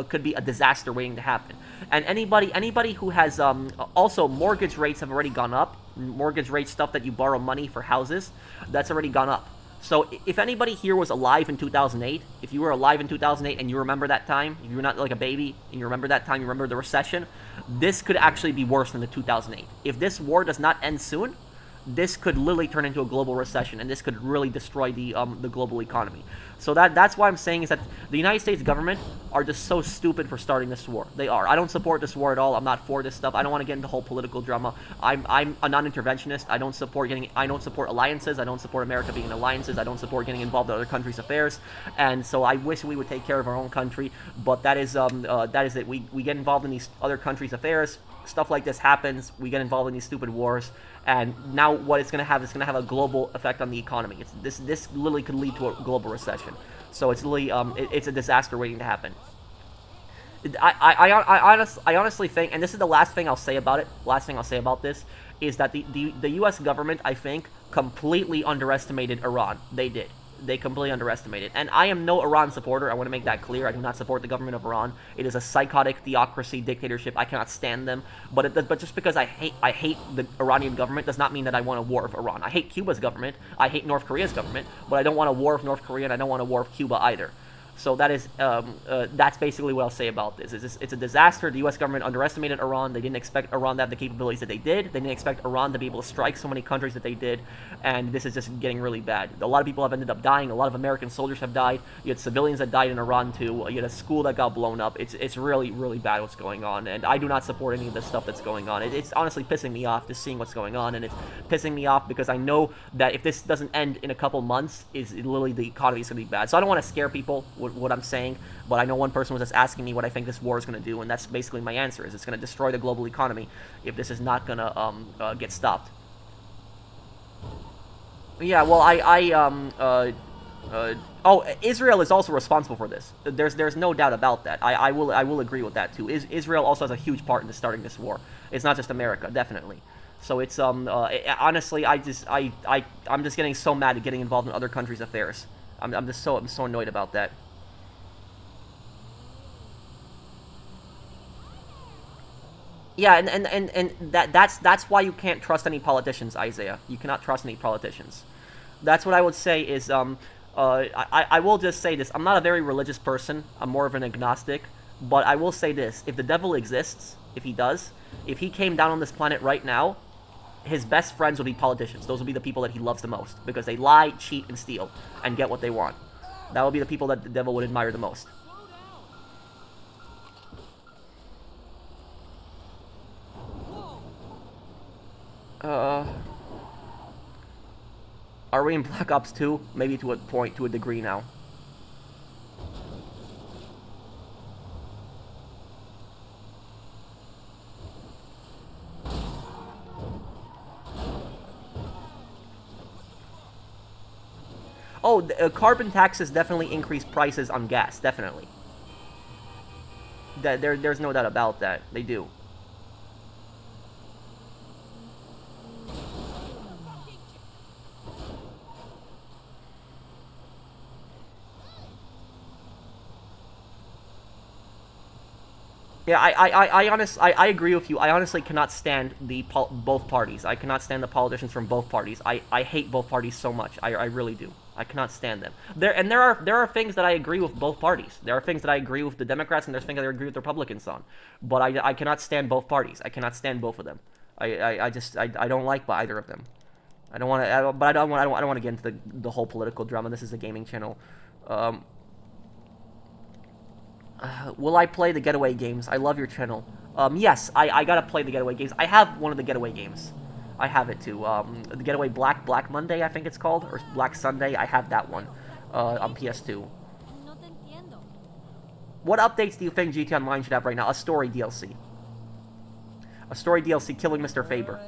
could be a disaster waiting to happen. And anybody who has also mortgage rates have already gone up. Mortgage rate stuff that you borrow money for houses, that's already gone up. So if anybody here was alive in 2008, if you were alive in 2008 and you remember that time, if you're not like a baby and you remember that time, you remember the recession, this could actually be worse than the 2008. If this war does not end soon, this could literally turn into a global recession, and this could really destroy the global economy. So that's why I'm saying is that the United States government are just so stupid for starting this war. They are. I don't support this war at all. I'm not for this stuff. I don't want to get into the whole political drama. I'm a non-interventionist. I don't support alliances. I don't support America being in alliances. I don't support getting involved in other countries' affairs. And so I wish we would take care of our own country. But that is it. We get involved in these other countries' affairs. Stuff like this happens. We get involved in these stupid wars, and now what it's going to have is going to have a global effect on the economy. This literally could lead to a global recession. So it's literally it's a disaster waiting to happen. I honestly think, and this is the last thing I'll say about it. Last thing I'll say about this is that the U.S. government, I think, completely underestimated Iran. They did. They completely underestimated. And I am no Iran supporter. I want to make that clear. I do not support the government of Iran. It is a psychotic theocracy dictatorship. I cannot stand them. But just because I hate the Iranian government does not mean that I want a war with Iran. I hate Cuba's government. I hate North Korea's government. But I don't want a war with North Korea, and I don't want a war with Cuba either. So that's basically what I'll say about this. It's a disaster. The U.S. government underestimated Iran. They didn't expect Iran to have the capabilities that they did. They didn't expect Iran to be able to strike so many countries that they did, and this is just getting really bad. A lot of people have ended up dying. A lot of American soldiers have died. You had civilians that died in Iran too. You had a school that got blown up. It's really, really bad what's going on, and I do not support any of this stuff that's going on. It's honestly pissing me off just seeing what's going on, and it's pissing me off because I know that if this doesn't end in a couple months, literally the economy is going to be bad. So I don't want to scare people with what I'm saying, but I know one person was just asking me what I think this war is going to do, and that's basically my answer: is it's going to destroy the global economy if this is not going to get stopped. Yeah, well, Israel is also responsible for this. There's no doubt about that. I will agree with that too. Israel also has a huge part in starting this war. It's not just America, definitely. So it's honestly, I'm just getting so mad at getting involved in other countries' affairs. I'm so annoyed about that. Yeah, and that's why you can't trust any politicians, Isaiah. You cannot trust any politicians. That's what I would say is I will just say this. I'm not a very religious person. I'm more of an agnostic. But I will say this. If the devil exists, if he came down on this planet right now, his best friends would be politicians. Those would be the people that he loves the most because they lie, cheat, and steal and get what they want. That would be the people that the devil would admire the most. Uh, are we in Black Ops 2? Maybe to a degree now. Oh, carbon taxes definitely increase prices on gas. Definitely. There's no doubt about that. They do. Yeah, I agree with you. I honestly cannot stand both parties. I cannot stand the politicians from both parties. I hate both parties so much. I really do. I cannot stand them. There are things that I agree with both parties. There are things that I agree with the Democrats, and there's things that I agree with the Republicans on. But I cannot stand both parties. I cannot stand both of them. I don't like either of them. I don't want to, but I don't want to get into the whole political drama. This is a gaming channel. Um, will I play the Getaway games? I love your channel. Yes, I gotta play the Getaway games. I have one of the Getaway games. I have it too. The Getaway Black Monday, I think it's called, or Black Sunday. I have that one on PS2. What updates do you think GT Online should have right now? A story DLC. A story DLC killing Mr. Faber.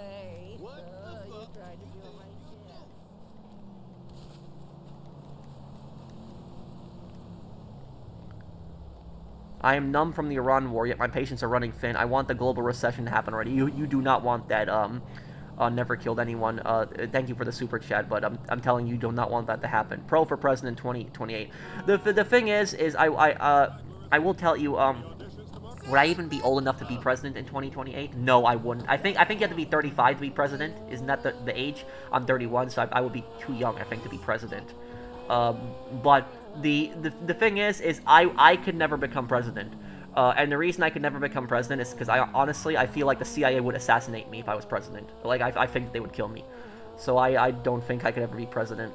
I am numb from the Iran war, yet my patience are running thin. I want the global recession to happen already. You do not want that. Never killed anyone. Thank you for the super chat, but I'm telling you, do not want that to happen. Pro for president 2028. The thing is I will tell you. Would I even be old enough to be president in 2028? No, I wouldn't. I think you have to be 35 to be president. Isn't that the age? I'm 31, so I would be too young, I think, to be president. But the thing is I could never become president. And the reason I could never become president is because I feel like the CIA would assassinate me if I was president. Like, I think that they would kill me. So I don't think I could ever be president.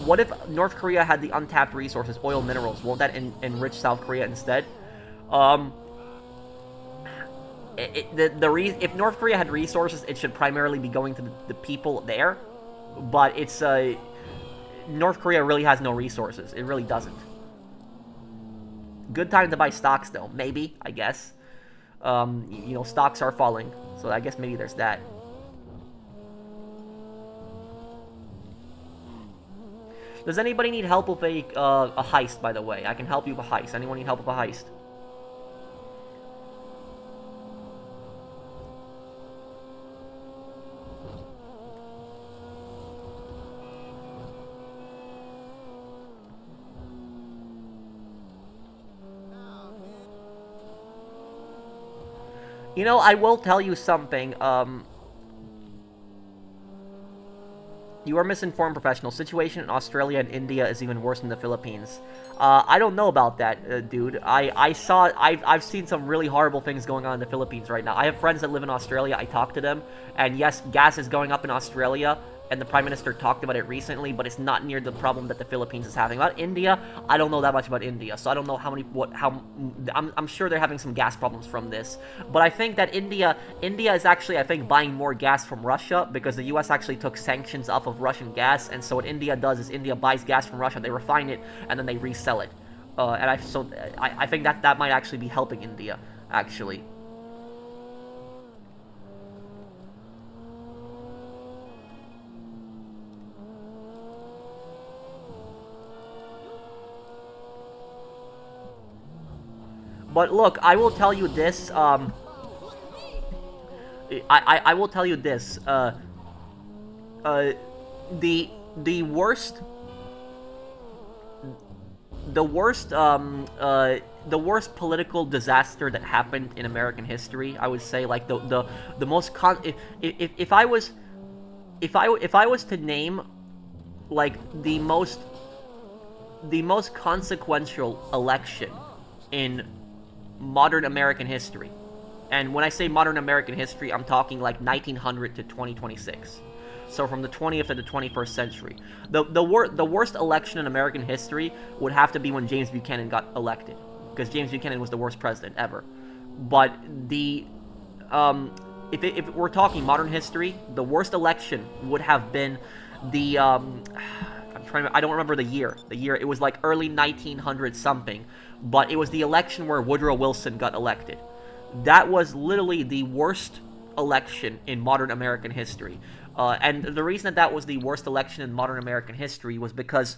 What if North Korea had the untapped resources, oil, minerals? Won't that enrich South Korea instead? If North Korea had resources, it should primarily be going to the people there. But it's North Korea really has no resources. It really doesn't. Good time to buy stocks, though. Maybe, I guess. Stocks are falling, so I guess maybe there's that. Does anybody need help with a heist, by the way? I can help you with a heist. Anyone need help with a heist? I will tell you something. You are misinformed, professional. Situation in Australia and India is even worse than the Philippines. I don't know about that, dude. I've seen some really horrible things going on in the Philippines right now. I have friends that live in Australia. I talk to them, and yes, gas is going up in Australia, and the Prime Minister talked about it recently, but it's not near the problem that the Philippines is having. About India, I don't know that much about India, so I don't know I'm sure they're having some gas problems from this. But I think that India is actually, I think, buying more gas from Russia because the US actually took sanctions off of Russian gas, and so what India does is India buys gas from Russia, they refine it, and then they resell it. I think that might actually be helping India, actually. But look, I will tell you this. I will tell you this. Uh, the the worst the worst political disaster that happened in American history, I would say, like the most if I was if I was to name like the most consequential election in modern American history. And when I say modern American history, I'm talking like 1900 to 2026. So from the 20th to the 21st century. The worst election in American history would have to be when James Buchanan got elected, because James Buchanan was the worst president ever. But if we're talking modern history, the worst election would have been the I don't remember the year. It was like early 1900 something, but it was the election where Woodrow Wilson got elected. That was literally the worst election in modern American history. And the reason that was the worst election in modern American history was because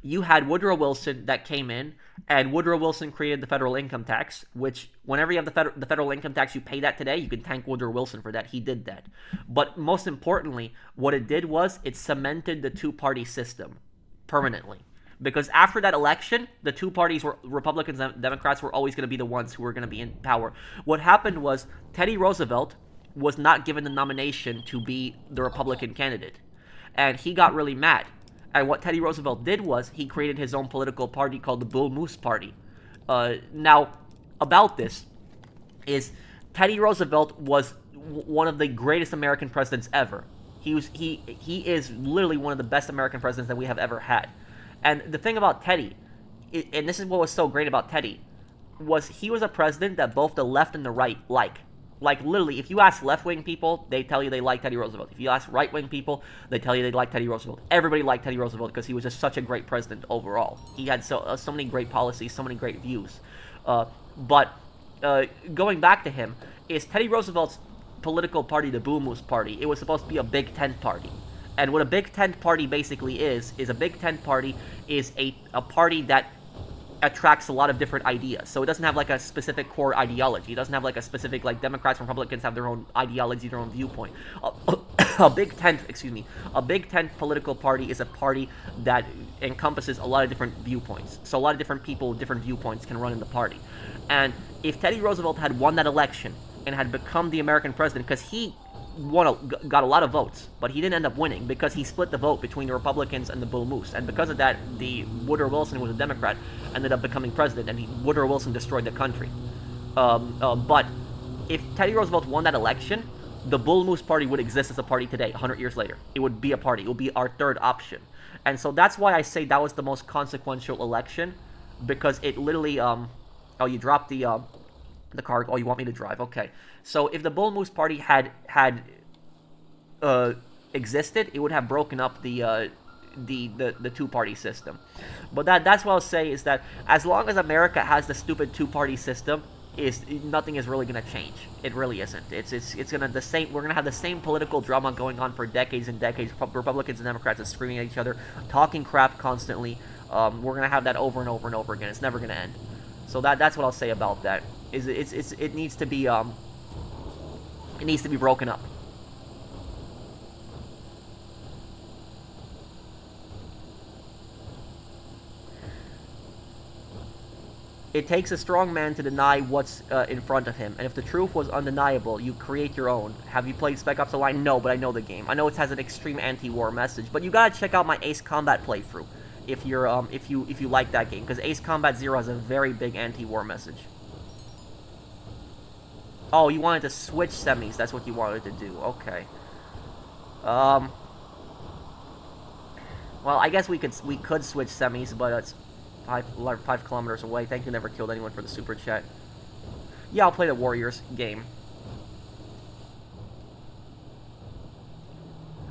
you had Woodrow Wilson that came in, and Woodrow Wilson created the federal income tax, which whenever you have the federal income tax, you pay that today, you can thank Woodrow Wilson for that. He did that. But most importantly, what it did was it cemented the two-party system permanently. Because after that election, the two parties were Republicans and Democrats were always going to be the ones who were going to be in power. What happened was Teddy Roosevelt was not given the nomination to be the Republican candidate, and he got really mad. And what Teddy Roosevelt did was he created his own political party called the Bull Moose Party. Now, about this is Teddy Roosevelt was one of the greatest American presidents ever. He is literally one of the best American presidents that we have ever had. And the thing about Teddy, and this is what was so great about Teddy, was he was a president that both the left and the right like. Like, literally, if you ask left-wing people, they tell you they like Teddy Roosevelt. If you ask right-wing people, they tell you they like Teddy Roosevelt. Everybody liked Teddy Roosevelt because he was just such a great president overall. He had so many great policies, so many great views. But going back to him, is Teddy Roosevelt's political party, the Bull Moose Party, it was supposed to be a Big Tent party. And what a Big Tent party basically is a Big Tent party is a party that attracts a lot of different ideas. So it doesn't have like a specific core ideology. It doesn't have like a specific, like Democrats and Republicans have their own ideology, their own viewpoint. A Big Tent political party is a party that encompasses a lot of different viewpoints. So a lot of different people with different viewpoints can run in the party. And if Teddy Roosevelt had won that election and had become the American president, because he got a lot of votes, but he didn't end up winning because he split the vote between the Republicans and the Bull Moose, and because of that, the Woodrow Wilson, who was a Democrat, ended up becoming president, and Woodrow Wilson destroyed the country. But if Teddy Roosevelt won that election, the Bull Moose Party would exist as a party today, 100 years later. It would be a party. It would be our third option, and so that's why I say that was the most consequential election, because it literally, oh, you dropped the car. Oh, you want me to drive? Okay. So if the Bull Moose Party had existed, it would have broken up the two-party system. But that's what I'll say, is that as long as America has the stupid two-party system, nothing is really gonna change. It really isn't. It's gonna we're gonna have the same political drama going on for decades and decades. Republicans and Democrats are screaming at each other, talking crap constantly. We're gonna have that over and over and over again. It's never gonna end. So that's what I'll say about that. It needs to be broken up. It takes a strong man to deny what's in front of him, and if the truth was undeniable, you create your own. Have you played Spec Ops: The Line? No, but I know the game. I know it has an extreme anti-war message, but you gotta check out my Ace Combat playthrough if you're if you like that game, because Ace Combat Zero has a very big anti-war message. Oh, you wanted to switch semis. That's what you wanted to do. Okay. Well, I guess we could switch semis, but it's 5 kilometers away. Thank you, never killed anyone, for the super chat. Yeah, I'll play the Warriors game.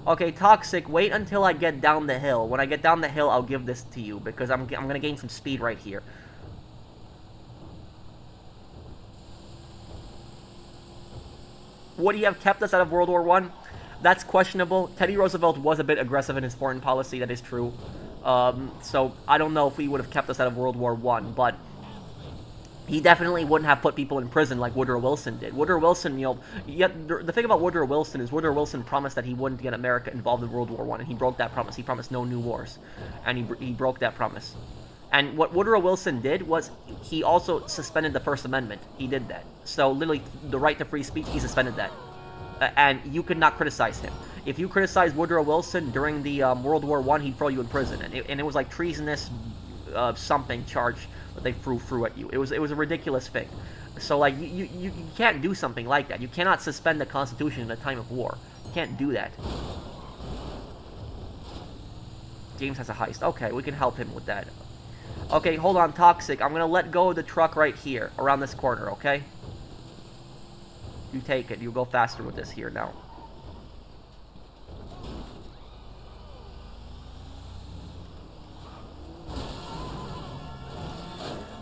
Okay, Toxic, wait until I get down the hill. When I get down the hill, I'll give this to you, because I'm gonna gain some speed right here. Would he have kept us out of World War I? That's questionable. Teddy Roosevelt was a bit aggressive in his foreign policy, that is true. So I don't know if he would have kept us out of World War I, but he definitely wouldn't have put people in prison like Woodrow Wilson did. Woodrow Wilson, you know, yet the thing about Woodrow Wilson is Woodrow Wilson promised that he wouldn't get America involved in World War I, and he broke that promise. He promised no new wars, and he broke that promise. And what Woodrow Wilson did was he also suspended the First Amendment. He did that. So literally, the right to free speech, he suspended that. And you could not criticize him. If you criticized Woodrow Wilson during the World War I, he'd throw you in prison. And it was like treasonous something charge that they threw at you. It was a ridiculous thing. So like you can't do something like that. You cannot suspend the Constitution in a time of war. You can't do that. James has a heist. Okay, we can help him with that. Okay, hold on, Toxic. I'm gonna let go of the truck right here, around this corner, okay? You take it. You go faster with this here now.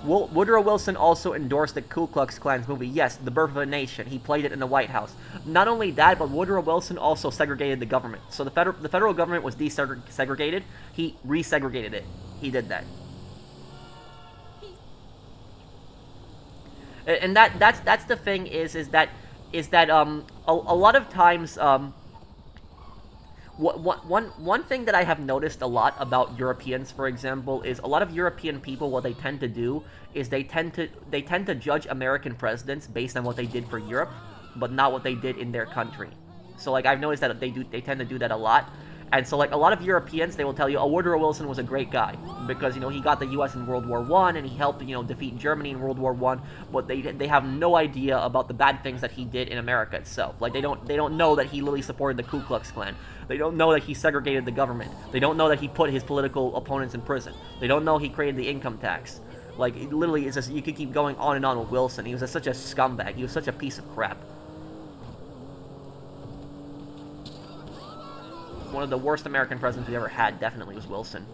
Woodrow Wilson also endorsed the Ku Klux Klan's movie. Yes, The Birth of a Nation. He played it in the White House. Not only that, but Woodrow Wilson also segregated the government. So the federal government was desegregated. He resegregated it. He did that. And that's the thing is that a lot of times one thing that I have noticed a lot about Europeans, for example, is a lot of European people, what they tend to do is they tend to judge American presidents based on what they did for Europe, but not what they did in their country. So like I've noticed that they tend to do that a lot. And so, like, a lot of Europeans, they will tell you, oh, Woodrow Wilson was a great guy because, you know, he got the U.S. in World War I and he helped, you know, defeat Germany in World War I. But they have no idea about the bad things that he did in America itself. Like, they don't know that he literally supported the Ku Klux Klan. They don't know that he segregated the government. They don't know that he put his political opponents in prison. They don't know he created the income tax. Like, it literally, it's just, you could keep going on and on with Wilson. He was such a scumbag. He was such a piece of crap. One of the worst American presidents we ever had definitely was Wilson.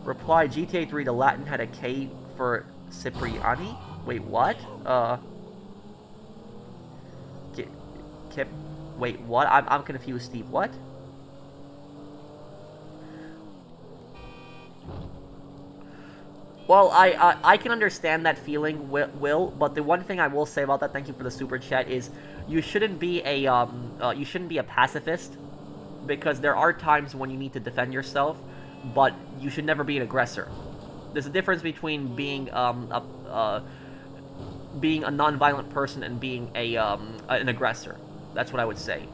Reply, GTA 3, the Latin had a K for Cipriani? Wait, what? Wait, what? I'm confused, Steve. What? Well, I can understand that feeling, Will, but the one thing I will say about that, thank you for the super chat, is you shouldn't be a pacifist, because there are times when you need to defend yourself, but you should never be an aggressor. There's a difference between being a non-violent person and being an aggressor. That's what I would say.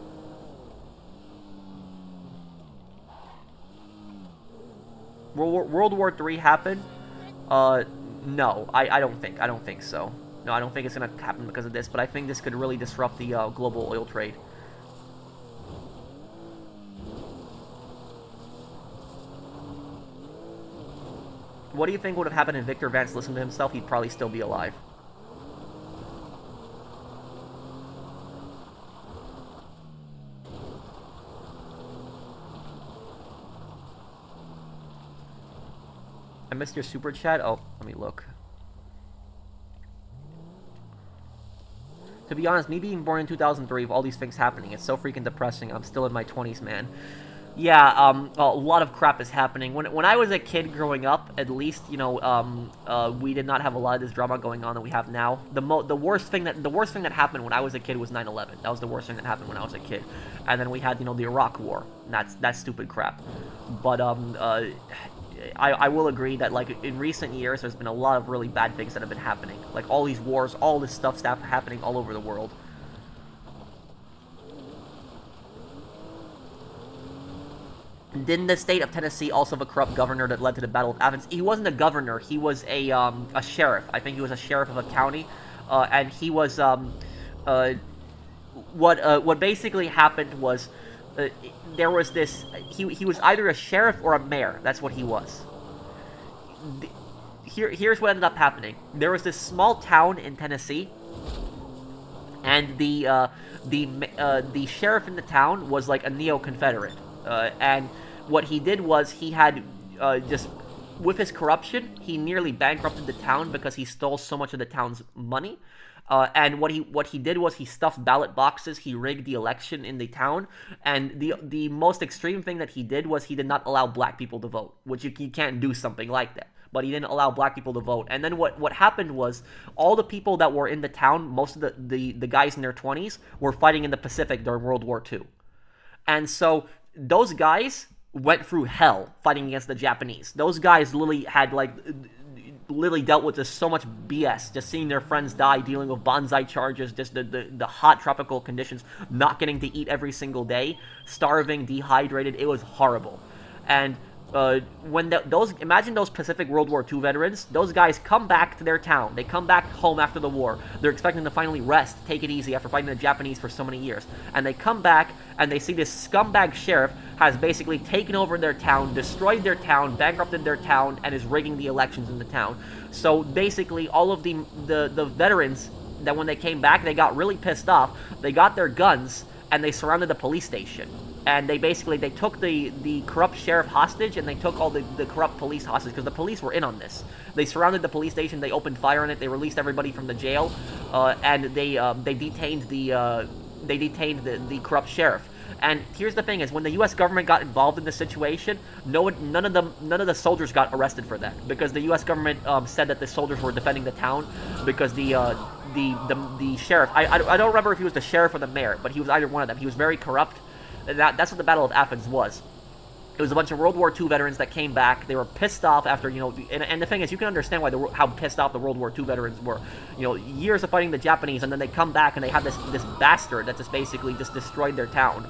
World War III happened. No, I don't think so. No, I don't think it's gonna happen because of this, but I think this could really disrupt the global oil trade. What do you think would have happened if Victor Vance listened to himself? He'd probably still be alive. I missed your super chat. Oh, let me look. To be honest, me being born in 2003 with all these things happening, it's so freaking depressing. I'm still in my 20s, man. Yeah, a lot of crap is happening. When I was a kid growing up, at least, we did not have a lot of this drama going on that we have now. The worst thing that happened when I was a kid was 9/11. That was the worst thing that happened when I was a kid. And then we had, the Iraq War. And that's stupid crap. But I will agree that, like, in recent years, there's been a lot of really bad things that have been happening. Like all these wars, all this stuff happening all over the world. Didn't the state of Tennessee also have a corrupt governor that led to the Battle of Athens? He wasn't a governor. He was a sheriff. I think he was a sheriff of a county, and he was what basically happened was there was this. He was either a sheriff or a mayor. That's what he was. Here's what ended up happening. There was this small town in Tennessee, and the sheriff in the town was like a neo-Confederate. And what he did was he had just with his corruption, he nearly bankrupted the town because he stole so much of the town's money. And what he did was he stuffed ballot boxes, he rigged the election in the town, and the most extreme thing that he did was he did not allow black people to vote, which you can't do something like that. But he didn't allow black people to vote. And then what happened was all the people that were in the town, most of the guys in their 20s, were fighting in the Pacific during World War II. And so those guys went through hell fighting against the Japanese. Those guys literally dealt with just so much BS, just seeing their friends die, dealing with bonsai charges, just the hot tropical conditions, not getting to eat every single day, starving, dehydrated. It was horrible. And imagine those Pacific World War II veterans, those guys come back to their town, they come back home after the war, they're expecting to finally rest, take it easy after fighting the Japanese for so many years, and they come back and they see this scumbag sheriff has basically taken over their town, destroyed their town, bankrupted their town, and is rigging the elections in the town. So basically all of the veterans, that when they came back, they got really pissed off, they got their guns, and they surrounded the police station. And they took the corrupt sheriff hostage, and they took all the corrupt police hostage, because the police were in on this. They surrounded the police station, they opened fire on it, they released everybody from the jail, and they detained the corrupt sheriff. And here's the thing: is when the U.S. government got involved in this situation, none of the soldiers got arrested for that, because the U.S. government said that the soldiers were defending the town, because the sheriff, I don't remember if he was the sheriff or the mayor, but he was either one of them. He was very corrupt. That's what the Battle of Athens was. It was a bunch of World War II veterans that came back. They were pissed off after, and the thing is, you can understand how pissed off the World War II veterans were. Years of fighting the Japanese, and then they come back and they have this bastard that just basically just destroyed their town.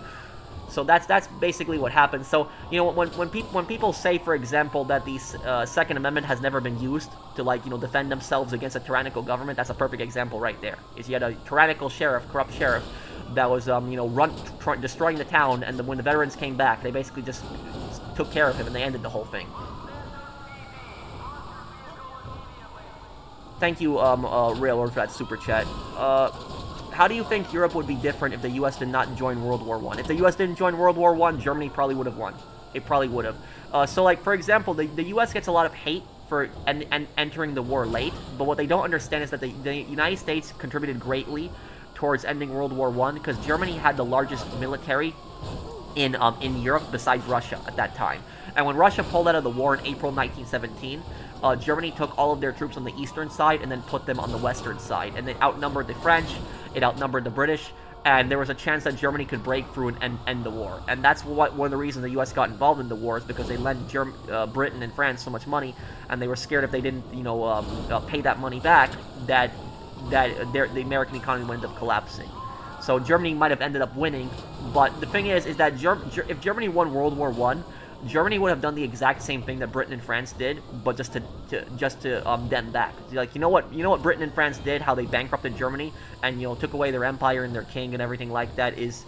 So that's basically what happened. So when people say, for example, that the Second Amendment has never been used to defend themselves against a tyrannical government, that's a perfect example right there. Is you had a tyrannical sheriff, corrupt sheriff, that was destroying the town, and when the veterans came back, they basically just took care of him and they ended the whole thing. Thank you, Railroad, for that super chat. How do you think Europe would be different if the U.S. did not join World War I? If the U.S. didn't join World War I, Germany probably would have won. It probably would have. So, like, for example, the U.S. gets a lot of hate for entering the war late, but what they don't understand is that the United States contributed greatly towards ending World War I, because Germany had the largest military in Europe besides Russia at that time. And when Russia pulled out of the war in April 1917, Germany took all of their troops on the eastern side and then put them on the western side. And they outnumbered the French, it outnumbered the British, and there was a chance that Germany could break through and end the war. And that's one of the reasons the U.S. got involved in the war, is because they lent Britain and France so much money, and they were scared if they didn't, pay that money back, that the American economy would end up collapsing. So Germany might have ended up winning, but the thing is that if Germany won World War I, Germany would have done the exact same thing that Britain and France did, but just to them back. Like, you know what Britain and France did, how they bankrupted Germany and took away their empire and their king and everything like that, is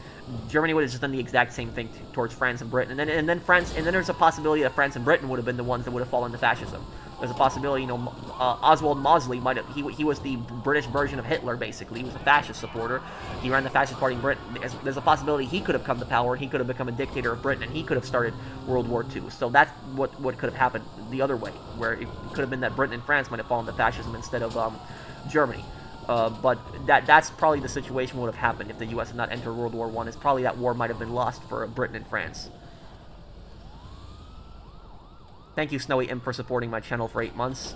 Germany would have just done the exact same thing towards France and Britain. And then there's a possibility that France and Britain would have been the ones that would have fallen to fascism. There's a possibility, Oswald Mosley might have, he was the British version of Hitler, basically. He was a fascist supporter. He ran the fascist party in Britain. There's a possibility he could have come to power, and he could have become a dictator of Britain, and he could have started World War II. So that's what could have happened the other way, where it could have been that Britain and France might have fallen to fascism instead of Germany. But that's probably the situation would have happened if the U.S. had not entered World War I. Is probably that war might have been lost for Britain and France. Thank you, Snowy Imp, for supporting my channel for 8 months.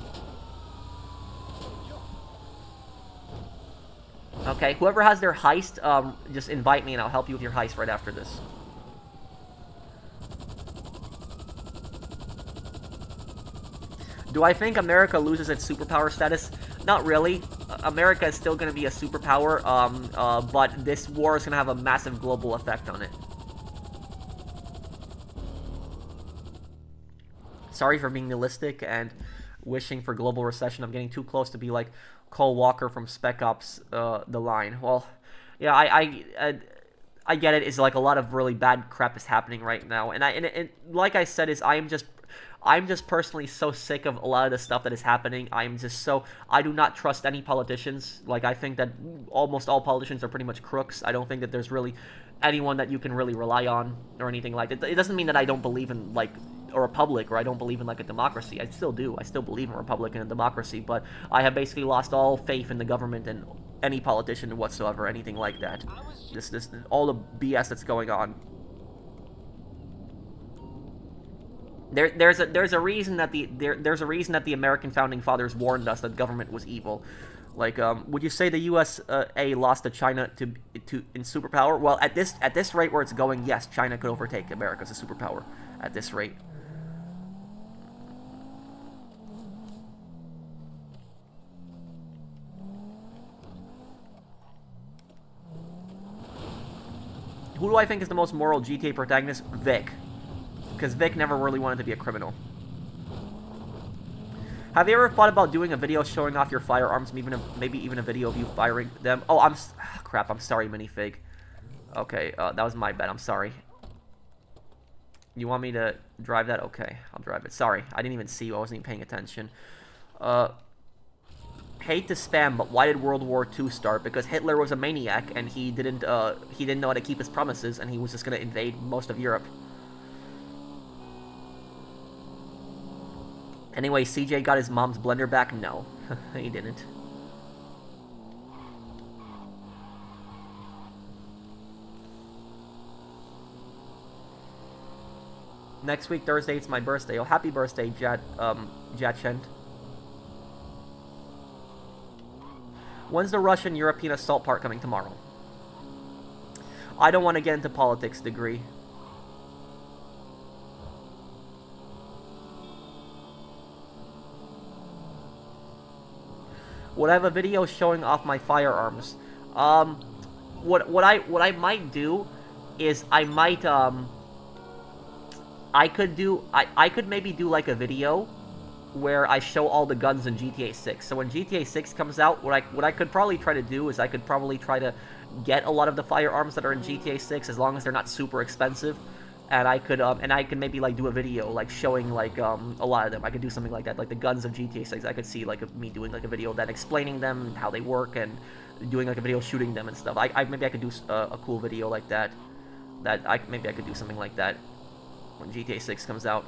Okay, whoever has their heist, just invite me and I'll help you with your heist right after this. Do I think America loses its superpower status? Not really. America is still going to be a superpower, but this war is going to have a massive global effect on it. Sorry for being nihilistic and wishing for global recession. I'm getting too close to be like Cole Walker from Spec Ops, The Line. Well, yeah, I get it. It's like a lot of really bad crap is happening right now, and like I said, I'm just personally so sick of a lot of the stuff that is happening. I do not trust any politicians. Like, I think that almost all politicians are pretty much crooks. I don't think that there's really anyone that you can really rely on or anything like that. It doesn't mean that I don't believe in, like, a republic, or I don't believe in, like, a democracy. I still do. I still believe in a republic and a democracy, but I have basically lost all faith in the government and any politician whatsoever, anything like that. This all the BS that's going on. There's a reason that there's a reason that the American founding fathers warned us that government was evil. Like, would you say the USA lost to China in superpower? Well, at this rate where it's going, yes, China could overtake America as a superpower at this rate. Who do I think is the most moral GTA protagonist? Vic. Because Vic never really wanted to be a criminal. Have you ever thought about doing a video showing off your firearms, maybe even a video of you firing them? Oh, crap, I'm sorry, Minifig. Okay, that was my bad, I'm sorry. You want me to drive that? Okay, I'll drive it. Sorry, I didn't even see you, I wasn't even paying attention. Hate to spam, but why did World War II start? Because Hitler was a maniac, and he didn't know how to keep his promises, and he was just gonna invade most of Europe. Anyway, CJ got his mom's blender back? No, he didn't. Next week, Thursday, it's my birthday. Oh, happy birthday, Jatchend. When's the Russian-European assault part coming? Tomorrow? I don't want to get into politics, Degree. Would I have a video showing off my firearms? What I might do is I could maybe do like a video where I show all the guns in GTA 6. So when GTA 6 comes out, what I could probably try to do is I could probably try to get a lot of the firearms that are in GTA 6 as long as they're not super expensive. And I could maybe like do a video like showing like a lot of them. I could do something like that, like the guns of GTA 6. I could see like me doing like a video then explaining them, how they work, and doing like a video shooting them and stuff. Maybe I could do a cool video like that. Maybe I could do something like that when GTA 6 comes out.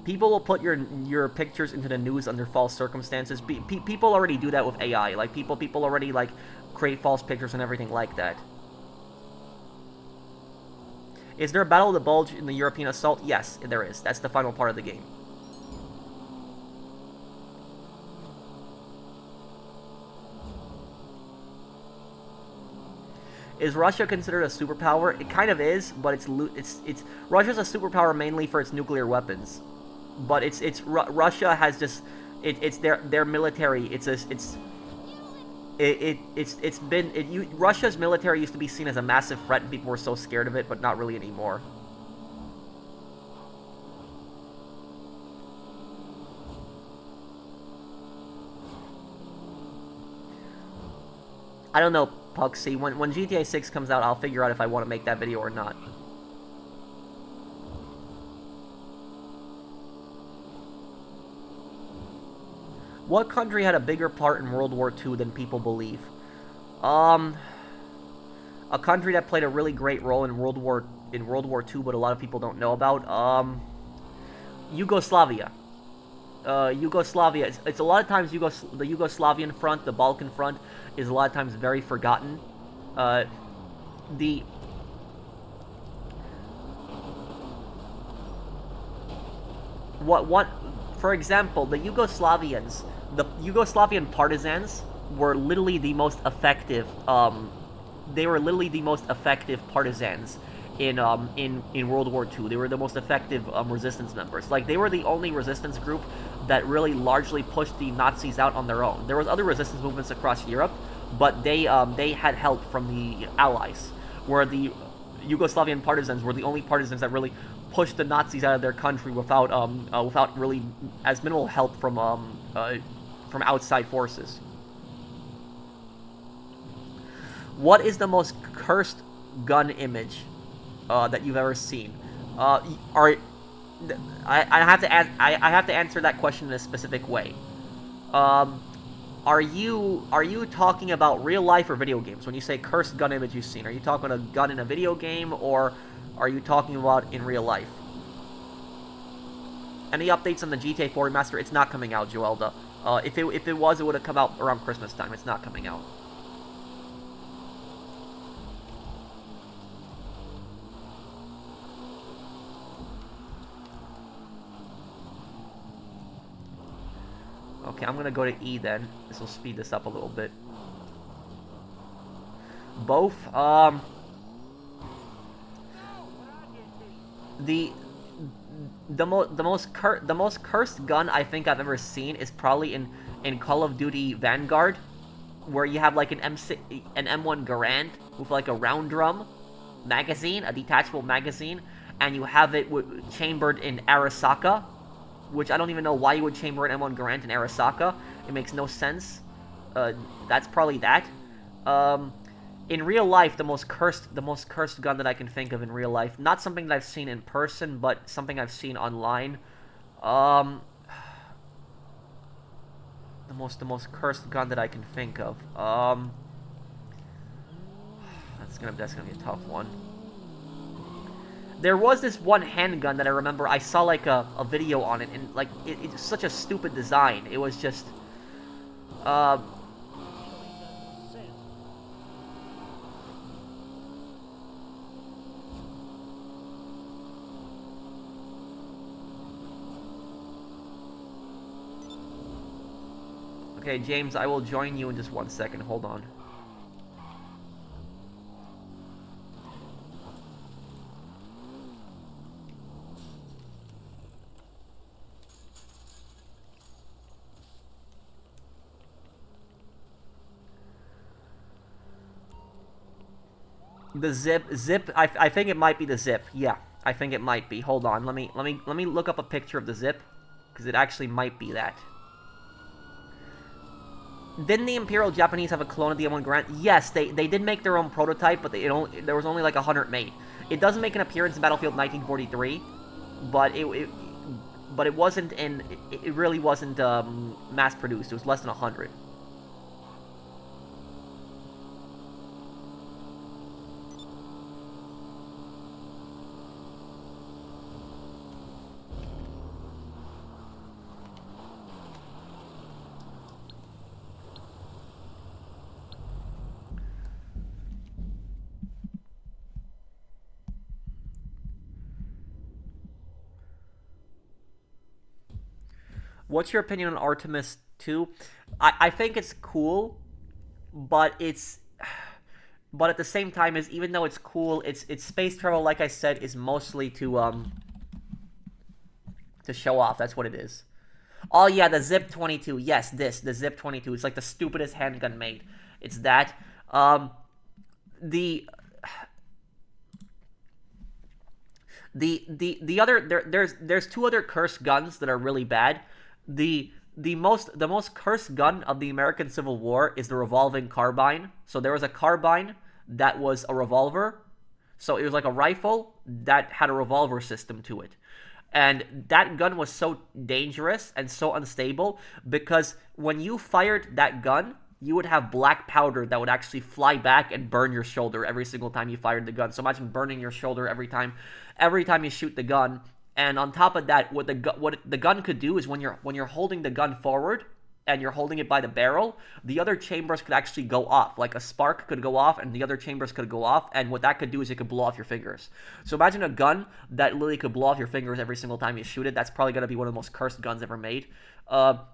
People will put your pictures into the news under false circumstances. People already do that with AI. Like people already like create false pictures and everything like that. Is there a Battle of the Bulge in the European assault? Yes, there is. That's the final part of the game. Is Russia considered a superpower? It kind of is, but it's Russia's a superpower mainly for its nuclear weapons. But Russia has just it's their military. Russia's military used to be seen as a massive threat, and people were so scared of it, but not really anymore. I don't know, Puxy. When GTA 6 comes out, I'll figure out if I want to make that video or not. What country had a bigger part in World War II than people believe? A country that played a really great role in World War II, but a lot of people don't know about. Yugoslavia. Yugoslavia. It's a lot of times the Yugoslavian front, the Balkan front, is a lot of times very forgotten. what for example, the Yugoslavian partisans were literally the most effective. They were literally the most effective partisans in World War II. They were the most effective resistance members. Like, they were the only resistance group that really largely pushed the Nazis out on their own. There was other resistance movements across Europe, but they had help from the Allies, where the Yugoslavian partisans were the only partisans that really pushed the Nazis out of their country without really as minimal help from outside forces. What is the most cursed gun image that you've ever seen? I have to answer that question in a specific way. Are you talking about real life or video games? When you say cursed gun image you've seen, are you talking a gun in a video game, or are you talking about in real life? Any updates on the GTA 4 remaster? It's not coming out, Joelda. If it was, it would have come out around Christmas time. It's not coming out. Okay, I'm gonna go to E then. This will speed this up a little bit. Both. The most cursed gun I think I've ever seen is probably in Call of Duty Vanguard, where you have like an M1 Garand with like a round drum magazine, a detachable magazine, and you have it chambered in Arasaka, which I don't even know why you would chamber an M1 Garand in Arasaka. It makes no sense. That's probably that. In real life, the most cursed gun that I can think of in real life, not something that I've seen in person, but something I've seen online. The most cursed gun that I can think of. That's gonna be a tough one. There was this one handgun that I remember. I saw like a video on it, and like it's such a stupid design. It was just Okay, James, I will join you in just 1 second. Hold on. The zip. I think it might be the zip. Yeah, I think it might be. Hold on. Let me look up a picture of the zip, because it actually might be that. Didn't the Imperial Japanese have a clone of the M1 Garand? Yes, they did make their own prototype, but there was only like 100 made. It does make an appearance in Battlefield 1943, but it wasn't it really wasn't mass produced. It was less than 100. What's your opinion on Artemis 2? I think it's cool, but but at the same time, even though it's cool, it's space travel, like I said, is mostly to show off. That's what it is. Oh yeah, the Zip 22. Yes, the Zip 22. It's like the stupidest handgun made. It's that. The other there's two other cursed guns that are really bad. The most cursed gun of the American Civil War is the revolving carbine. So there was a carbine that was a revolver. So it was like a rifle that had a revolver system to it. And that gun was so dangerous and so unstable because when you fired that gun, you would have black powder that would actually fly back and burn your shoulder every single time you fired the gun. So imagine burning your shoulder every time you shoot the gun. And on top of that, what the gun could do is when you're holding the gun forward, and you're holding it by the barrel, the other chambers could actually go off. Like a spark could go off and the other chambers could go off, and what that could do is it could blow off your fingers. So imagine a gun that literally could blow off your fingers every single time you shoot it. That's probably going to be one of the most cursed guns ever made.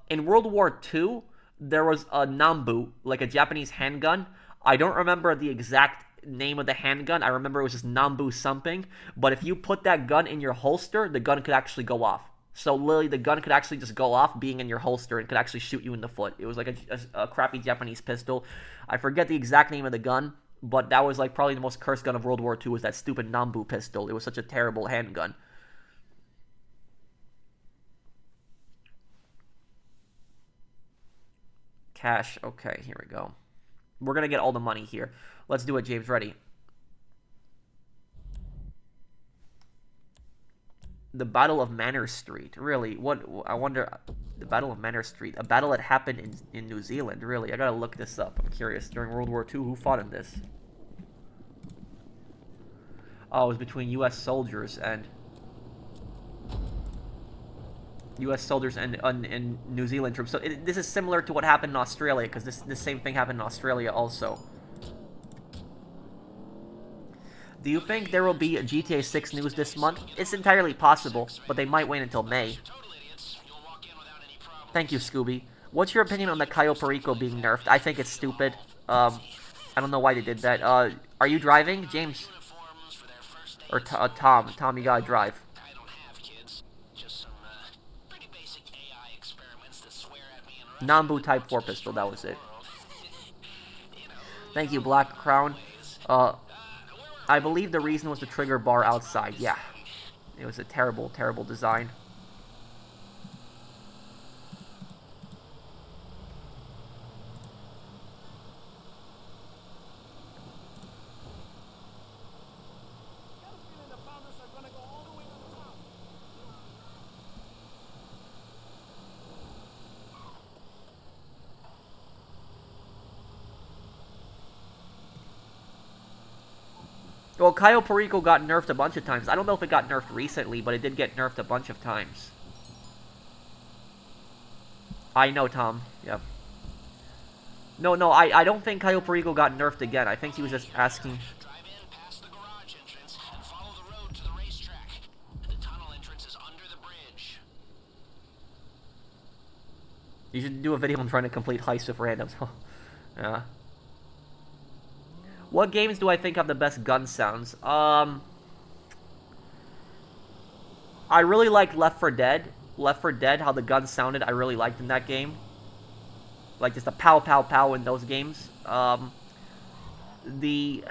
In World War II, there was a Nambu, like a Japanese handgun. I don't remember the exact name of the handgun. I remember it was just Nambu something. But if you put that gun in your holster, the gun could actually go off. So literally, the gun could actually just go off being in your holster and could actually shoot you in the foot. It was like a crappy Japanese pistol. I forget the exact name of the gun, but that was like probably the most cursed gun of World War II, was that stupid Nambu pistol. It was such a terrible handgun. Cash. Okay, here we go. We're going to get all the money here. Let's do it, James. Ready. The Battle of Manor Street. Really? What? I wonder. The Battle of Manor Street. A battle that happened in New Zealand. Really? I gotta look this up. I'm curious. During World War II, who fought in this? Oh, it was between U.S. soldiers and... U.S. soldiers and New Zealand troops. So this is similar to what happened in Australia, because this same thing happened in Australia also. Do you think there will be a GTA 6 news this month? It's entirely possible, but they might wait until May. Thank you, Scooby. What's your opinion on the Cayo Perico being nerfed? I think it's stupid. I don't know why they did that. Are you driving, James? Or Tom? Tom, you gotta drive. Nambu Type 4 pistol, that was it. Thank you, Black Crown. I believe the reason was the trigger bar outside. Yeah. It was a terrible, terrible design. Well, Cayo Perico got nerfed a bunch of times. I don't know if it got nerfed recently, but it did get nerfed a bunch of times. I know, Tom. Yep. No, I don't think Cayo Perico got nerfed again. I think he was just asking... You should do a video on trying to complete heists with randoms. Yeah. What games do I think have the best gun sounds? I really like Left 4 Dead. Left 4 Dead, how the gun sounded, I really liked in that game. Like just the pow pow pow in those games. The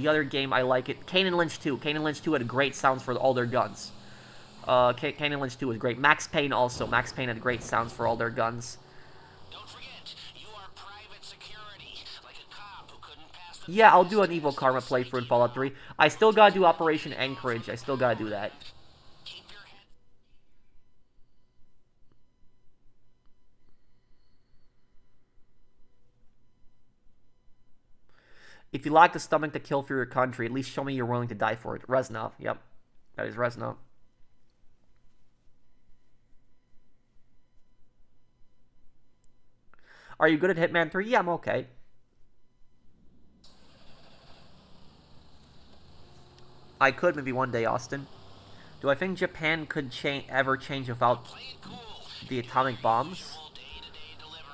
other game I like it, Kane and Lynch 2. Kane and Lynch 2 had great sounds for all their guns. Kane and Lynch 2 was great. Max Payne also. Max Payne had great sounds for all their guns. Yeah, I'll do an Evil Karma playthrough in Fallout 3. I still gotta do Operation Anchorage. I still gotta do that. If you lack the stomach to kill for your country, at least show me you're willing to die for it. Reznov. Yep. That is Reznov. Are you good at Hitman 3? Yeah, I'm okay. I could maybe one day, Austin. Do I think Japan could ever change without the atomic bombs?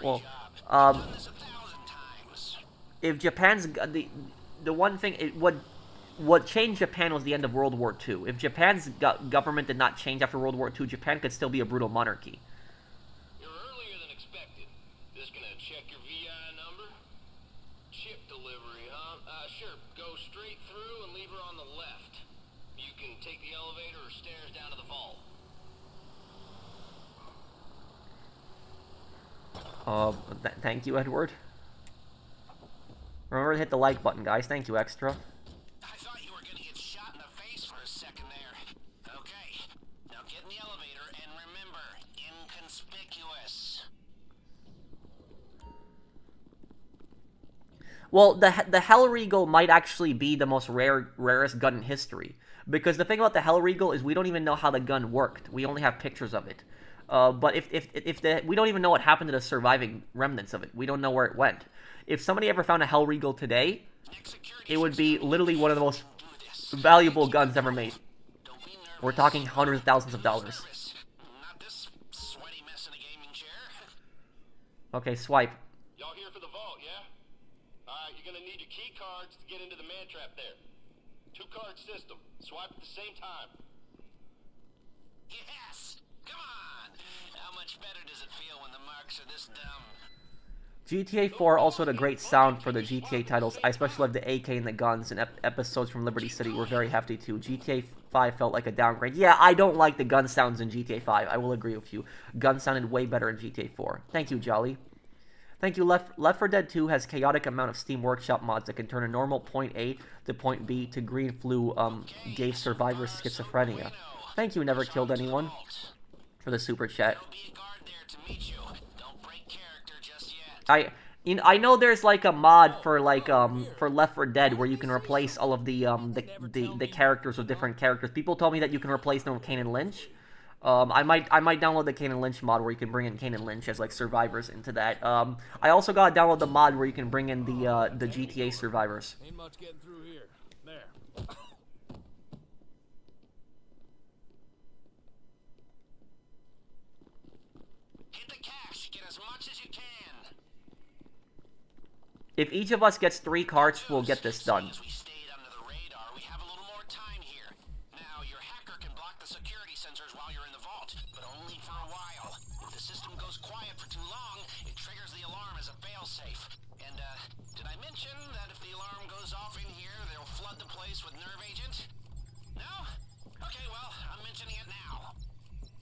Well, if Japan's the one thing what changed Japan was the end of World War II. If Japan's government did not change after World War II, Japan could still be a brutal monarchy. You're earlier than expected. Just gonna check your VI number. Ship delivery, huh? Sure. Go straight through and leave her on the left. You can take the elevator or stairs down to the vault. Thank you, Edward. Remember to hit the like button, guys. Thank you, Extra. I thought you were gonna get shot in the face for a second there. Okay. Now get in the elevator and remember, inconspicuous. Well, the Hellriegel might actually be the most rarest gun in history. Because the thing about the Hellriegel is we don't even know how the gun worked. We only have pictures of it. But we don't even know what happened to the surviving remnants of it. We don't know where it went. If somebody ever found a Hell Regal today, it would be literally one of the most valuable guns ever made. We're talking hundreds of thousands of dollars. Okay, swipe. Y'all here for the vault, yeah? Alright, you're gonna need your key cards to get into the man trap there. 2-card system. Swipe at the same time. Yes! Come on! How much better does it feel when the marks are this dumb? GTA 4 also had a great sound for the GTA titles. I especially loved the AK and the guns, and episodes from Liberty City were very hefty too. GTA 5 felt like a downgrade. Yeah, I don't like the gun sounds in GTA 5. I will agree with you. Guns sounded way better in GTA 4. Thank you, Jolly. Thank you. Left 4 Dead 2 has chaotic amount of Steam Workshop mods that can turn a normal point A to point B to green flu gave survivors schizophrenia. Thank you, Never Killed Anyone, for the super chat. I know there's like a mod for like for Left 4 Dead where you can replace all of the characters with different characters. People told me that you can replace them with Kane and Lynch. I might download the Kane and Lynch mod where you can bring in Kane and Lynch as like survivors into that. I also gotta download the mod where you can bring in the GTA survivors. Ain't much getting through here. There. Hit the cash. Get as much as you can. If each of us gets 3 cards, we'll get this done. We stayed under the radar. We have a little more time here. Now, your hacker can block the security sensors while you're in the vault, but only for a while. If the system goes quiet for too long, it triggers the alarm as a failsafe. And, did I mention that if the alarm goes off in here, they'll flood the place with nerve agent? No? Okay, well, I'm mentioning it now.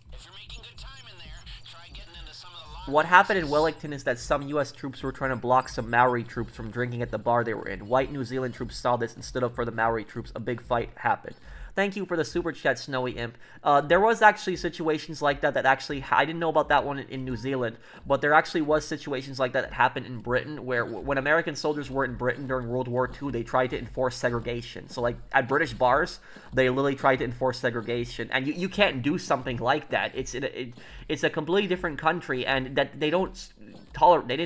If you're making good time in there, try getting into some of the What happened in Wellington is that some U.S. troops were trying to block some Maori troops from drinking at the bar they were in. White New Zealand troops saw this and stood up for the Maori troops. A big fight happened. Thank you for the super chat, Snowy Imp. There was actually situations like that actually... I didn't know about that one in New Zealand, but there actually was situations like that happened in Britain, where when American soldiers were in Britain during World War II, they tried to enforce segregation. So, like, at British bars, they literally tried to enforce segregation. And you can't do something like that. It's a completely different country, and that they didn't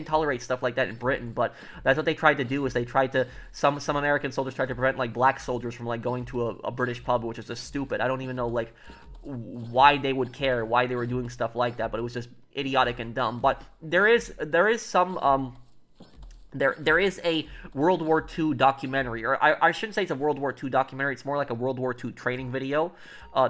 tolerate stuff like that in Britain, but that's what they tried to do. Is they tried to some American soldiers tried to prevent like black soldiers from like going to a British pub, which is just stupid. I don't even know like why they would care, why they were doing stuff like that, but it was just idiotic and dumb. But there is some there is a World War II documentary, or I shouldn't say it's a World War II documentary. It's more like a World War II training video.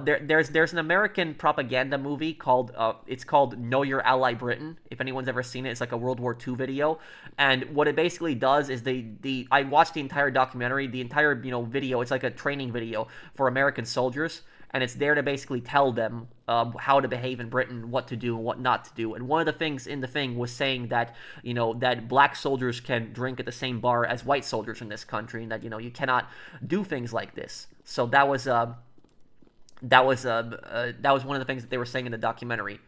There's an American propaganda movie called it's called Know Your Ally Britain. If anyone's ever seen it, it's like a World War II video. And what it basically does is I watched the entire documentary, the entire video. It's like a training video for American soldiers. And it's there to basically tell them how to behave in Britain, what to do and what not to do. And one of the things in the thing was saying that, that black soldiers can drink at the same bar as white soldiers in this country, and that, you cannot do things like this. So that was one of the things that they were saying in the documentary.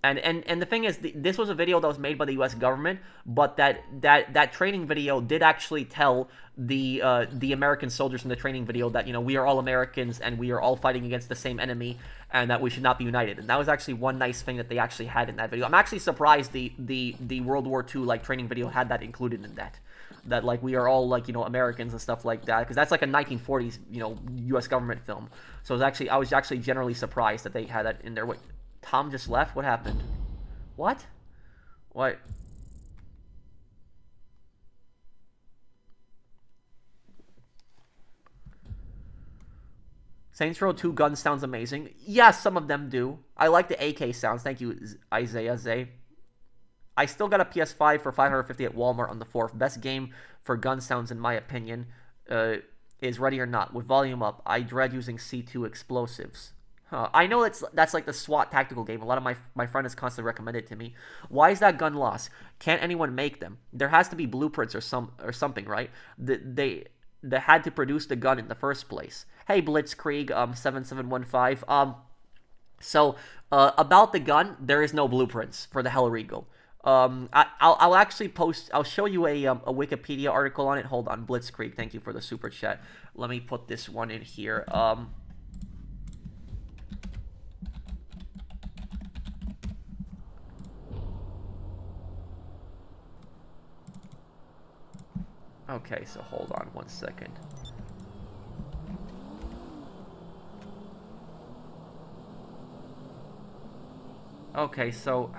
And the thing is, this was a video that was made by the U.S. government, but that training video did actually tell the American soldiers in the training video that we are all Americans and we are all fighting against the same enemy, and that we should not be united. And that was actually one nice thing that they actually had in that video. I'm actually surprised the World War II like training video had that included in that. That like we are all like Americans and stuff like that, because that's like a 1940s U.S. government film. So I was actually generally surprised that they had that in there. Wait, Tom just left? What happened? What? What? Saints Row 2 gun sounds amazing. Yes, some of them do. I like the AK sounds. Thank you, Isaiah Zay. I still got a PS5 for $550 at Walmart on the 4th. Best game for gun sounds, in my opinion, is Ready or Not. With volume up, I dread using C2 explosives. I know that's like the SWAT tactical game. A lot of my friend has constantly recommended it to me. Why is that gun lost? Can't anyone make them? There has to be blueprints or something, right? They had to produce the gun in the first place. Hey, Blitzkrieg 7715. So about the gun, there is no blueprints for the Hell Regal. I'll actually post. I'll show you a Wikipedia article on it. Hold on, Blitzkrieg. Thank you for the super chat. Let me put this one in here. Okay, so hold on 1 second. Okay, so...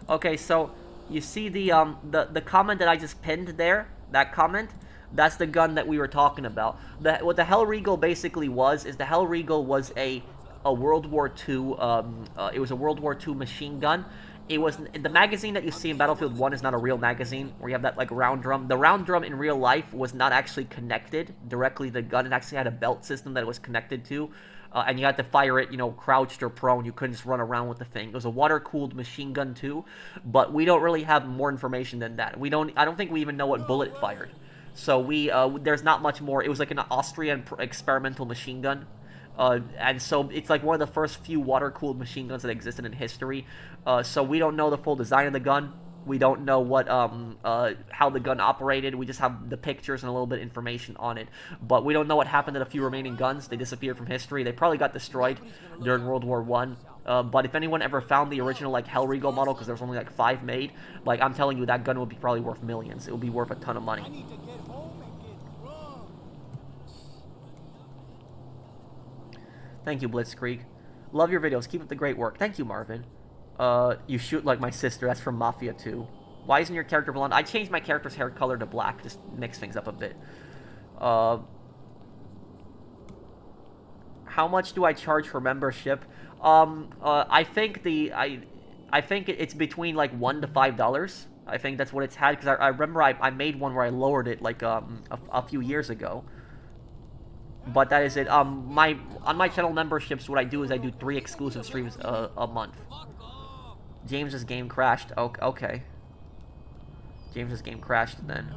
Okay, so you see the comment that I just pinned there? That comment? That's the gun that we were talking about. What the Hellriegel basically was is the Hellriegel was a World War II. It was a World War II machine gun. It was the magazine that you see in Battlefield 1 is not a real magazine where you have that like round drum. The round drum in real life was not actually connected directly to the gun. It actually had a belt system that it was connected to. And you had to fire it, you know, crouched or prone. You couldn't just run around with the thing. It was a water-cooled machine gun too, but we don't really have more information than that. I don't think we even know what bullet it fired. So there's not much more. It was like an Austrian experimental machine gun. And so it's like one of the first few water-cooled machine guns that existed in history. So we don't know the full design of the gun. We don't know what how the gun operated. We just have the pictures and a little bit of information on it. But we don't know what happened to the few remaining guns. They disappeared from history. They probably got destroyed during World War I. But if anyone ever found the original like Hellriegel model, because there was only like 5 made, like I'm telling you, that gun would be probably worth millions. It would be worth a ton of money. Thank you, Blitzkrieg. Love your videos. Keep up the great work. Thank you, Marvin. You shoot like my sister. That's from Mafia 2. Why isn't your character blonde? I changed my character's hair color to black. Just mix things up a bit. How much do I charge for membership? I think I think it's between like $1 to $5. I think that's what it's had, because I remember I made one where I lowered it like a few years ago. But that is it. On my channel memberships, what I do is I do 3 exclusive streams a month. James's game crashed. Okay. James's game crashed then.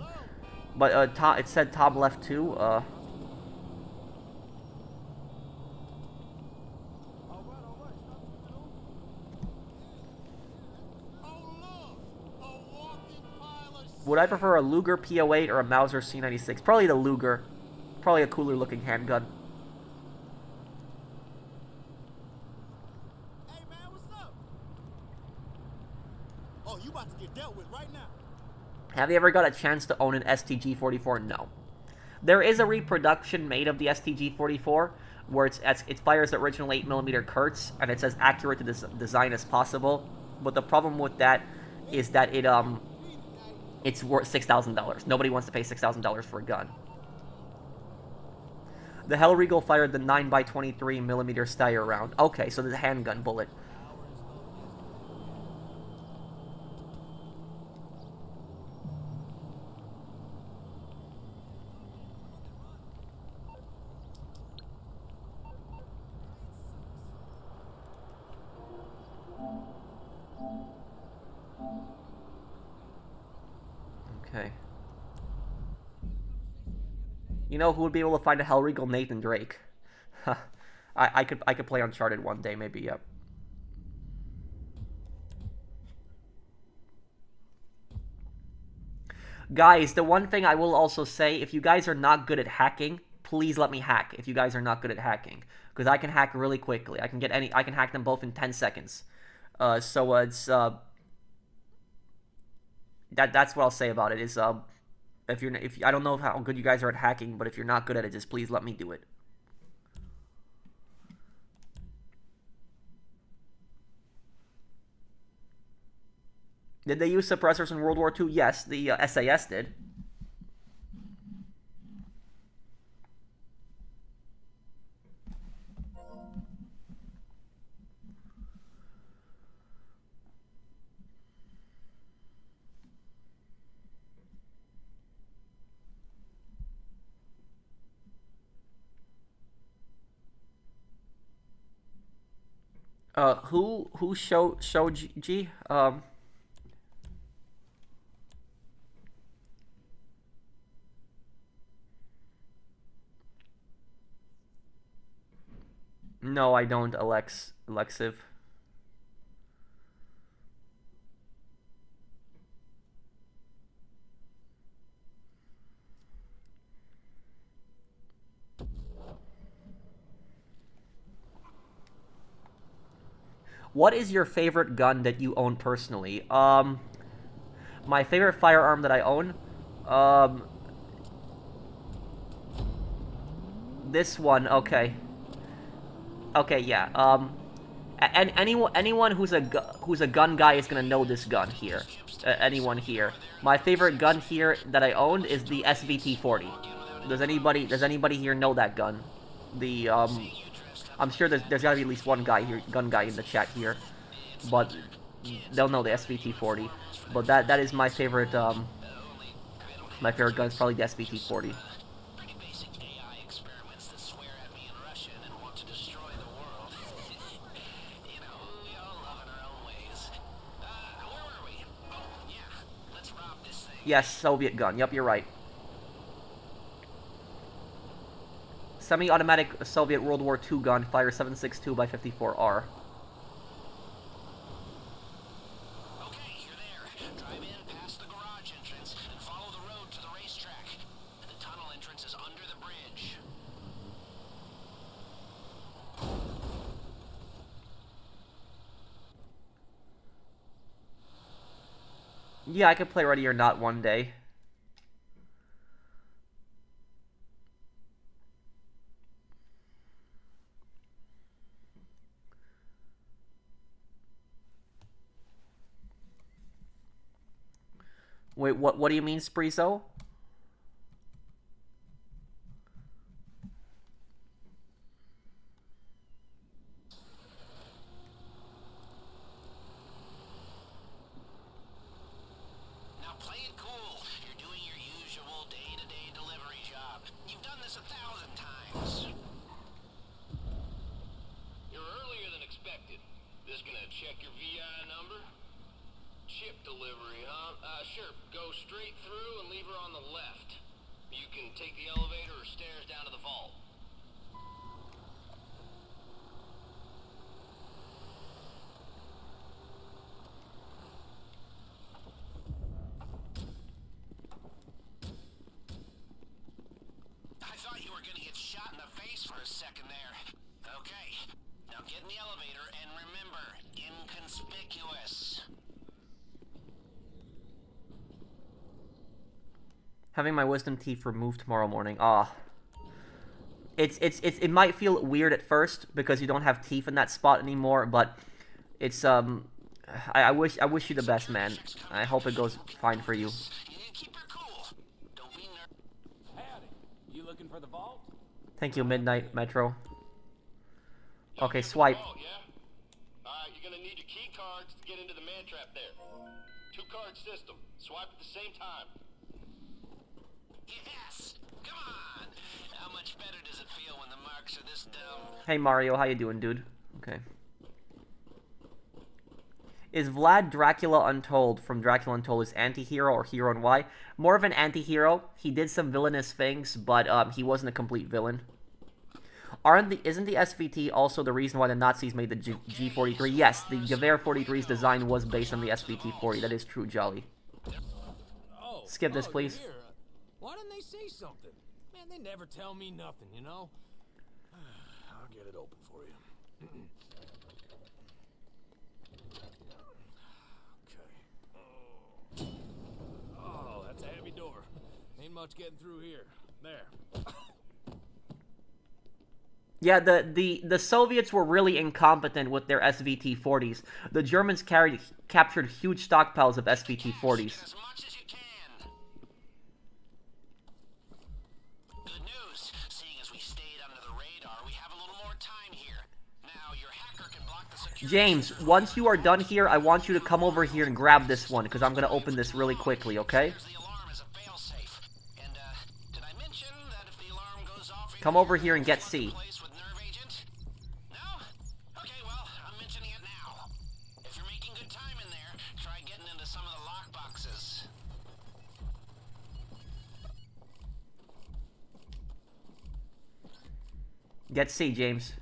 But Tom, it said Tom left too. Would I prefer a Luger P08 or a Mauser C96? Probably the Luger. Probably a cooler looking handgun. Hey man, what's up? Oh, you about to get dealt with right now. Have you ever got a chance to own an STG-44? No. There is a reproduction made of the STG-44 where it fires the original 8mm Kurtz, and it's as accurate to this design as possible. But the problem with that is that it's worth $6,000. Nobody wants to pay $6,000 for a gun. The Hellriegel fired the 9x23mm Steyr round. Okay, so the handgun bullet. Okay. You know who would be able to find a Hellriegel? Nathan Drake. I could play Uncharted one day, maybe. Yep. Guys, the one thing I will also say, if you guys are not good at hacking, please let me hack. If you guys are not good at hacking, because I can hack really quickly. I can hack them both in 10 seconds. So it's that's what I'll say about it. Is if I don't know how good you guys are at hacking, but if you're not good at it, just please let me do it. Did they use suppressors in World War II? Yes, the SAS did. Who showed G? No, I don't, Alexiv. What is your favorite gun that you own personally? My favorite firearm that I own? This one, okay. Okay, yeah. And anyone who's a gun guy is gonna know this gun here. Anyone here. My favorite gun here that I owned is the SVT-40. Does anybody here know that gun? The I'm sure there's gotta be at least one gun guy in the chat here, but they'll know the SVT-40. But that is my favorite gun is probably the SVT-40. Yes, Soviet gun. Yep, you're right. Semi-automatic Soviet World War II gun, fire 7.62 by 54R. Okay, you're there. Drive in past the garage entrance and follow the road to the racetrack. The tunnel entrance is under the bridge. Yeah, I could play Ready or Not one day. Wait, what do you mean, Spreezo? Now play it cool. You're doing your usual day-to-day delivery job. You've done this 1,000 times. You're earlier than expected. This gonna check your VI number? Chip delivery, huh? Sure. Go straight through and leave her on the left. You can take the elevator or stairs down to the vault. I thought you were gonna get shot in the face for a second there. Okay. Now get in the elevator and remember, inconspicuous. Having my wisdom teeth removed tomorrow morning. It might feel weird at first because you don't have teeth in that spot anymore, but it's I wish you the best, man. I hope it goes fine for you. You need to keep her cool. Don't be Howdy. You looking for the vault? Thank you, Midnight Metro. Okay, swipe. Oh, yeah? Alright, you're gonna need your key cards to get into the man trap there. 2-card system. Swipe at the same time. Yes! Come on! How much better does it feel when the marks are this dumb? Hey Mario, how you doing, dude? Okay. Is Vlad Dracula Untold from Dracula Untold his anti-hero or hero, and why? More of an anti-hero. He did some villainous things, but he wasn't a complete villain. Isn't the SVT also the reason why the Nazis made the G43? Yes, the Gewehr 43's design was based on the SVT-40. That is true, Jolly. Oh, Skip this, please. You're here. Why didn't they say something? Man, they never tell me nothing, you know? I'll get it open for you. Okay. Oh, that's a heavy door. Ain't much getting through here. There. Yeah, the Soviets were really incompetent with their SVT-40s. The Germans captured huge stockpiles of SVT-40s. As much as you can. Good news. Seeing as we stayed under the radar, we have a little more time here. Now, your hacker can block the security. James, once you are done here, I want you to come over here and grab this one, because I'm going to open this really quickly, okay? The alarm is a failsafe. And, did I mention that if the alarm goes off... Come over here and get C. Get C, James.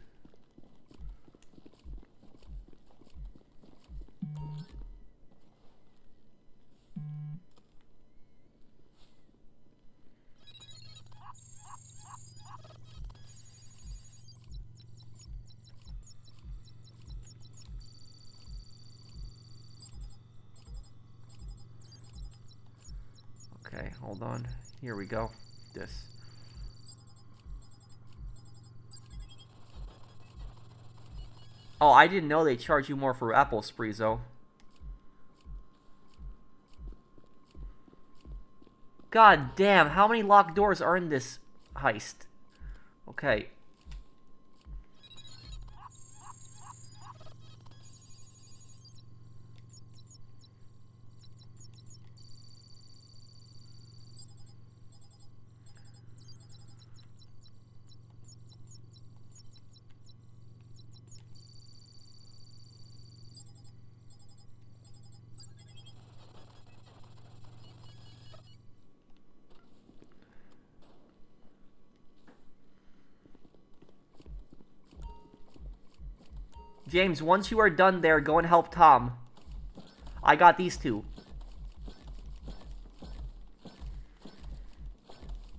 Okay, hold on. Here we go. This. Oh, I didn't know they charge you more for apple sprees, though. God damn, how many locked doors are in this heist? Okay. James, once you are done there, go and help Tom. I got these two.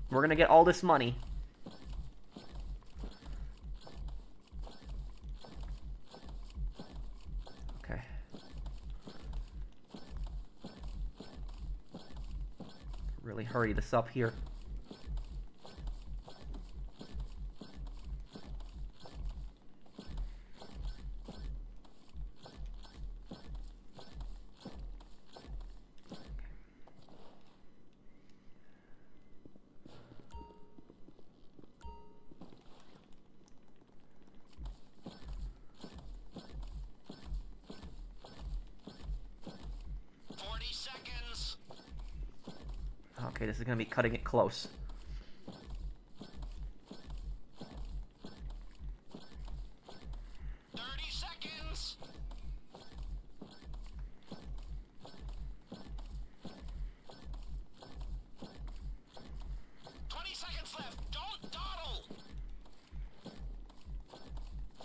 We're gonna get all this money. Okay. Really hurry this up here. Okay, this is gonna be cutting it close.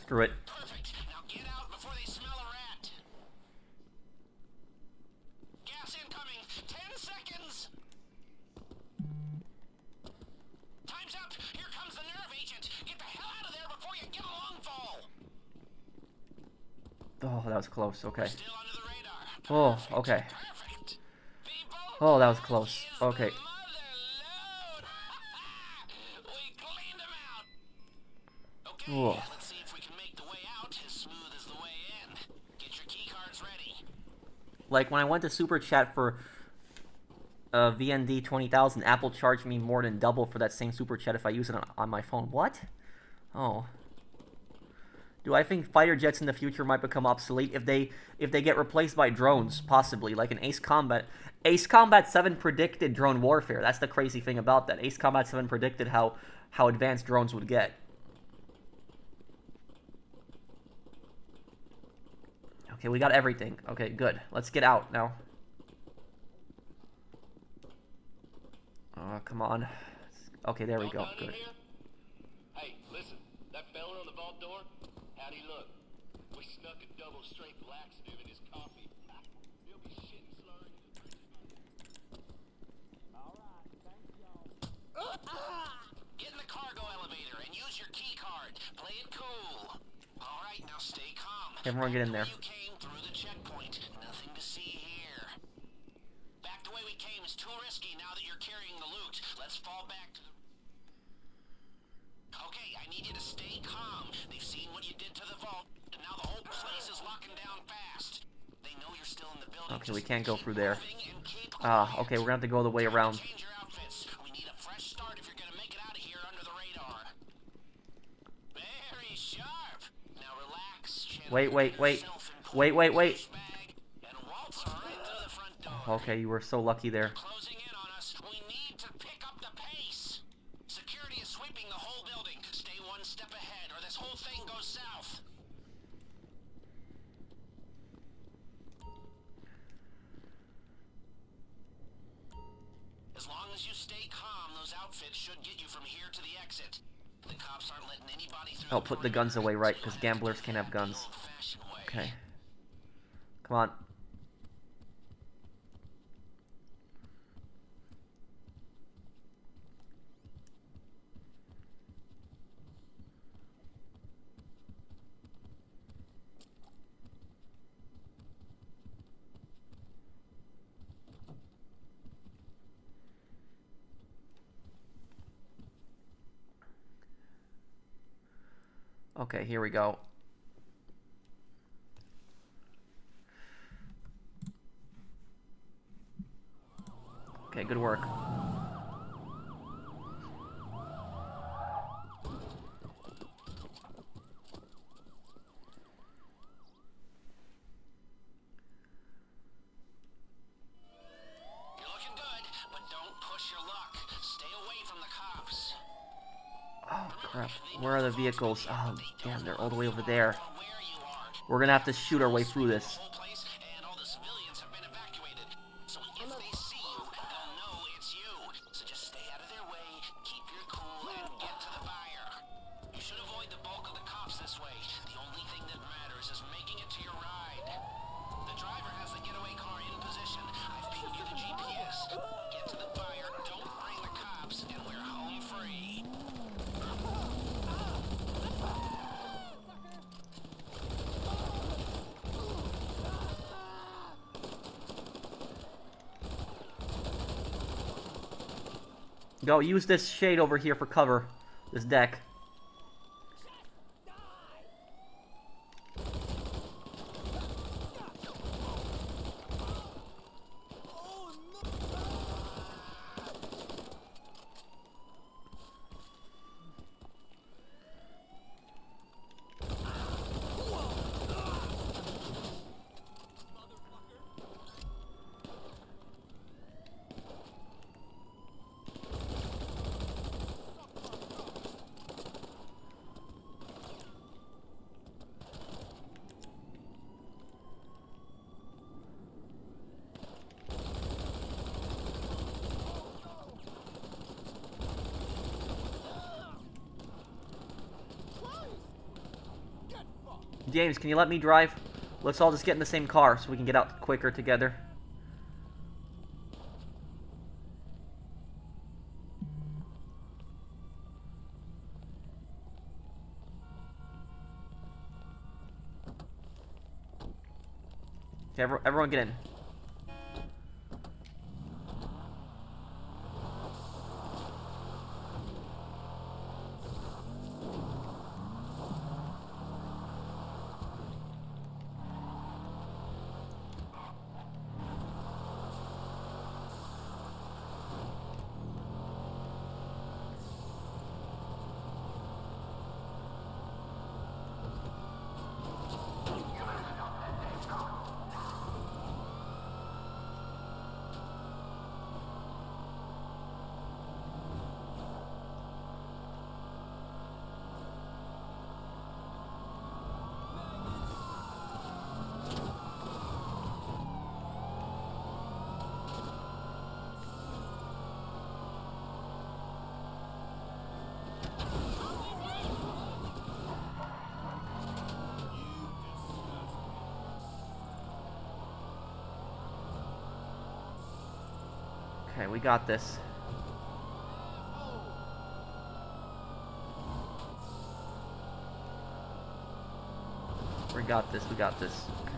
Screw it. Perfect. Now get out before they smell a rat. Gas incoming. 10 seconds. Time's up. Here comes the nerve agent. Get the hell out of there before you get a lung fall. Oh, that was close. Okay. Still under the radar. Oh, Perfect. okay. Perfect. People, Oh, that was close. is Okay. the mother load. We cleaned them out. Okay, Whoa. let's see if we can make the way out as smooth as the way in. Get your key cards ready. Like, when I went to Super Chat for VND 20,000, Apple charged me more than double for that same Super Chat if I use it on my phone. What? Oh. Do I think fighter jets in the future might become obsolete if they get replaced by drones? Possibly, like in Ace Combat. Ace Combat 7 predicted drone warfare. That's the crazy thing about that. Ace Combat 7 predicted how advanced drones would get. Okay, we got everything. Okay, good. Let's get out now. Oh, come on. Okay, there we go. All done in Good. here? Hey, listen, that fella on the vault door, how'd he look? We snuck a double-strength laxative in his coffee. He'll be shitting slurring. Get in the cargo elevator and use your key card. Play it cool. All right, now stay calm. Everyone get in there. You came through the checkpoint. Nothing to see here. Back the way we came is too risky now that you're carrying the loot. Let's fall back to the... Okay, I need you to stay calm. They've seen what you did to the vault, and now the whole place is locking down fast. They know you're still in the building. Okay, we can't go Keep through there. moving and keep Okay, we're gonna have to go the way around. Change your outfits. We need a fresh start if you're gonna make it out of here under the radar. Very sharp. Now relax. Wait. And waltz right through the front door. Okay, you were so lucky there. Closing in on us. We need to pick up the pace. Security is sweeping the whole building. Stay one step ahead, or this whole thing goes south. As long as you stay calm, those outfits should get you from here to the exit. The cops aren't letting anybody through. Oh, put the guns away, right? Because gamblers can't have guns. Okay. Come on. Okay, here we go. Okay, good work. Oh, crap. Where are the vehicles? Oh, damn, they're all the way over there. We're gonna have to shoot our way through this. Go, use this shade over here for cover. This deck. James, can you let me drive? Let's all just get in the same car so we can get out quicker together. Okay, everyone get in. Okay, we got this. We got this, we got this. Okay.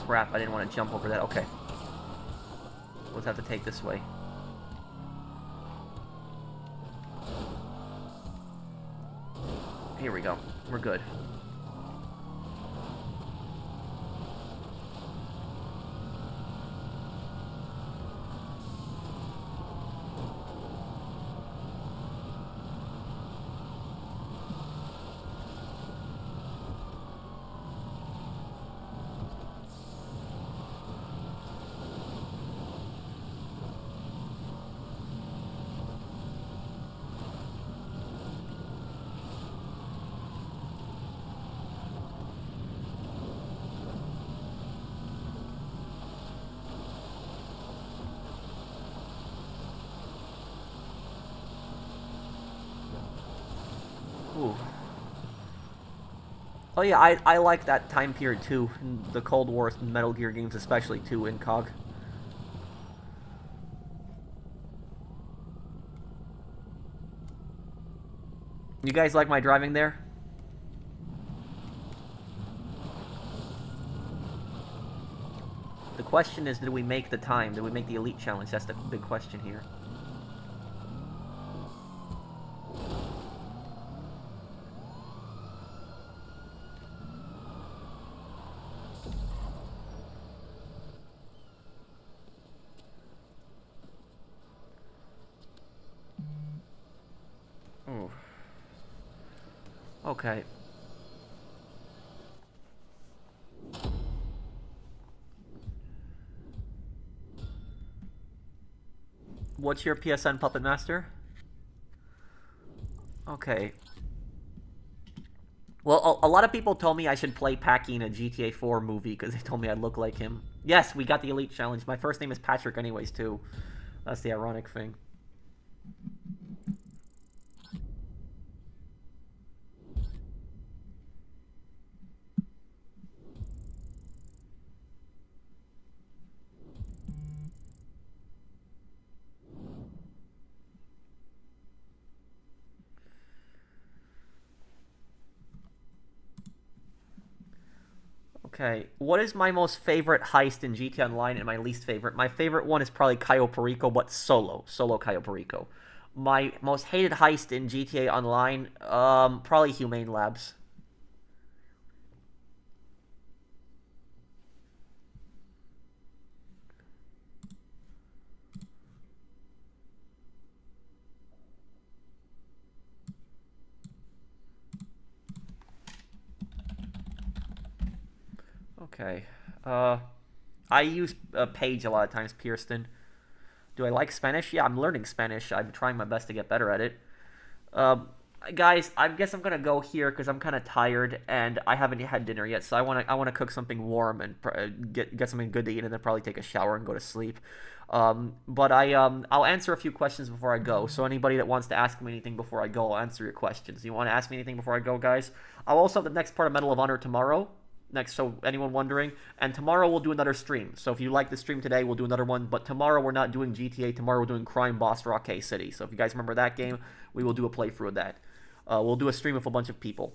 Crap, I didn't want to jump over that. Okay. We'll have to take this way. Here we go. We're good. Ooh. Oh yeah, I like that time period too. The Cold War Metal Gear games especially too, in COG. You guys like my driving there? The question is, did we make the time? Did we make the Elite Challenge? That's the big question here. Ooh. Okay. What's your PSN, Puppet Master? Okay. Well, a lot of people told me I should play Packy in a GTA 4 movie because they told me I look like him. Yes, we got the Elite Challenge. My first name is Patrick anyways, too. That's the ironic thing. Okay, what is my most favorite heist in GTA Online and my least favorite? My favorite one is probably Cayo Perico, but solo Cayo Perico. My most hated heist in GTA Online, probably Humane Labs. Okay, I use Page a lot of times, Pearston. Do I like Spanish? Yeah, I'm learning Spanish. I'm trying my best to get better at it. Um, Guys, I guess I'm gonna go here because I'm kind of tired and I haven't had dinner yet. So I wanna cook something warm and get something good to eat and then probably take a shower and go to sleep. But I'll answer a few questions before I go. So anybody that wants to ask me anything before I go, I'll answer your questions. You want to ask me anything before I go, guys? I'll also have the next part of Medal of Honor tomorrow. Next, so anyone wondering, and tomorrow we'll do another stream. So if you like the stream today, we'll do another one. But tomorrow we're not doing GTA. Tomorrow we're doing Crime Boss Rock K City. So if you guys remember that game, we will do a playthrough of that. We'll do a stream with a bunch of people.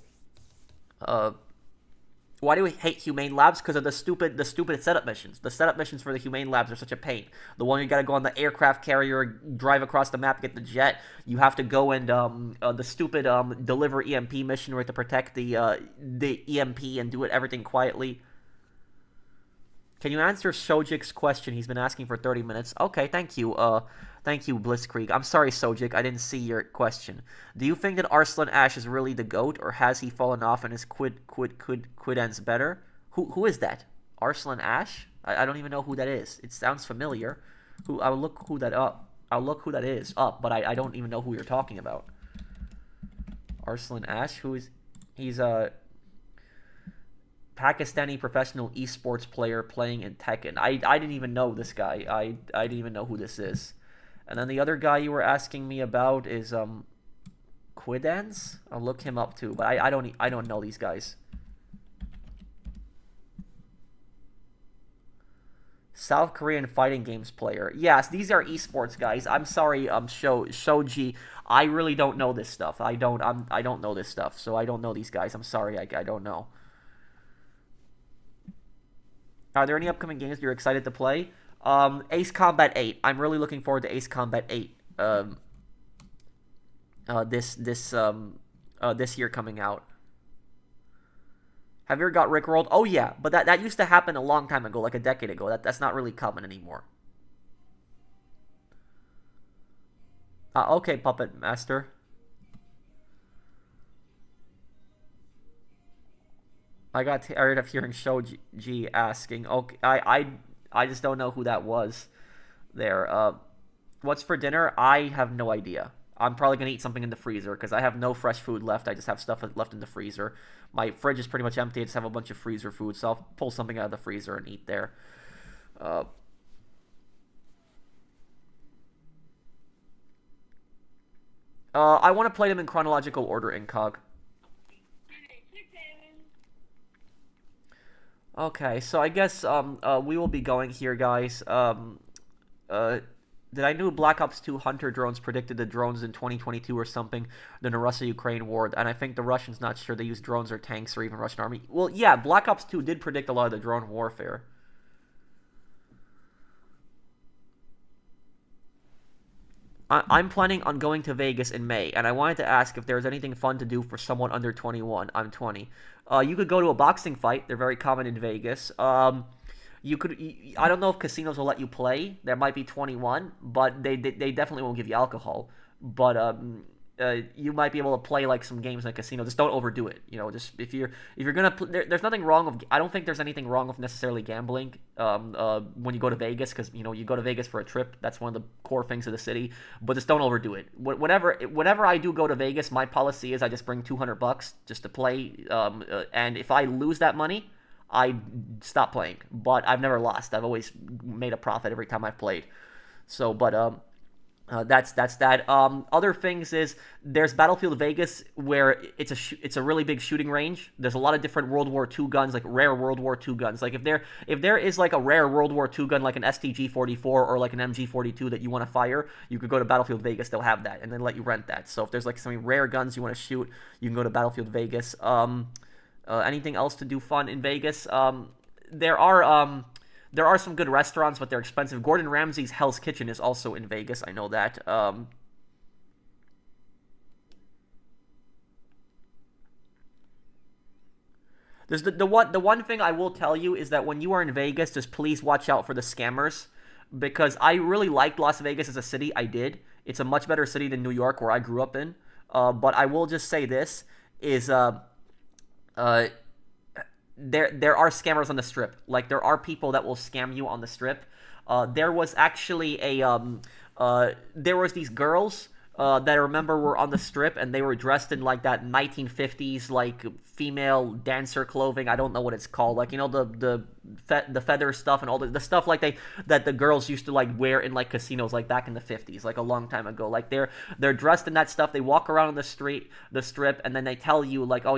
Why do we hate Humane Labs? Because of the stupid setup missions. The setup missions for the Humane Labs are such a pain. The one you gotta go on the aircraft carrier, drive across the map, get the jet. You have to go and the stupid deliver EMP mission where you have to protect the EMP and do everything quietly. Can you answer Sojik's question? He's been asking for 30 minutes. Okay, thank you. Thank you, Blitzkrieg. I'm sorry, Sojik, I didn't see your question. Do you think that Arslan Ash is really the GOAT, or has he fallen off and his quid ends better? Who is that? Arslan Ash? I don't even know who that is. It sounds familiar. I'll look who that up. I'll look who that is up, but I don't even know who you're talking about. Arslan Ash? He's a Pakistani professional esports player playing in Tekken. I didn't even know this guy. I didn't even know who this is. And then the other guy you were asking me about is Quidance. I'll look him up too, but I don't know these guys. South Korean fighting games player. Yes, these are esports guys. I'm sorry, Shoji. I really don't know this stuff. I don't know this stuff, so I don't know these guys. I'm sorry, I don't know. Are there any upcoming games you're excited to play? Ace Combat 8. I'm really looking forward to Ace Combat 8. This year coming out. Have you ever got Rickrolled? Oh yeah, but that used to happen a long time ago, like a decade ago. That's not really common anymore. Okay, Puppet Master. I got tired of hearing Shoji asking. Okay, I just don't know who that was. There. What's for dinner? I have no idea. I'm probably gonna eat something in the freezer because I have no fresh food left. I just have stuff left in the freezer. My fridge is pretty much empty. I just have a bunch of freezer food, so I'll pull something out of the freezer and eat there. I want to play them in chronological order in COG. Okay, so I guess we will be going here, guys. Uh, did I knew Black Ops 2 Hunter drones predicted the drones in 2022 or something during the Russia-Ukraine war, and I think the Russians not sure they use drones or tanks or even Russian army. Well, yeah, Black Ops 2 did predict a lot of the drone warfare. I'm planning on going to Vegas in May, and I wanted to ask if there's anything fun to do for someone under 21. I'm 20. You could go to a boxing fight. They're very common in Vegas. You could. I don't know if casinos will let you play. There might be 21, but they definitely won't give you alcohol. But you might be able to play like some games in a casino. Just don't overdo it. You know, just if you're gonna there's nothing wrong with. I don't think there's anything wrong with necessarily gambling. When you go to Vegas, because you go to Vegas for a trip. That's one of the core things of the city. But just don't overdo it. Whenever I do go to Vegas, my policy is I just bring $200 just to play. And if I lose that money, I stop playing. But I've never lost. I've always made a profit every time I've played. So, but that's that. Other things is there's Battlefield Vegas where it's a really big shooting range. There's a lot of different World War II guns, like rare World War II guns. Like if there is like a rare World War II gun, like an STG-44 or like an MG-42 that you want to fire, you could go to Battlefield Vegas. They'll have that, and then let you rent that. So if there's like some rare guns you want to shoot, you can go to Battlefield Vegas. Anything else to do fun in Vegas? There are. There are some good restaurants, but they're expensive. Gordon Ramsay's Hell's Kitchen is also in Vegas. I know that. There's the one thing I will tell you is that when you are in Vegas, just please watch out for the scammers, because I really liked Las Vegas as a city. I did. It's a much better city than New York, where I grew up in. But I will just say this is uh, there are scammers on the strip. Like there are people that will scam you on the strip. There was actually there was these girls that I remember were on the strip, and they were dressed in like that 1950s like female dancer clothing. I don't know what it's called. Like the feather stuff and all the stuff like that the girls used to like wear in like casinos like back in the 50s, like a long time ago. Like they're dressed in that stuff. They walk around on the strip, and then they tell you like, oh,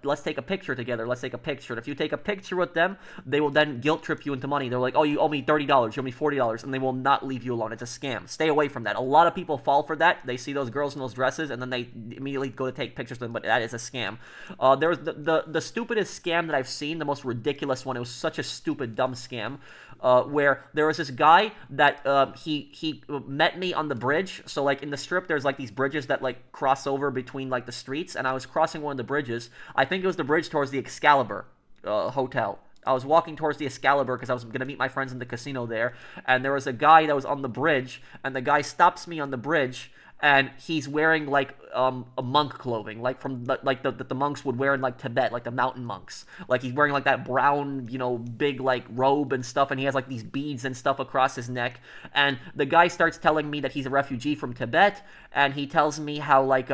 let's take a picture together. Let's take a picture. And if you take a picture with them, they will then guilt trip you into money. They're like, oh, you owe me $30, you owe me $40, and they will not leave you alone. It's a scam. Stay away from that. A lot of people fall for that. They see those girls in those dresses, and then they immediately go to take pictures of them, but that is a scam. There was the stupidest scam that I've seen, the most ridiculous one. It was such a stupid, dumb scam, where there was this guy that he met me on the bridge. So like in the strip, there's like these bridges that like cross over between like the streets, and I was crossing one of the bridges. I think it was the bridge towards the Excalibur hotel. I was walking towards the Excalibur because I was going to meet my friends in the casino there, and there was a guy that was on the bridge, and the guy stops me on the bridge, and he's wearing like a monk clothing, like from the monks would wear in like Tibet, like the mountain monks. Like he's wearing like that brown, big like robe and stuff, and he has like these beads and stuff across his neck. And the guy starts telling me that he's a refugee from Tibet, and he tells me how like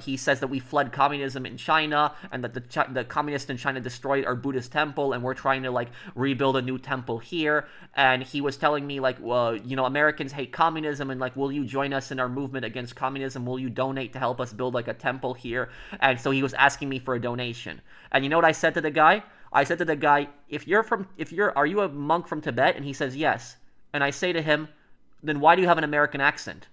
he says that we fled communism in China, and that the communists in China destroyed our Buddhist temple, and we're trying to like rebuild a new temple here. And he was telling me like, Americans hate communism, and like, will you join us in our movement against communism? Will you donate to help us build like a temple here? And so he was asking me for a donation. And you know what I said to the guy? I said to the guy, are you a monk from Tibet? And he says yes. And I say to him, then why do you have an American accent?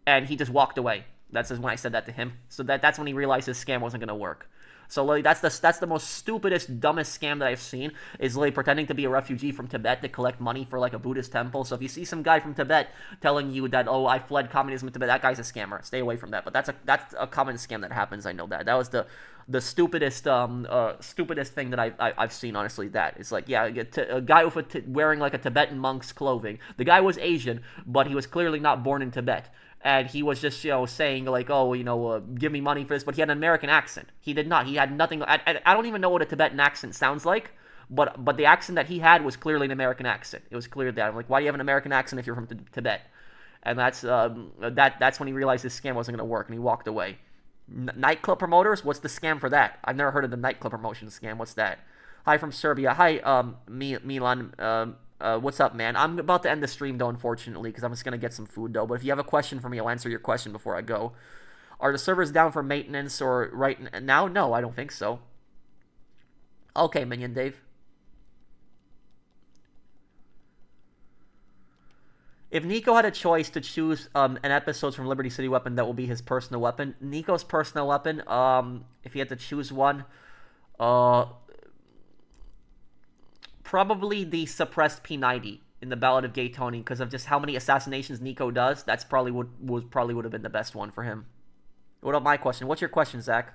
And he just walked away. That's when I said that to him. So that's when he realized his scam wasn't going to work. So like, that's the most stupidest, dumbest scam that I've seen, is like pretending to be a refugee from Tibet to collect money for like a Buddhist temple. So if you see some guy from Tibet telling you that, oh, I fled communism in Tibet, that guy's a scammer. Stay away from that. But that's a common scam that happens. I know that. That was the stupidest thing that I've seen, honestly. That it's like, yeah, a guy wearing like a Tibetan monk's clothing. The guy was Asian, but he was clearly not born in Tibet. And he was just, saying like, oh, give me money for this. But he had an American accent. He did not. He had nothing. I don't even know what a Tibetan accent sounds like. But the accent that he had was clearly an American accent. It was clear that I'm like, why do you have an American accent if you're from Tibet? And that's when he realized his scam wasn't going to work, and he walked away. Nightclub promoters? What's the scam for that? I've never heard of the nightclub promotion scam. What's that? Hi from Serbia. Hi, Milan. What's up, man? I'm about to end the stream, though, unfortunately, because I'm just going to get some food, though. But if you have a question for me, I'll answer your question before I go. Are the servers down for maintenance or right now? No, I don't think so. Okay, Minion Dave. If Nico had a choice to choose an episode from Liberty City weapon that will be his personal weapon, Nico's personal weapon, if he had to choose one, probably the suppressed P90 in the Ballad of Gay Tony, because of just how many assassinations Nico does. That's probably would have been the best one for him. What about my question? What's your question, Zach?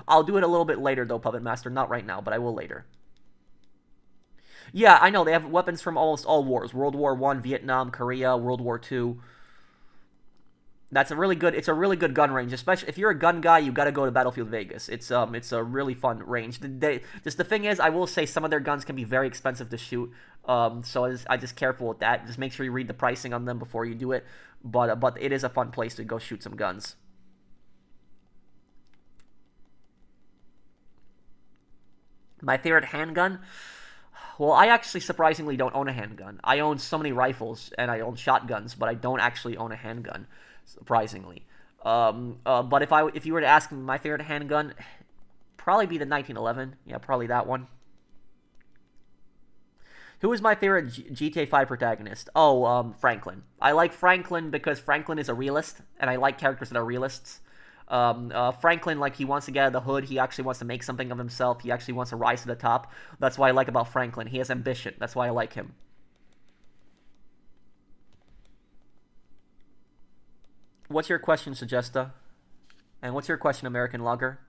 I'll do it a little bit later, though, Puppet Master. Not right now, but I will later. Yeah, I know. They have weapons from almost all wars. World War I, Vietnam, Korea, World War II. It's a really good gun range. Especially if you're a gun guy, you got to go to Battlefield Vegas. It's a really fun range. Just the thing is, I will say some of their guns can be very expensive to shoot. So I just careful with that. Just make sure you read the pricing on them before you do it. But it is a fun place to go shoot some guns. My favorite handgun? Well, I actually surprisingly don't own a handgun. I own so many rifles and I own shotguns, but I don't actually own a handgun, surprisingly. But if you were to ask me my favorite handgun, probably be the 1911. Yeah, probably that one. Who is my favorite GTA 5 protagonist? Oh, Franklin. I like Franklin because Franklin is a realist, and I like characters that are realists. Franklin, like, he wants to get out of the hood. He actually wants to make something of himself. He actually wants to rise to the top. That's what I like about Franklin. He has ambition. That's why I like him. What's your question, Sugesta? And what's your question, American Logger?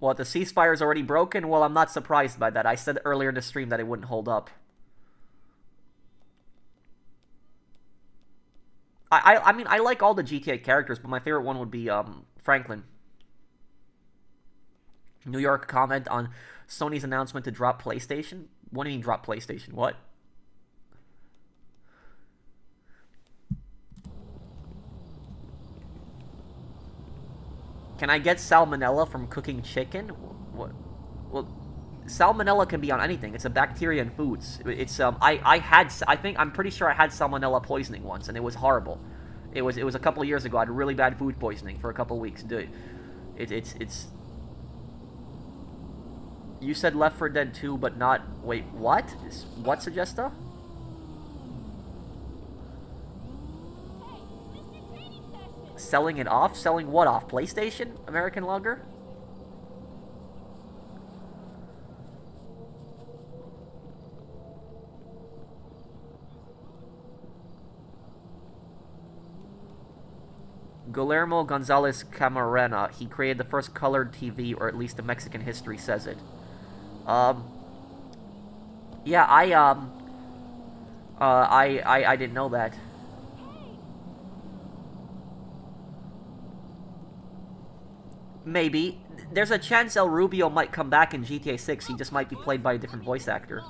What, the ceasefire's already broken? Well, I'm not surprised by that. I said earlier in the stream that it wouldn't hold up. I mean, I like all the GTA characters, but my favorite one would be Franklin. New York comment on Sony's announcement to drop PlayStation? What do you mean drop PlayStation? What? Can I get salmonella from cooking chicken? What? Well, salmonella can be on anything. It's a bacteria in foods. It's I'm pretty sure I had salmonella poisoning once, and it was horrible. It was a couple of years ago. I had really bad food poisoning for a couple of weeks. Dude, it's. You said Left 4 Dead 2, but not. Wait, what? What, Sugesta? Selling it off? Selling what off? PlayStation? American Logger? Guillermo Gonzalez Camarena. He created the first colored TV, or at least the Mexican history says it. Yeah, I didn't know that. Maybe. There's a chance El Rubio might come back in GTA 6. He just might be played by a different voice actor.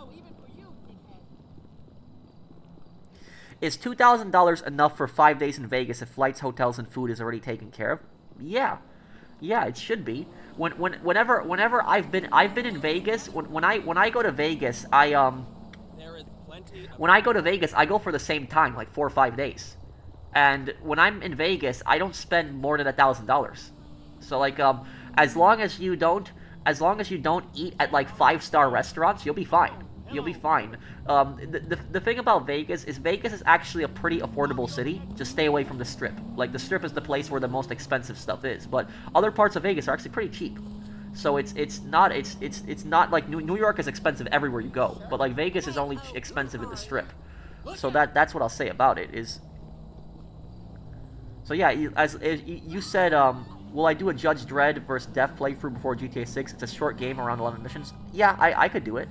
Is $2,000 enough for 5 days in Vegas if flights, hotels, and food is already taken care of? Yeah. Yeah, it should be. Whenever I've been in Vegas, when I go to Vegas, I go for the same time, like 4 or 5 days. And when I'm in Vegas, I don't spend more than $1,000. So, like, as long as you don't eat at, like, 5-star restaurants, you'll be fine. You'll be fine. The thing about Vegas is actually a pretty affordable city. Just stay away from the Strip. Like, the Strip is the place where the most expensive stuff is. But other parts of Vegas are actually pretty cheap. So it's not like New York is expensive everywhere you go. But, like, Vegas is only expensive in the Strip. So that's what I'll say about it. So yeah, as you said, will I do a Judge Dredd versus Death playthrough before GTA 6? It's a short game, around 11 missions. Yeah, I could do it.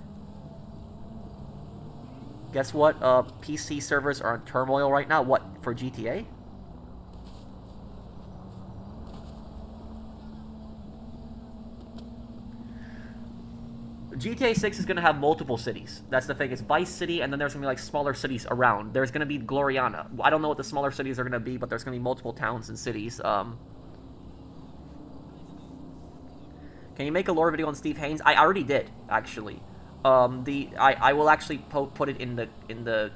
Guess what? PC servers are in turmoil right now. What, for GTA? GTA 6 is going to have multiple cities. That's the thing. It's Vice City, and then there's going to be, like, smaller cities around. There's going to be Gloriana. I don't know what the smaller cities are going to be, but there's going to be multiple towns and cities. Can you make a lore video on Steve Haynes? I already did, actually. I will actually put it in the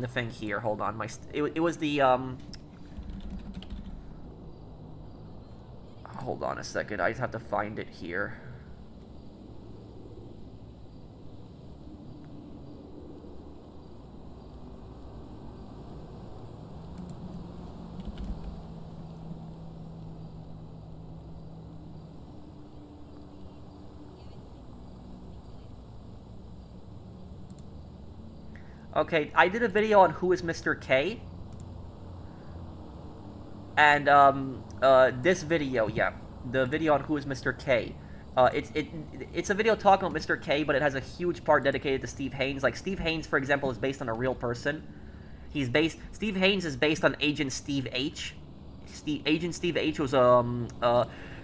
thing here. Hold on. It was the, hold on a second. I just have to find it here. Okay, I did a video on who is Mr. K. And, this video, yeah. The video on who is Mr. K. It's a video talking about Mr. K, but it has a huge part dedicated to Steve Haynes. Like, Steve Haynes, for example, is based on a real person. Steve Haynes is based on Agent Steve H. Agent Steve H was,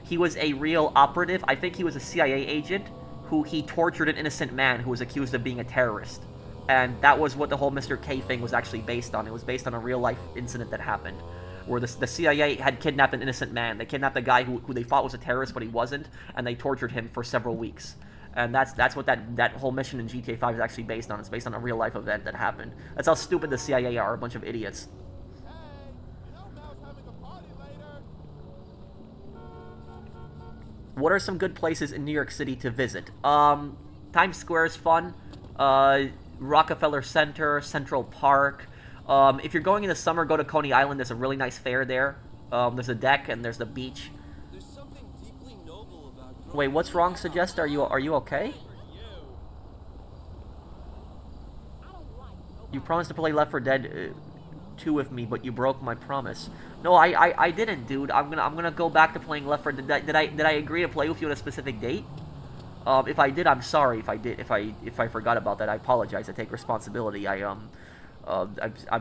he was a real operative. I think he was a CIA agent who he tortured an innocent man who was accused of being a terrorist. And that was what the whole Mr. K thing was actually based on. It was based on a real-life incident that happened, where the CIA had kidnapped an innocent man. They kidnapped a guy who they thought was a terrorist, but he wasn't, and they tortured him for several weeks. And that's what that whole mission in GTA 5 is actually based on. It's based on a real-life event that happened. That's how stupid the CIA are, a bunch of idiots. Hey, you know Mel's having a party later. What are some good places in New York City to visit? Times Square is fun. Rockefeller Center, Central Park. If you're going in the summer, go to Coney Island. There's a really nice fair there. There's a deck and there's the beach. There's something deeply noble about Wait, what's wrong, Suggest? Are you okay? You promised to play Left 4 Dead 2 with me, but you broke my promise. No, I didn't, dude. I'm gonna go back to playing Left 4 Dead. Did I agree to play with you at a specific date? If I did, I'm sorry. If I forgot about that, I apologize. I take responsibility. I'm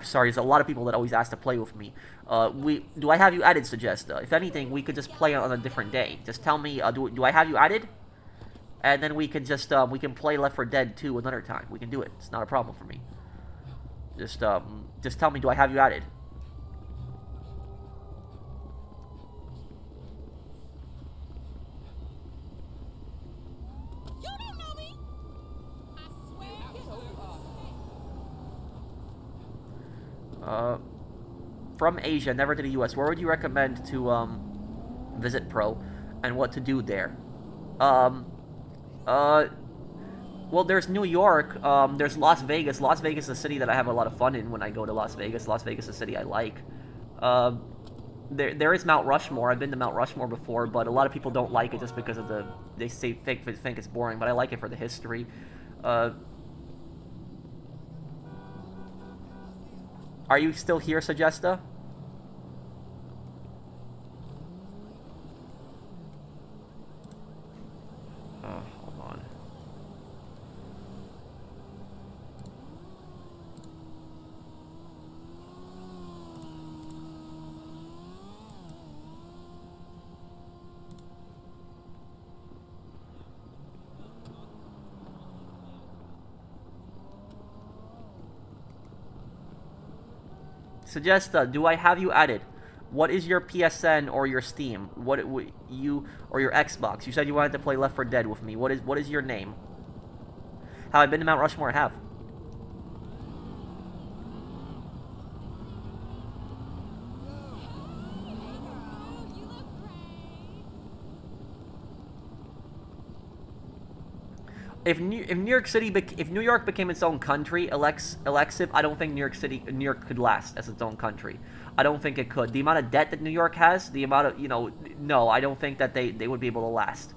sorry. There's a lot of people that always ask to play with me. Do I have you added, Suggest? If anything, we could just play on a different day. Just tell me, do I have you added? And then we can just, we can play Left 4 Dead 2 another time. We can do it. It's not a problem for me. Just tell me, do I have you added? You don't know me. I swear. From Asia, never to the U.S., where would you recommend to, visit Pro, and what to do there? Well, there's New York, there's Las Vegas. Las Vegas is a city that I have a lot of fun in when I go to Las Vegas. Las Vegas is a city I like. There is Mount Rushmore. I've been to Mount Rushmore before, but a lot of people don't like it just because of they think it's boring, but I like it for the history. Are you still here, Suggesta? Hold on. Suggesta, do I have you added? What is your PSN or your Steam? You or your Xbox? You said you wanted to play Left 4 Dead with me. What is your name? Have I been to Mount Rushmore? I have. If New York became its own country, Alexiv, I don't think New York could last as its own country. I don't think it could. The amount of debt that New York has, the amount of, no, I don't think that they would be able to last.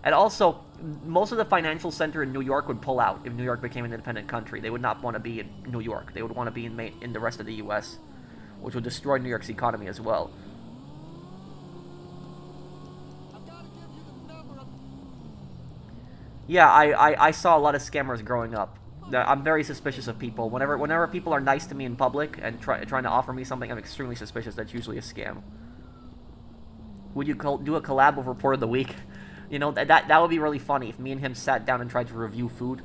And also, most of the financial center in New York would pull out if New York became an independent country. They would not want to be in New York. They would want to be in the rest of the U.S., which would destroy New York's economy as well. Yeah, I saw a lot of scammers growing up. I'm very suspicious of people. Whenever people are nice to me in public and trying to offer me something, I'm extremely suspicious. That's usually a scam. Would you do a collab with Report of the Week? You know, that would be really funny if me and him sat down and tried to review food.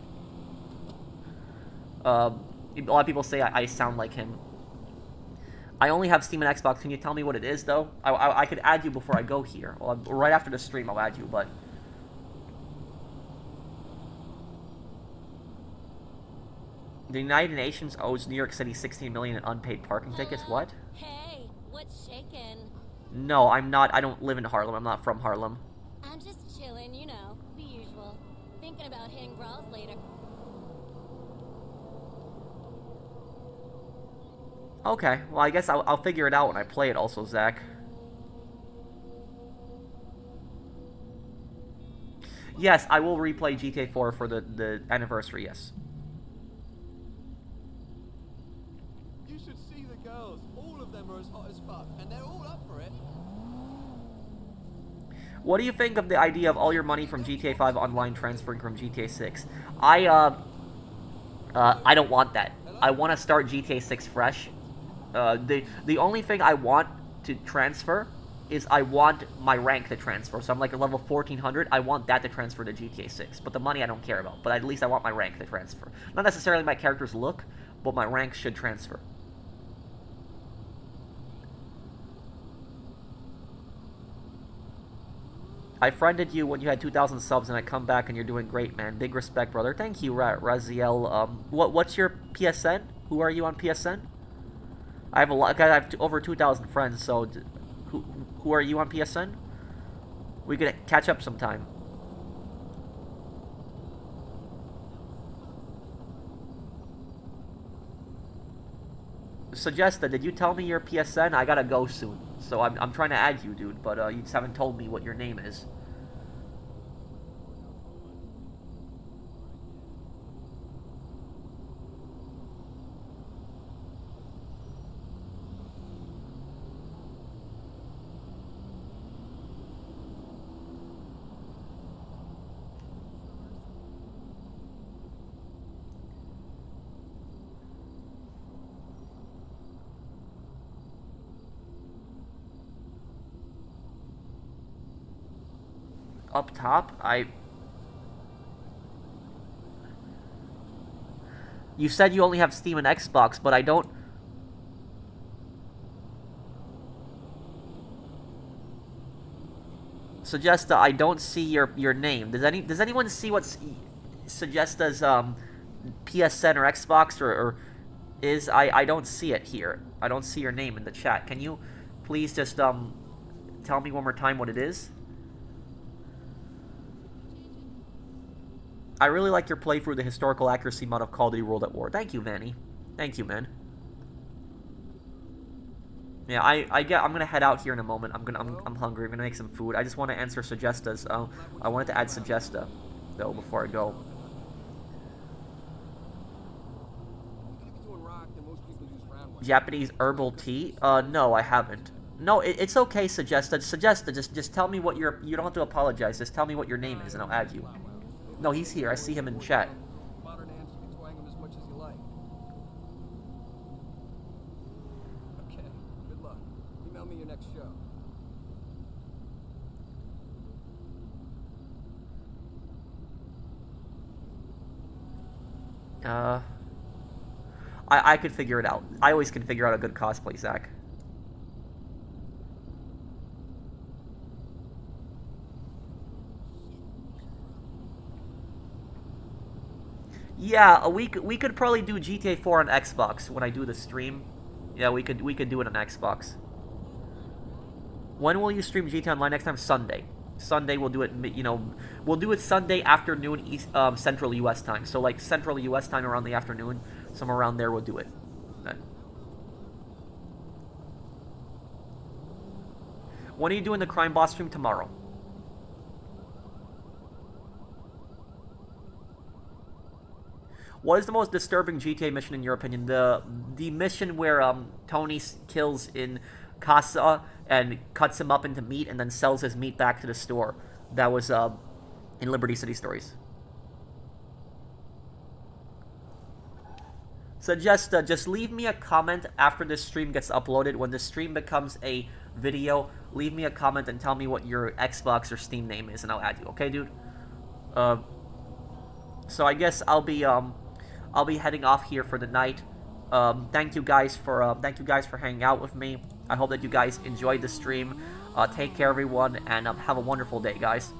A lot of people say I sound like him. I only have Steam and Xbox. Can you tell me what it is, though? I could add you before I go here. Well, right after the stream, I'll add you, but... The United Nations owes New York City $16 million in unpaid parking tickets. What? Hey, what's shaking? No, I'm not. I don't live in Harlem. I'm not from Harlem. I'm just chilling, you know, the usual. Thinking about hitting bras later. Okay, well, I guess I'll figure it out when I play it also, Zach. Yes, I will replay GTA 4 for the anniversary, yes. You should see the girls. All of them are as hot as fuck, and they're all up for it. What do you think of the idea of all your money from GTA 5 online transferring from GTA 6? I don't want that. I want to start GTA 6 fresh. The only thing I want to transfer is I want my rank to transfer. So I'm like a level 1400. I want that to transfer to GTA 6. But the money I don't care about. But at least I want my rank to transfer. Not necessarily my character's look, but my rank should transfer. I friended you when you had 2,000 subs, and I come back and you're doing great, man. Big respect, brother. Thank you, Raziel. What's your PSN? Who are you on PSN? I have a lot. I have over 2,000 friends. So, who are you on PSN? We could catch up sometime. Suggested, did you tell me your PSN? I gotta go soon. So I'm trying to add you, dude, but you just haven't told me what your name is. Up top, You said you only have Steam and Xbox, but I don't... Suggesta, I don't see your name. Does anyone see what Suggesta's PSN or Xbox or is? I don't see it here. I don't see your name in the chat. Can you please just tell me one more time what it is? I really like your playthrough, the historical accuracy mod of Call of Duty World at War. Thank you, Vanny. Thank you, man. Yeah, I'm gonna head out here in a moment. I'm hungry. I'm gonna make some food. I just want to answer Suggesta's. I wanted to add Suggesta though before I go. Japanese herbal tea? No, I haven't. No, it's okay, Suggesta. Suggesta, just tell me what you don't have to apologize. Just tell me what your name is, and I'll add you. No, he's here. I see him in chat. Modern amps, you can twang them as much as you like. Okay, good luck. Email me your next show. I could figure it out. I always can figure out a good cosplay, Zach. Yeah, we could probably do GTA 4 on Xbox when I do the stream. Yeah, we could do it on Xbox. When will you stream GTA Online next time? Sunday. Sunday we'll do it. We'll do it Sunday afternoon Central U.S. time. So like Central U.S. time around the afternoon, somewhere around there we'll do it. Then. When are you doing the crime boss stream? Tomorrow. What is the most disturbing GTA mission in your opinion? The mission where Tony kills in Casa and cuts him up into meat and then sells his meat back to the store. That was in Liberty City Stories. So just leave me a comment after this stream gets uploaded. When the stream becomes a video, leave me a comment and tell me what your Xbox or Steam name is, and I'll add you. Okay, dude? So I guess I'll be heading off here for the night. Thank you guys for hanging out with me. I hope that you guys enjoyed the stream. Take care, everyone, and have a wonderful day, guys.